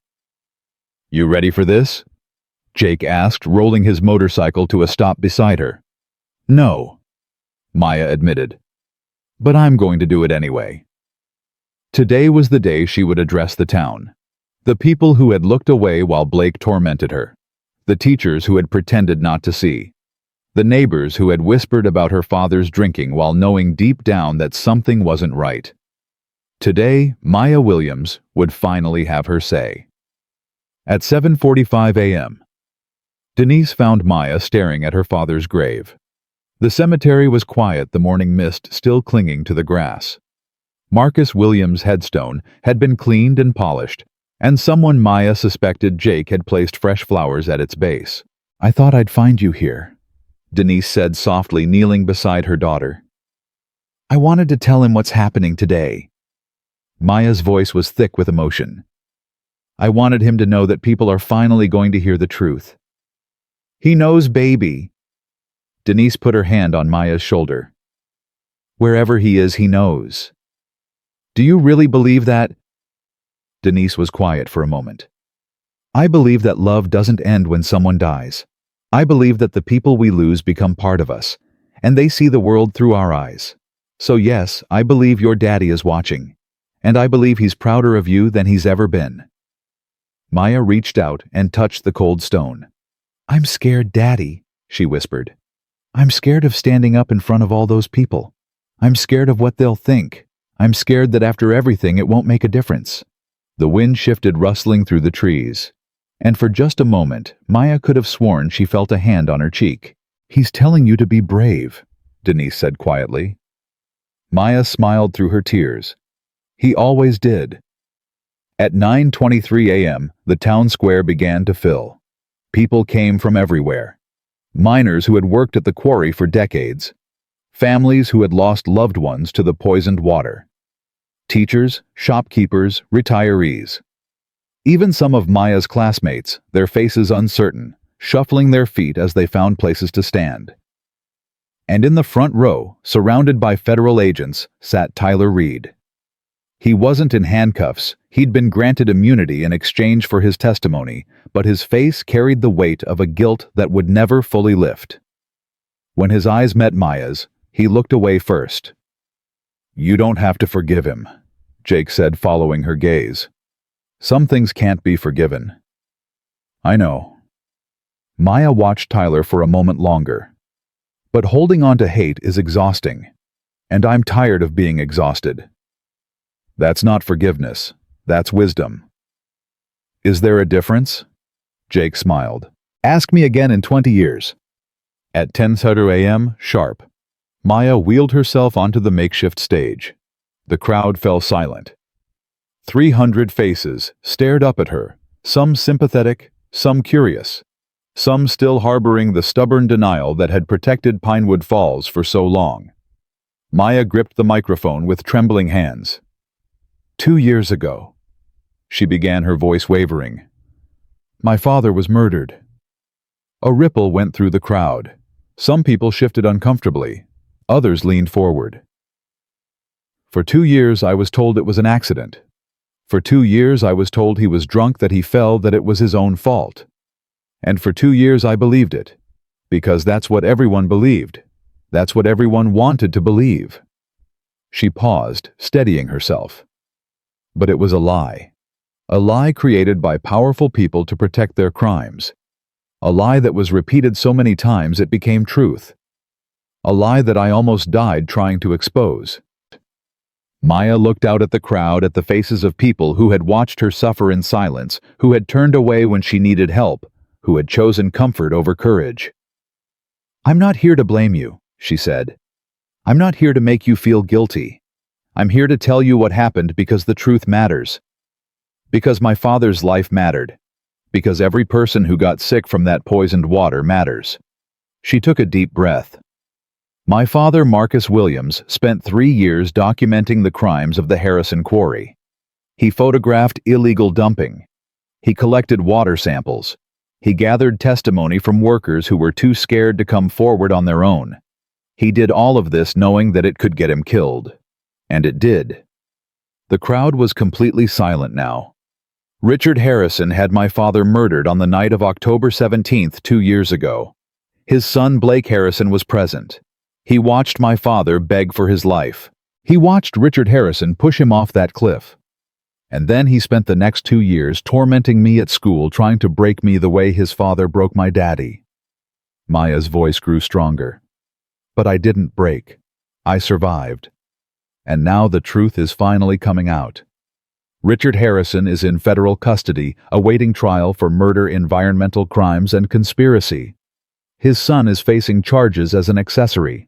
"You ready for this?" Jake asked, rolling his motorcycle to a stop beside her. "No," Maya admitted. "But I'm going to do it anyway." Today was the day she would address the town. The people who had looked away while Blake tormented her. The teachers who had pretended not to see. The neighbors who had whispered about her father's drinking while knowing deep down that something wasn't right. Today, Maya Williams would finally have her say. At 7:45 a.m., Denise found Maya staring at her father's grave. The cemetery was quiet, the morning mist still clinging to the grass. Marcus Williams' headstone had been cleaned and polished, and someone Maya suspected Jake had placed fresh flowers at its base. "I thought I'd find you here," Denise said softly, kneeling beside her daughter. "I wanted to tell him what's happening today." Maya's voice was thick with emotion. "I wanted him to know that people are finally going to hear the truth." "He knows, baby." Denise put her hand on Maya's shoulder. "Wherever he is, he knows." "Do you really believe that?" Denise was quiet for a moment. "I believe that love doesn't end when someone dies. I believe that the people we lose become part of us, and they see the world through our eyes. So yes, I believe your daddy is watching, and I believe he's prouder of you than he's ever been." Maya reached out and touched the cold stone. "I'm scared, Daddy," she whispered. "I'm scared of standing up in front of all those people. I'm scared of what they'll think. I'm scared that after everything it won't make a difference." The wind shifted, rustling through the trees. And for just a moment, Maya could have sworn she felt a hand on her cheek. "He's telling you to be brave," Denise said quietly. Maya smiled through her tears. "He always did." At 9:23 a.m., the town square began to fill. People came from everywhere. Miners who had worked at the quarry for decades. Families who had lost loved ones to the poisoned water. Teachers, shopkeepers, retirees. Even some of Maya's classmates, their faces uncertain, shuffling their feet as they found places to stand. And in the front row, surrounded by federal agents, sat Tyler Reed. He wasn't in handcuffs, he'd been granted immunity in exchange for his testimony, but his face carried the weight of a guilt that would never fully lift. When his eyes met Maya's, he looked away first. "You don't have to forgive him," Jake said, following her gaze. "Some things can't be forgiven." "I know." Maya watched Tyler for a moment longer. "But holding on to hate is exhausting. And I'm tired of being exhausted." "That's not forgiveness. That's wisdom." "Is there a difference?" Jake smiled. "Ask me again in 20 years. At 10:30 a.m., sharp, Maya wheeled herself onto the makeshift stage. The crowd fell silent. 300 faces stared up at her, some sympathetic, some curious, some still harboring the stubborn denial that had protected Pinewood Falls for so long. Maya gripped the microphone with trembling hands. 2 years ago, she began, her voice wavering. "My father was murdered." A ripple went through the crowd. Some people shifted uncomfortably. Others leaned forward. "For 2 years I was told it was an accident. For 2 years I was told he was drunk, that he fell, that it was his own fault. And for 2 years I believed it. Because that's what everyone believed. That's what everyone wanted to believe." She paused, steadying herself. But it was a lie. A lie created by powerful people to protect their crimes. A lie that was repeated so many times it became truth. A lie that I almost died trying to expose. Maya looked out at the crowd, at the faces of people who had watched her suffer in silence, who had turned away when she needed help, who had chosen comfort over courage. "I'm not here to blame you," she said. "I'm not here to make you feel guilty. I'm here to tell you what happened because the truth matters. Because my father's life mattered. Because every person who got sick from that poisoned water matters." She took a deep breath. My father, Marcus Williams, spent 3 years documenting the crimes of the Harrison Quarry. He photographed illegal dumping. He collected water samples. He gathered testimony from workers who were too scared to come forward on their own. He did all of this knowing that it could get him killed. And it did. The crowd was completely silent now. Richard Harrison had my father murdered on the night of October 17th, 2 years ago. His son Blake Harrison was present. He watched my father beg for his life. He watched Richard Harrison push him off that cliff. And then he spent the next 2 years tormenting me at school, trying to break me the way his father broke my daddy. Maya's voice grew stronger. But I didn't break. I survived. And now the truth is finally coming out. Richard Harrison is in federal custody, awaiting trial for murder, environmental crimes, and conspiracy. His son is facing charges as an accessory.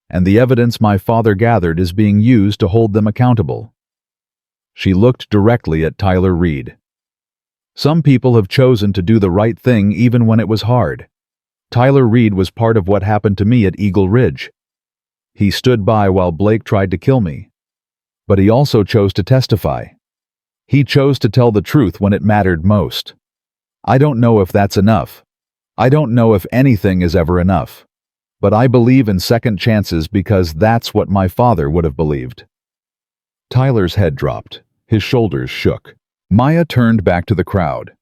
And the evidence my father gathered is being used to hold them accountable. She looked directly at Tyler Reed. Some people have chosen to do the right thing even when it was hard. Tyler Reed was part of what happened to me at Eagle Ridge. He stood by while Blake tried to kill me. But he also chose to testify. He chose to tell the truth when it mattered most. I don't know if that's enough. I don't know if anything is ever enough. But I believe in second chances because that's what my father would have believed. Tyler's head dropped. His shoulders shook. Maya turned back to the crowd.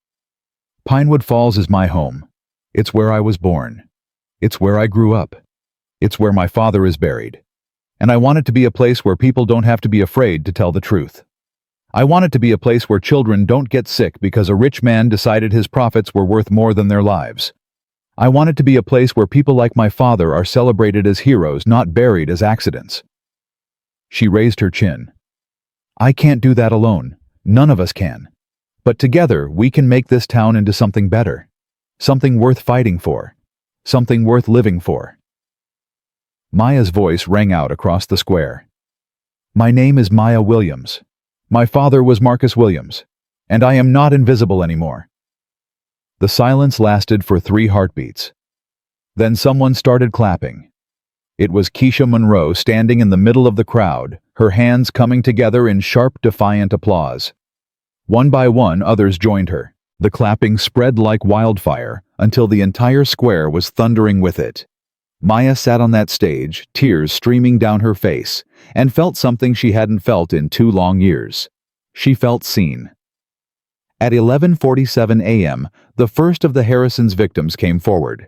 Pinewood Falls is my home. It's where I was born. It's where I grew up. It's where my father is buried. And I want it to be a place where people don't have to be afraid to tell the truth. I want it to be a place where children don't get sick because a rich man decided his profits were worth more than their lives. I want it to be a place where people like my father are celebrated as heroes, not buried as accidents. She raised her chin. I can't do that alone. None of us can. But together, we can make this town into something better. Something worth fighting for. Something worth living for. Maya's voice rang out across the square. My name is Maya Williams. My father was Marcus Williams. And I am not invisible anymore. The silence lasted for 3 heartbeats. Then someone started clapping. It was Keisha Monroe standing in the middle of the crowd, her hands coming together in sharp, defiant applause. One by one, others joined her. The clapping spread like wildfire until the entire square was thundering with it. Maya sat on that stage, tears streaming down her face, and felt something she hadn't felt in 2 long years. She felt seen. At 11:47 a.m., the first of the Harrisons' victims came forward.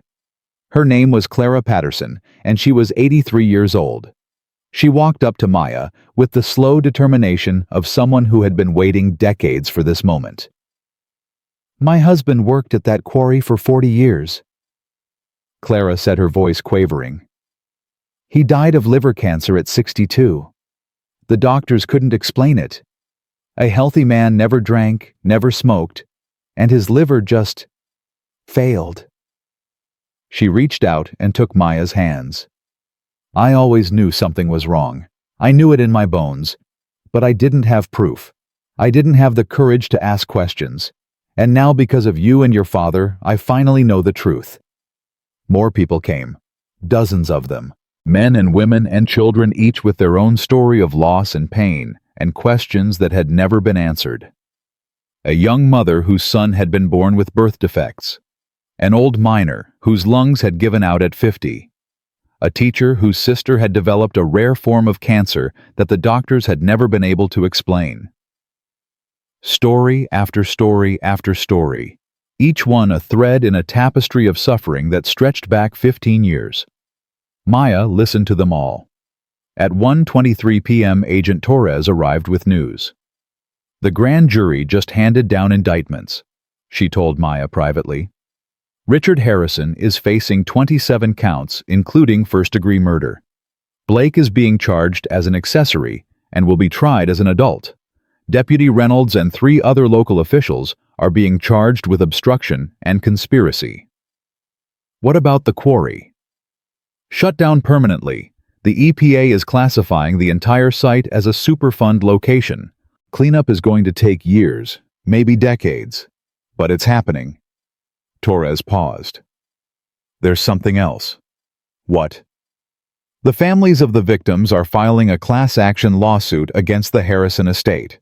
Her name was Clara Patterson, and she was 83 years old. She walked up to Maya with the slow determination of someone who had been waiting decades for this moment. My husband worked at that quarry for 40 years. Clara said, her voice quavering. He died of liver cancer at 62. The doctors couldn't explain it. A healthy man never drank, never smoked, and his liver just failed. She reached out and took Maya's hands. I always knew something was wrong. I knew it in my bones. But I didn't have proof. I didn't have the courage to ask questions. And now, because of you and your father, I finally know the truth. More people came. Dozens of them. Men and women and children, each with their own story of loss and pain, and questions that had never been answered. A young mother whose son had been born with birth defects. An old miner whose lungs had given out at 50. A teacher whose sister had developed a rare form of cancer that the doctors had never been able to explain. Story after story after story, each one a thread in a tapestry of suffering that stretched back 15 years. Maya listened to them all. At 1:23 p.m., Agent Torres arrived with news. The grand jury just handed down indictments, she told Maya privately. Richard Harrison is facing 27 counts, including first-degree murder. Blake is being charged as an accessory and will be tried as an adult. Deputy Reynolds and 3 other local officials are being charged with obstruction and conspiracy. What about the quarry? Shut down permanently. The EPA is classifying the entire site as a Superfund location. Cleanup is going to take years, maybe decades, but it's happening. Torres paused. There's something else. What? The families of the victims are filing a class action lawsuit against the Harrison estate.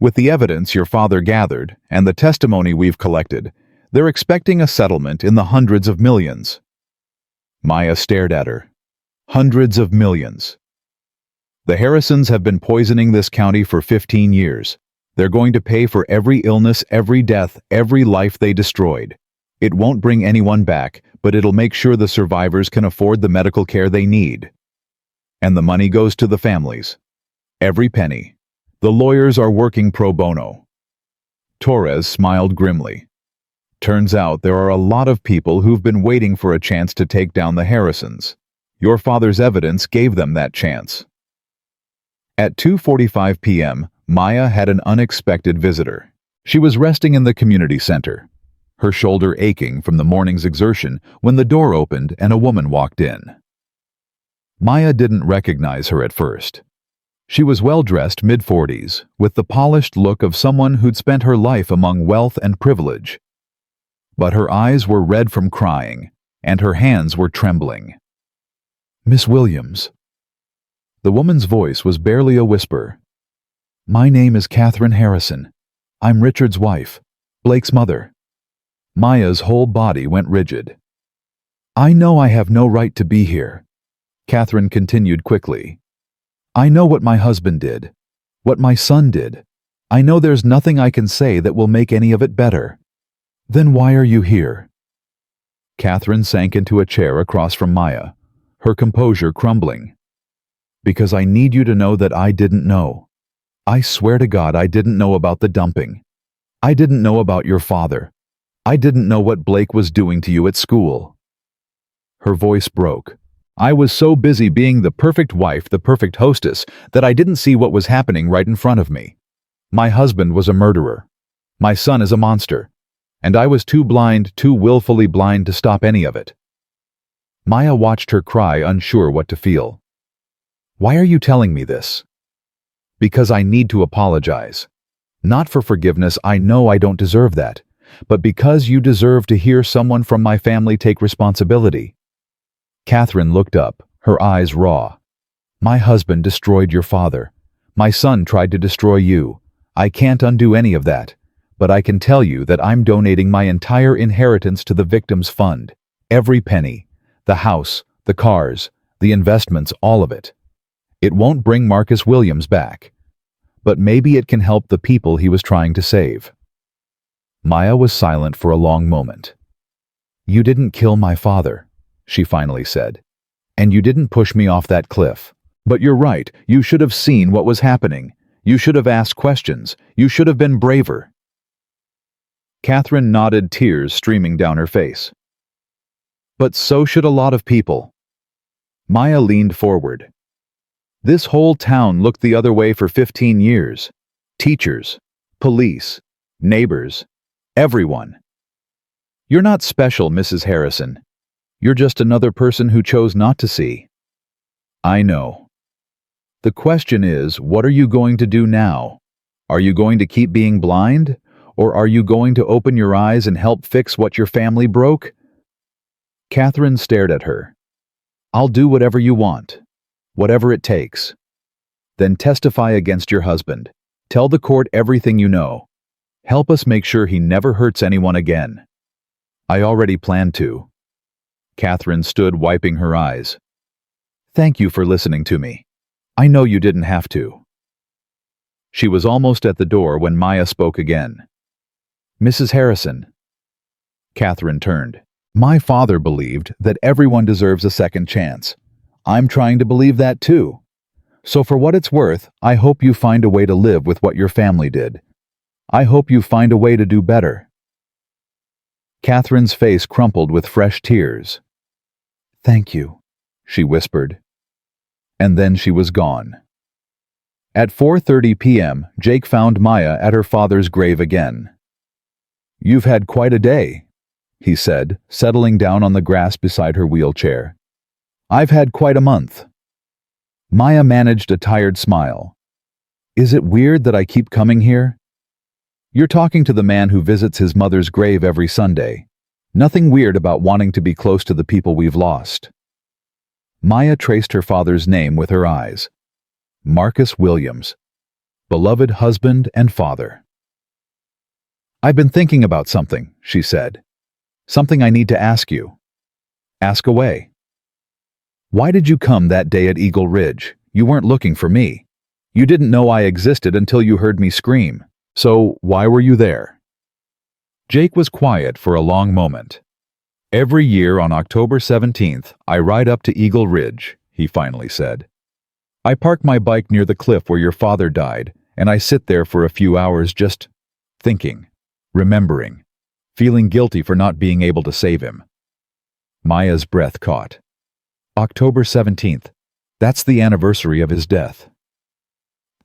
With the evidence your father gathered and the testimony we've collected, they're expecting a settlement in the hundreds of millions. Maya stared at her. Hundreds of millions. The Harrisons have been poisoning this county for 15 years. They're going to pay for every illness, every death, every life they destroyed. It won't bring anyone back, but it'll make sure the survivors can afford the medical care they need. And the money goes to the families. Every penny. The lawyers are working pro bono. Torres smiled grimly. Turns out there are a lot of people who've been waiting for a chance to take down the Harrisons. Your father's evidence gave them that chance. At 2:45 p.m., Maya had an unexpected visitor. She was resting in the community center, her shoulder aching from the morning's exertion when the door opened and a woman walked in. Maya didn't recognize her at first. She was well-dressed mid-40s, with the polished look of someone who'd spent her life among wealth and privilege. But her eyes were red from crying, and her hands were trembling. "Miss Williams." The woman's voice was barely a whisper. "My name is Catherine Harrison. I'm Richard's wife, Blake's mother." Maya's whole body went rigid. "I know I have no right to be here," Catherine continued quickly. "I know what my husband did, what my son did. I know there's nothing I can say that will make any of it better. Then why are you here?" Catherine sank into a chair across from Maya, her composure crumbling. "Because I need you to know that I didn't know. I swear to God I didn't know about the dumping. I didn't know about your father. I didn't know what Blake was doing to you at school." Her voice broke. "I was so busy being the perfect wife, the perfect hostess, that I didn't see what was happening right in front of me. My husband was a murderer. My son is a monster. And I was too blind, too willfully blind to stop any of it." Maya watched her cry, unsure what to feel. "Why are you telling me this?" "Because I need to apologize. Not for forgiveness, I know I don't deserve that, but because you deserve to hear someone from my family take responsibility." Catherine looked up, her eyes raw. "My husband destroyed your father. My son tried to destroy you. I can't undo any of that, but I can tell you that I'm donating my entire inheritance to the victims' fund. Every penny. The house, the cars, the investments, all of it. It won't bring Marcus Williams back, but maybe it can help the people he was trying to save." Maya was silent for a long moment. "You didn't kill my father," she finally said, "and you didn't push me off that cliff. But you're right, you should have seen what was happening. You should have asked questions. You should have been braver." Catherine nodded, tears streaming down her face. "But so should a lot of people." Maya leaned forward. "This whole town looked the other way for 15 years. Teachers, police, neighbors, everyone. You're not special, Mrs. Harrison. You're just another person who chose not to see." "I know. The question is, what are you going to do now? Are you going to keep being blind? Or are you going to open your eyes and help fix what your family broke?" Catherine stared at her. "I'll do whatever you want. Whatever it takes. Then testify against your husband. Tell the court everything you know. Help us make sure he never hurts anyone again." "I already planned to." Catherine stood, wiping her eyes. "Thank you for listening to me. I know you didn't have to." She was almost at the door when Maya spoke again. "Mrs. Harrison." Catherine turned. "My father believed that everyone deserves a second chance. I'm trying to believe that too. So for what it's worth, I hope you find a way to live with what your family did. I hope you find a way to do better." Catherine's face crumpled with fresh tears. "Thank you," she whispered. And then she was gone. At 4:30 p.m., Jake found Maya at her father's grave again. "You've had quite a day," he said, settling down on the grass beside her wheelchair. "I've had quite a month." Maya managed a tired smile. "Is it weird that I keep coming here?" "You're talking to the man who visits his mother's grave every Sunday. Nothing weird about wanting to be close to the people we've lost." Maya traced her father's name with her eyes. Marcus Williams, beloved husband and father. "I've been thinking about something," she said. "Something I need to ask you." "Ask away." "Why did you come that day at Eagle Ridge? You weren't looking for me. You didn't know I existed until you heard me scream. So why were you there?" Jake was quiet for a long moment. "Every year on October 17th, I ride up to Eagle Ridge," he finally said. "I park my bike near the cliff where your father died, and I sit there for a few hours just thinking, remembering, feeling guilty for not being able to save him." Maya's breath caught. "October 17th. That's the anniversary of his death.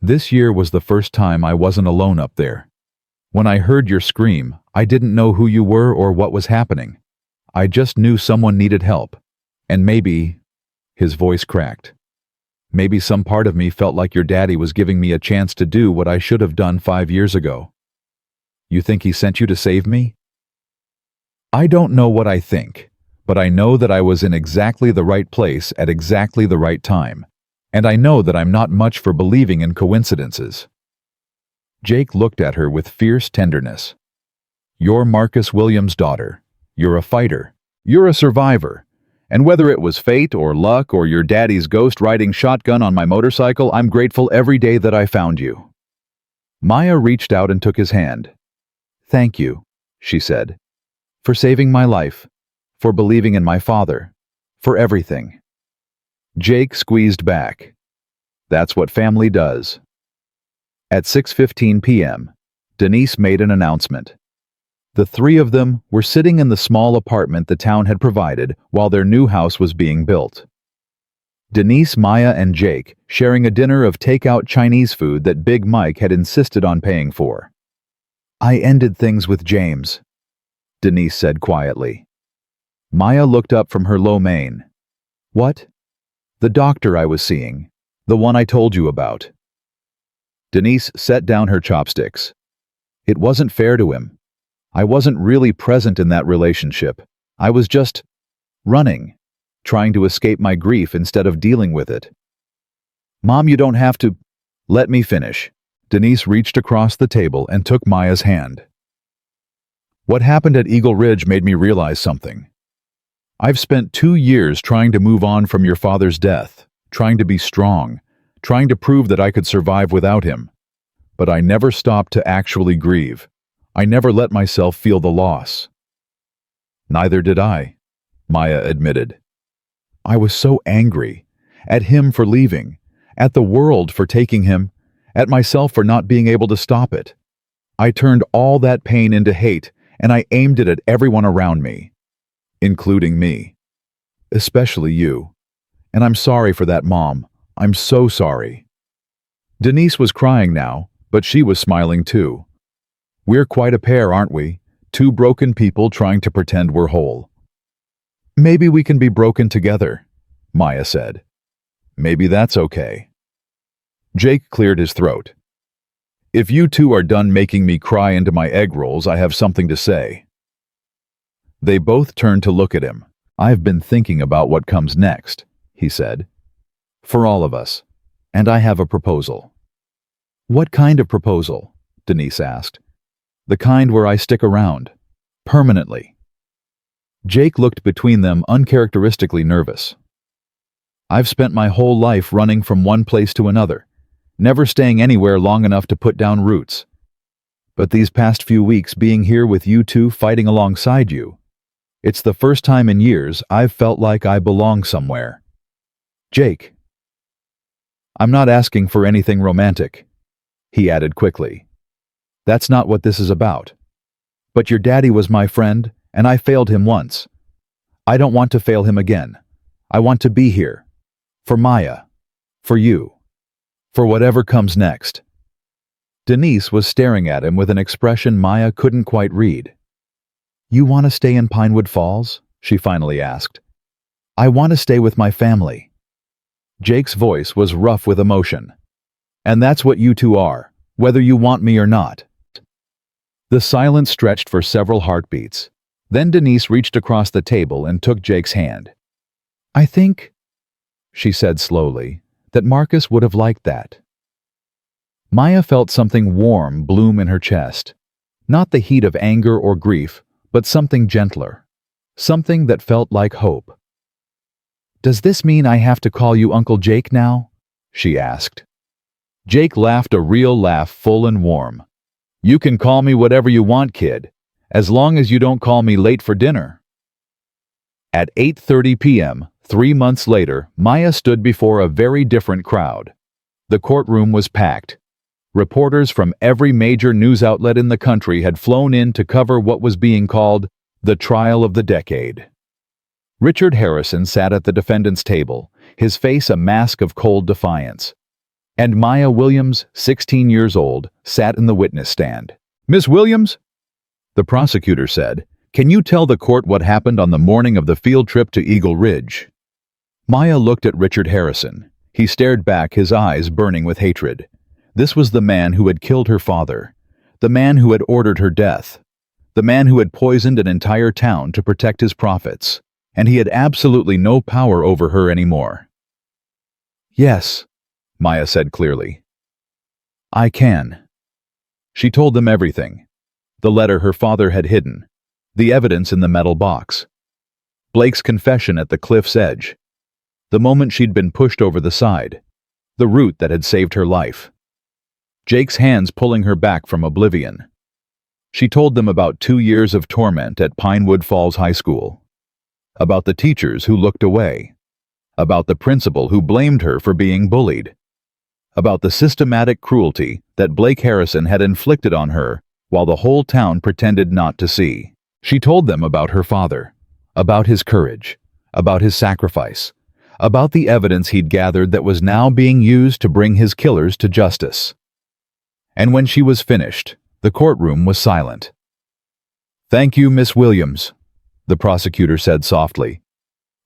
This year was the first time I wasn't alone up there. When I heard your scream, I didn't know who you were or what was happening. I just knew someone needed help. And maybe," his voice cracked, "maybe some part of me felt like your daddy was giving me a chance to do what I should have done 5 years ago. You think he sent you to save me?" "I don't know what I think, but I know that I was in exactly the right place at exactly the right time. And I know that I'm not much for believing in coincidences." Jake looked at her with fierce tenderness. "You're Marcus Williams' daughter. You're a fighter. You're a survivor. And whether it was fate or luck or your daddy's ghost riding shotgun on my motorcycle, I'm grateful every day that I found you." Maya reached out and took his hand. "Thank you," she said, "for saving my life, for believing in my father, for everything." Jake squeezed back. "That's what family does." At 6:15 p.m., Denise made an announcement. The three of them were sitting in the small apartment the town had provided while their new house was being built. Denise, Maya, and Jake sharing a dinner of takeout Chinese food that Big Mike had insisted on paying for. "I ended things with James," Denise said quietly. Maya looked up from her lo mein. "What?" "The doctor I was seeing. The one I told you about." Denise set down her chopsticks. "It wasn't fair to him. I wasn't really present in that relationship. I was just running, trying to escape my grief instead of dealing with it." "Mom, you don't have to—" "Let me finish." Denise reached across the table and took Maya's hand. "What happened at Eagle Ridge made me realize something. I've spent 2 years trying to move on from your father's death, trying to be strong, trying to prove that I could survive without him. But I never stopped to actually grieve. I never let myself feel the loss." "Neither did I," Maya admitted. "I was so angry. At him for leaving. At the world for taking him. At myself for not being able to stop it. I turned all that pain into hate, and I aimed it at everyone around me. Including me. Especially you. And I'm sorry for that, Mom. I'm so sorry." Denise was crying now, but she was smiling too. "We're quite a pair, aren't we? Two broken people trying to pretend we're whole." "Maybe we can be broken together," Maya said. "Maybe that's okay." Jake cleared his throat. "If you two are done making me cry into my egg rolls, I have something to say." They both turned to look at him. "I've been thinking about what comes next," he said. "For all of us. And I have a proposal." "What kind of proposal?" Denise asked. "The kind where I stick around. Permanently." Jake looked between them uncharacteristically nervous. "I've spent my whole life running from one place to another, never staying anywhere long enough to put down roots. But these past few weeks being here with you two fighting alongside you, it's the first time in years I've felt like I belong somewhere. Jake." "I'm not asking for anything romantic," he added quickly. "That's not what this is about. But your daddy was my friend, and I failed him once. I don't want to fail him again. I want to be here. For Maya. For you. For whatever comes next." Denise was staring at him with an expression Maya couldn't quite read. "You want to stay in Pinewood Falls?" she finally asked. "I want to stay with my family." Jake's voice was rough with emotion. "And that's what you two are, whether you want me or not." The silence stretched for several heartbeats. Then Denise reached across the table and took Jake's hand. "I think," she said slowly, that Marcus would have liked that. Maya felt something warm bloom in her chest. Not the heat of anger or grief, but something gentler. Something that felt like hope. "Does this mean I have to call you Uncle Jake now?" she asked. Jake laughed a real laugh, full and warm. "You can call me whatever you want, kid, as long as you don't call me late for dinner." At 8:30 p.m., 3 months later, Maya stood before a very different crowd. The courtroom was packed. Reporters from every major news outlet in the country had flown in to cover what was being called the trial of the decade. Richard Harrison sat at the defendant's table, his face a mask of cold defiance. And Maya Williams, 16 years old, sat in the witness stand. "Miss Williams," the prosecutor said, "can you tell the court what happened on the morning of the field trip to Eagle Ridge?" Maya looked at Richard Harrison. He stared back, his eyes burning with hatred. This was the man who had killed her father, the man who had ordered her death, the man who had poisoned an entire town to protect his profits, and he had absolutely no power over her anymore. "Yes," Maya said clearly. "I can." She told them everything. The letter her father had hidden, the evidence in the metal box, Blake's confession at the cliff's edge, the moment she'd been pushed over the side, the route that had saved her life, Jake's hands pulling her back from oblivion. She told them about 2 years of torment at Pinewood Falls High School, about the teachers who looked away, about the principal who blamed her for being bullied, about the systematic cruelty that Blake Harrison had inflicted on her while the whole town pretended not to see. She told them about her father, about his courage, about his sacrifice, about the evidence he'd gathered that was now being used to bring his killers to justice. And when she was finished, the courtroom was silent. "Thank you, Miss Williams," the prosecutor said softly.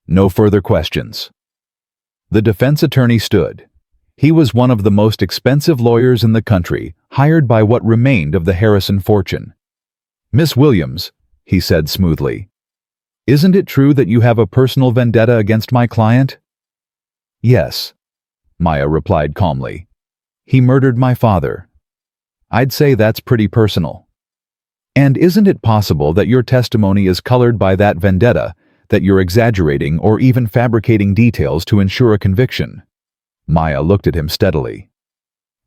"No further questions." The defense attorney stood. He was one of the most expensive lawyers in the country, hired by what remained of the Harrison fortune. "Miss Williams," he said smoothly, "isn't it true that you have a personal vendetta against my client?" "Yes," Maya replied calmly. "He murdered my father. I'd say that's pretty personal." "And isn't it possible that your testimony is colored by that vendetta, that you're exaggerating or even fabricating details to ensure a conviction?" Maya looked at him steadily.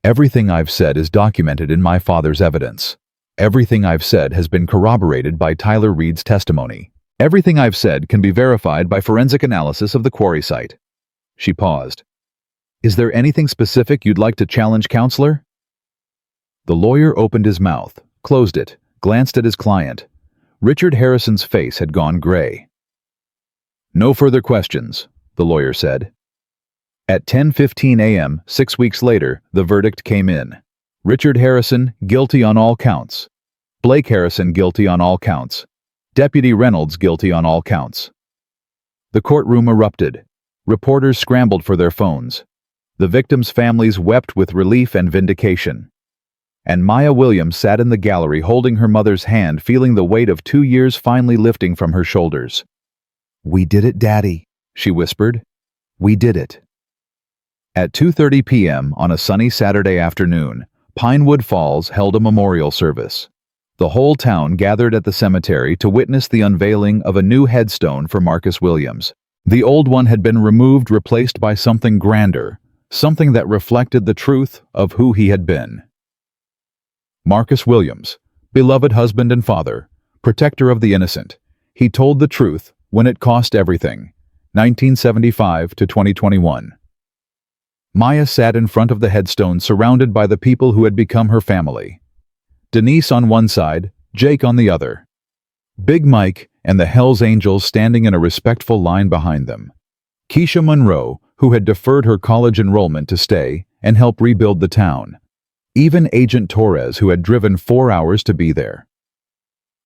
"Everything I've said is documented in my father's evidence. Everything I've said has been corroborated by Tyler Reed's testimony. Everything I've said can be verified by forensic analysis of the quarry site." She paused. "Is there anything specific you'd like to challenge, counselor?" The lawyer opened his mouth, closed it, glanced at his client. Richard Harrison's face had gone gray. "No further questions," the lawyer said. At 10:15 a.m., 6 weeks later, the verdict came in. Richard Harrison, guilty on all counts. Blake Harrison, guilty on all counts. Deputy Reynolds, guilty on all counts. The courtroom erupted. Reporters scrambled for their phones. The victims' families wept with relief and vindication. And Maya Williams sat in the gallery holding her mother's hand, feeling the weight of 2 years finally lifting from her shoulders. "We did it, Daddy," she whispered. "We did it." At 2:30 p.m. on a sunny Saturday afternoon, Pinewood Falls held a memorial service. The whole town gathered at the cemetery to witness the unveiling of a new headstone for Marcus Williams. The old one had been removed, replaced by something grander, something that reflected the truth of who he had been. Marcus Williams, beloved husband and father, protector of the innocent. He told the truth when it cost everything. 1975 to 2021. Maya sat in front of the headstone, surrounded by the people who had become her family. Denise on one side, Jake on the other. Big Mike and the Hells Angels standing in a respectful line behind them. Keisha Monroe, who had deferred her college enrollment to stay and help rebuild the town. Even Agent Torres, who had driven 4 hours to be there.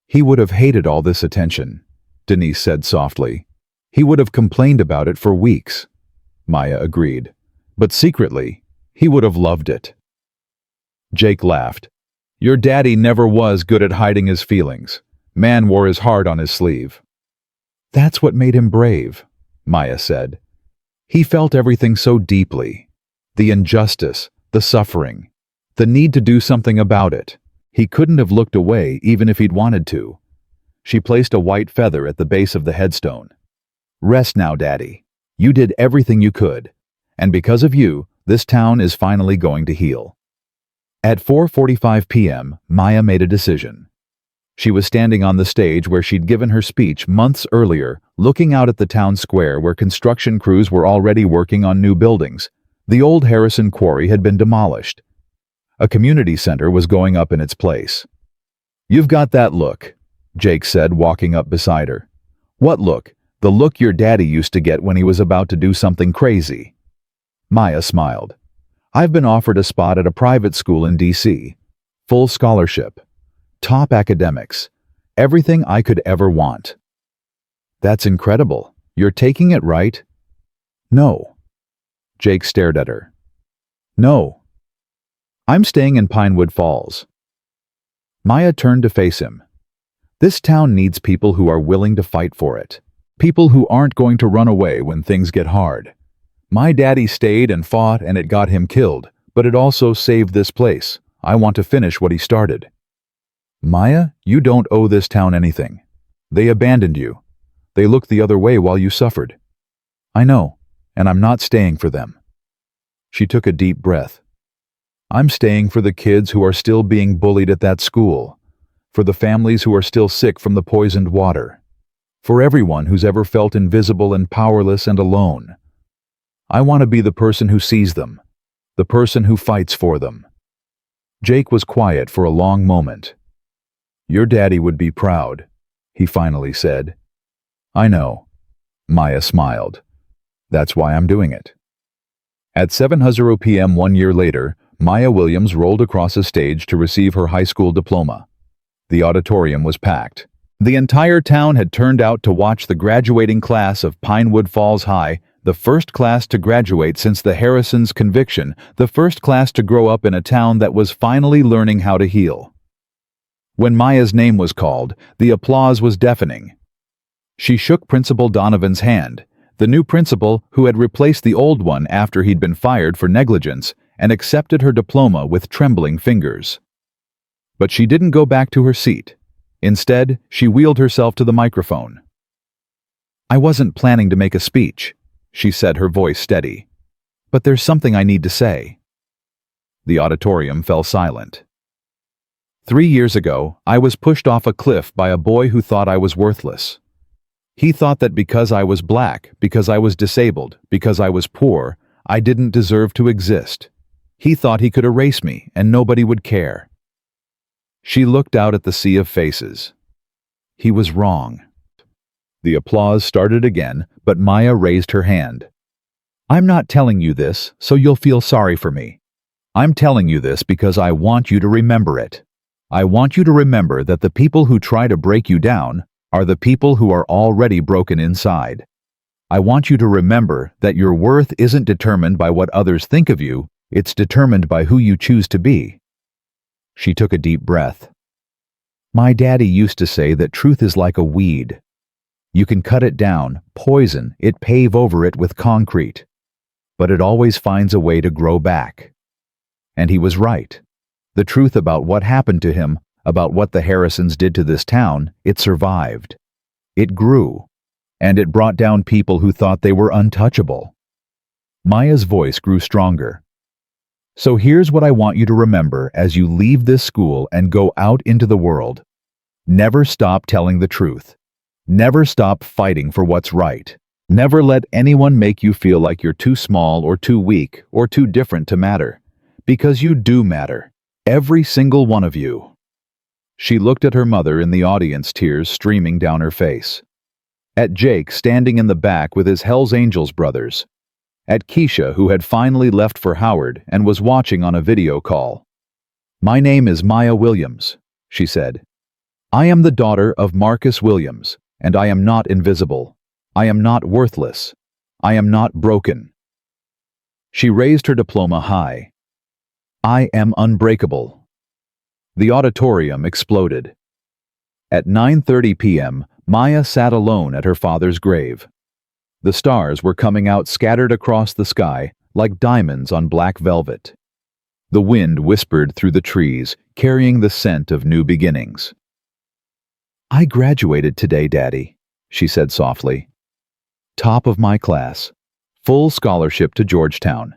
"He would have hated all this attention," Denise said softly. "He would have complained about it for weeks," Maya agreed. "But secretly, he would have loved it." Jake laughed. "Your daddy never was good at hiding his feelings. Man wore his heart on his sleeve." "That's what made him brave," Maya said. He felt everything so deeply. The injustice, the suffering, the need to do something about it. He couldn't have looked away even if he'd wanted to. She placed a white feather at the base of the headstone. "Rest now, Daddy. You did everything you could. And because of you, this town is finally going to heal." At 4:45 p.m., Maya made a decision. She was standing on the stage where she'd given her speech months earlier, looking out at the town square where construction crews were already working on new buildings. The old Harrison quarry had been demolished. A community center was going up in its place. "You've got that look," Jake said, walking up beside her. "What look?" "The look your daddy used to get when he was about to do something crazy." Maya smiled. "I've been offered a spot at a private school in D.C. Full scholarship. Top academics. Everything I could ever want." "That's incredible. You're taking it, right?" "No." Jake stared at her. "No. I'm staying in Pinewood Falls." Maya turned to face him. "This town needs people who are willing to fight for it. People who aren't going to run away when things get hard. My daddy stayed and fought and it got him killed, but it also saved this place. I want to finish what he started." "Maya, you don't owe this town anything. They abandoned you. They looked the other way while you suffered." "I know, and I'm not staying for them." She took a deep breath. "I'm staying for the kids who are still being bullied at that school, for the families who are still sick from the poisoned water, for everyone who's ever felt invisible and powerless and alone. I want to be the person who sees them, the person who fights for them." Jake was quiet for a long moment. "Your daddy would be proud," he finally said. "I know." Maya smiled. "That's why I'm doing it." At 7:00 p.m. 1 year later, Maya Williams rolled across a stage to receive her high school diploma. The auditorium was packed. The entire town had turned out to watch the graduating class of Pinewood Falls High, the first class to graduate since the Harrisons' conviction, the first class to grow up in a town that was finally learning how to heal. When Maya's name was called, the applause was deafening. She shook Principal Donovan's hand, the new principal who had replaced the old one after he'd been fired for negligence, and accepted her diploma with trembling fingers. But she didn't go back to her seat. Instead, she wheeled herself to the microphone. "I wasn't planning to make a speech," she said, her voice steady. "But there's something I need to say." The auditorium fell silent. 3 years ago, I was pushed off a cliff by a boy who thought I was worthless. He thought that because I was black, because I was disabled, because I was poor, I didn't deserve to exist. He thought he could erase me and nobody would care. She looked out at the sea of faces. He was wrong. The applause started again, but Maya raised her hand. "I'm not telling you this so you'll feel sorry for me. I'm telling you this because I want you to remember it. I want you to remember that the people who try to break you down are the people who are already broken inside. I want you to remember that your worth isn't determined by what others think of you, it's determined by who you choose to be." She took a deep breath. "My daddy used to say that truth is like a weed. You can cut it down, poison it, pave over it with concrete, but it always finds a way to grow back." And he was right. The truth about what happened to him, about what the Harrisons did to this town, it survived. It grew, and it brought down people who thought they were untouchable. Maya's voice grew stronger. "So here's what I want you to remember as you leave this school and go out into the world. Never stop telling the truth. Never stop fighting for what's right. Never let anyone make you feel like you're too small or too weak or too different to matter. Because you do matter. Every single one of you." She looked at her mother in the audience, tears streaming down her face. At Jake standing in the back with his Hells Angels brothers. At Keisha, who had finally left for Howard and was watching on a video call. "My name is Maya Williams," she said. "I am the daughter of Marcus Williams, and I am not invisible. I am not worthless. I am not broken." She raised her diploma high. "I am unbreakable." The auditorium exploded. At 9:30 p.m., Maya sat alone at her father's grave. The stars were coming out scattered across the sky like diamonds on black velvet. The wind whispered through the trees, carrying the scent of new beginnings. "I graduated today, Daddy," she said softly. "Top of my class. Full scholarship to Georgetown.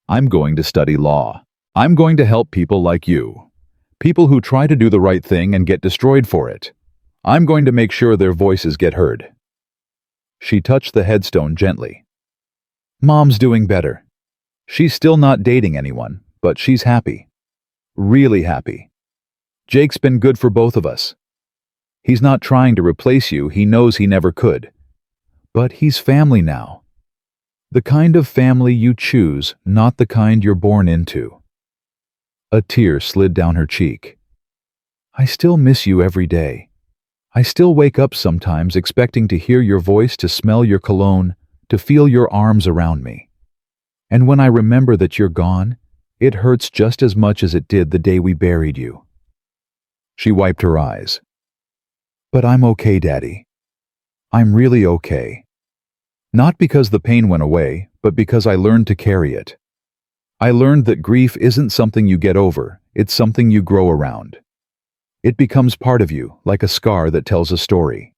I'm going to study law. I'm going to help people like you. People who try to do the right thing and get destroyed for it. I'm going to make sure their voices get heard." She touched the headstone gently. "Mom's doing better. She's still not dating anyone, but she's happy. Really happy. Jake's been good for both of us. He's not trying to replace you, he knows he never could. But he's family now. The kind of family you choose, not the kind you're born into." A tear slid down her cheek. "I still miss you every day. I still wake up sometimes expecting to hear your voice, to smell your cologne, to feel your arms around me. And when I remember that you're gone, it hurts just as much as it did the day we buried you." She wiped her eyes. "But I'm okay, Daddy. I'm really okay. Not because the pain went away, but because I learned to carry it. I learned that grief isn't something you get over, it's something you grow around. It becomes part of you, like a scar that tells a story."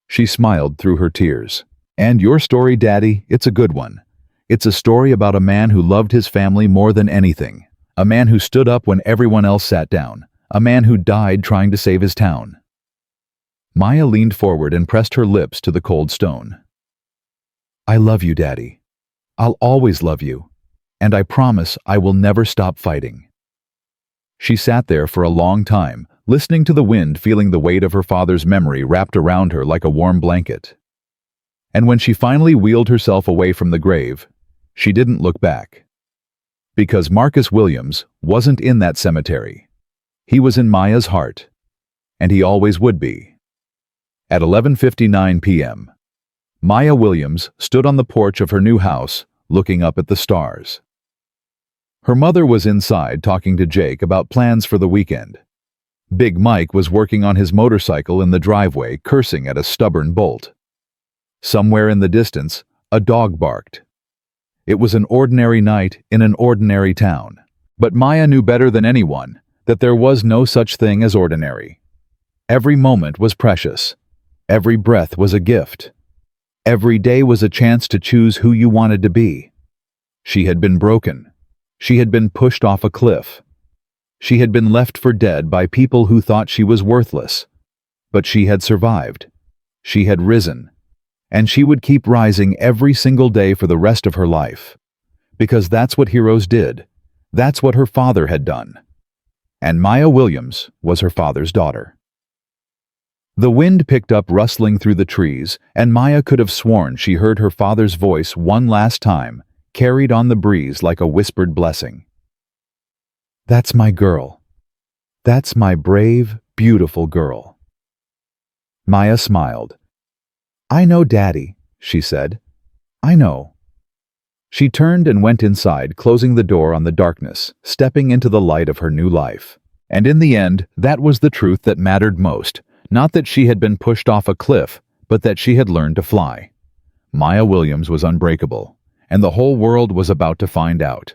She smiled through her tears. "And your story, Daddy, it's a good one. It's a story about a man who loved his family more than anything. A man who stood up when everyone else sat down. A man who died trying to save his town." Maya leaned forward and pressed her lips to the cold stone. "I love you, Daddy. I'll always love you. And I promise I will never stop fighting." She sat there for a long time, listening to the wind, feeling the weight of her father's memory wrapped around her like a warm blanket. And when she finally wheeled herself away from the grave, she didn't look back. Because Marcus Williams wasn't in that cemetery. He was in Maya's heart. And he always would be. At 11:59 p.m., Maya Williams stood on the porch of her new house, looking up at the stars. Her mother was inside talking to Jake about plans for the weekend. Big Mike was working on his motorcycle in the driveway, cursing at a stubborn bolt. Somewhere in the distance, a dog barked. It was an ordinary night in an ordinary town. But Maya knew better than anyone that there was no such thing as ordinary. Every moment was precious. Every breath was a gift. Every day was a chance to choose who you wanted to be. She had been broken. She had been pushed off a cliff. She had been left for dead by people who thought she was worthless. But she had survived. She had risen. And she would keep rising every single day for the rest of her life. Because that's what heroes did. That's what her father had done. And Maya Williams was her father's daughter. The wind picked up rustling through the trees, and Maya could have sworn she heard her father's voice one last time, carried on the breeze like a whispered blessing. "That's my girl. That's my brave, beautiful girl." Maya smiled. "I know, Daddy," she said. "I know." She turned and went inside, closing the door on the darkness, stepping into the light of her new life. And in the end, that was the truth that mattered most. Not that she had been pushed off a cliff, but that she had learned to fly. Maya Williams was unbreakable, and the whole world was about to find out.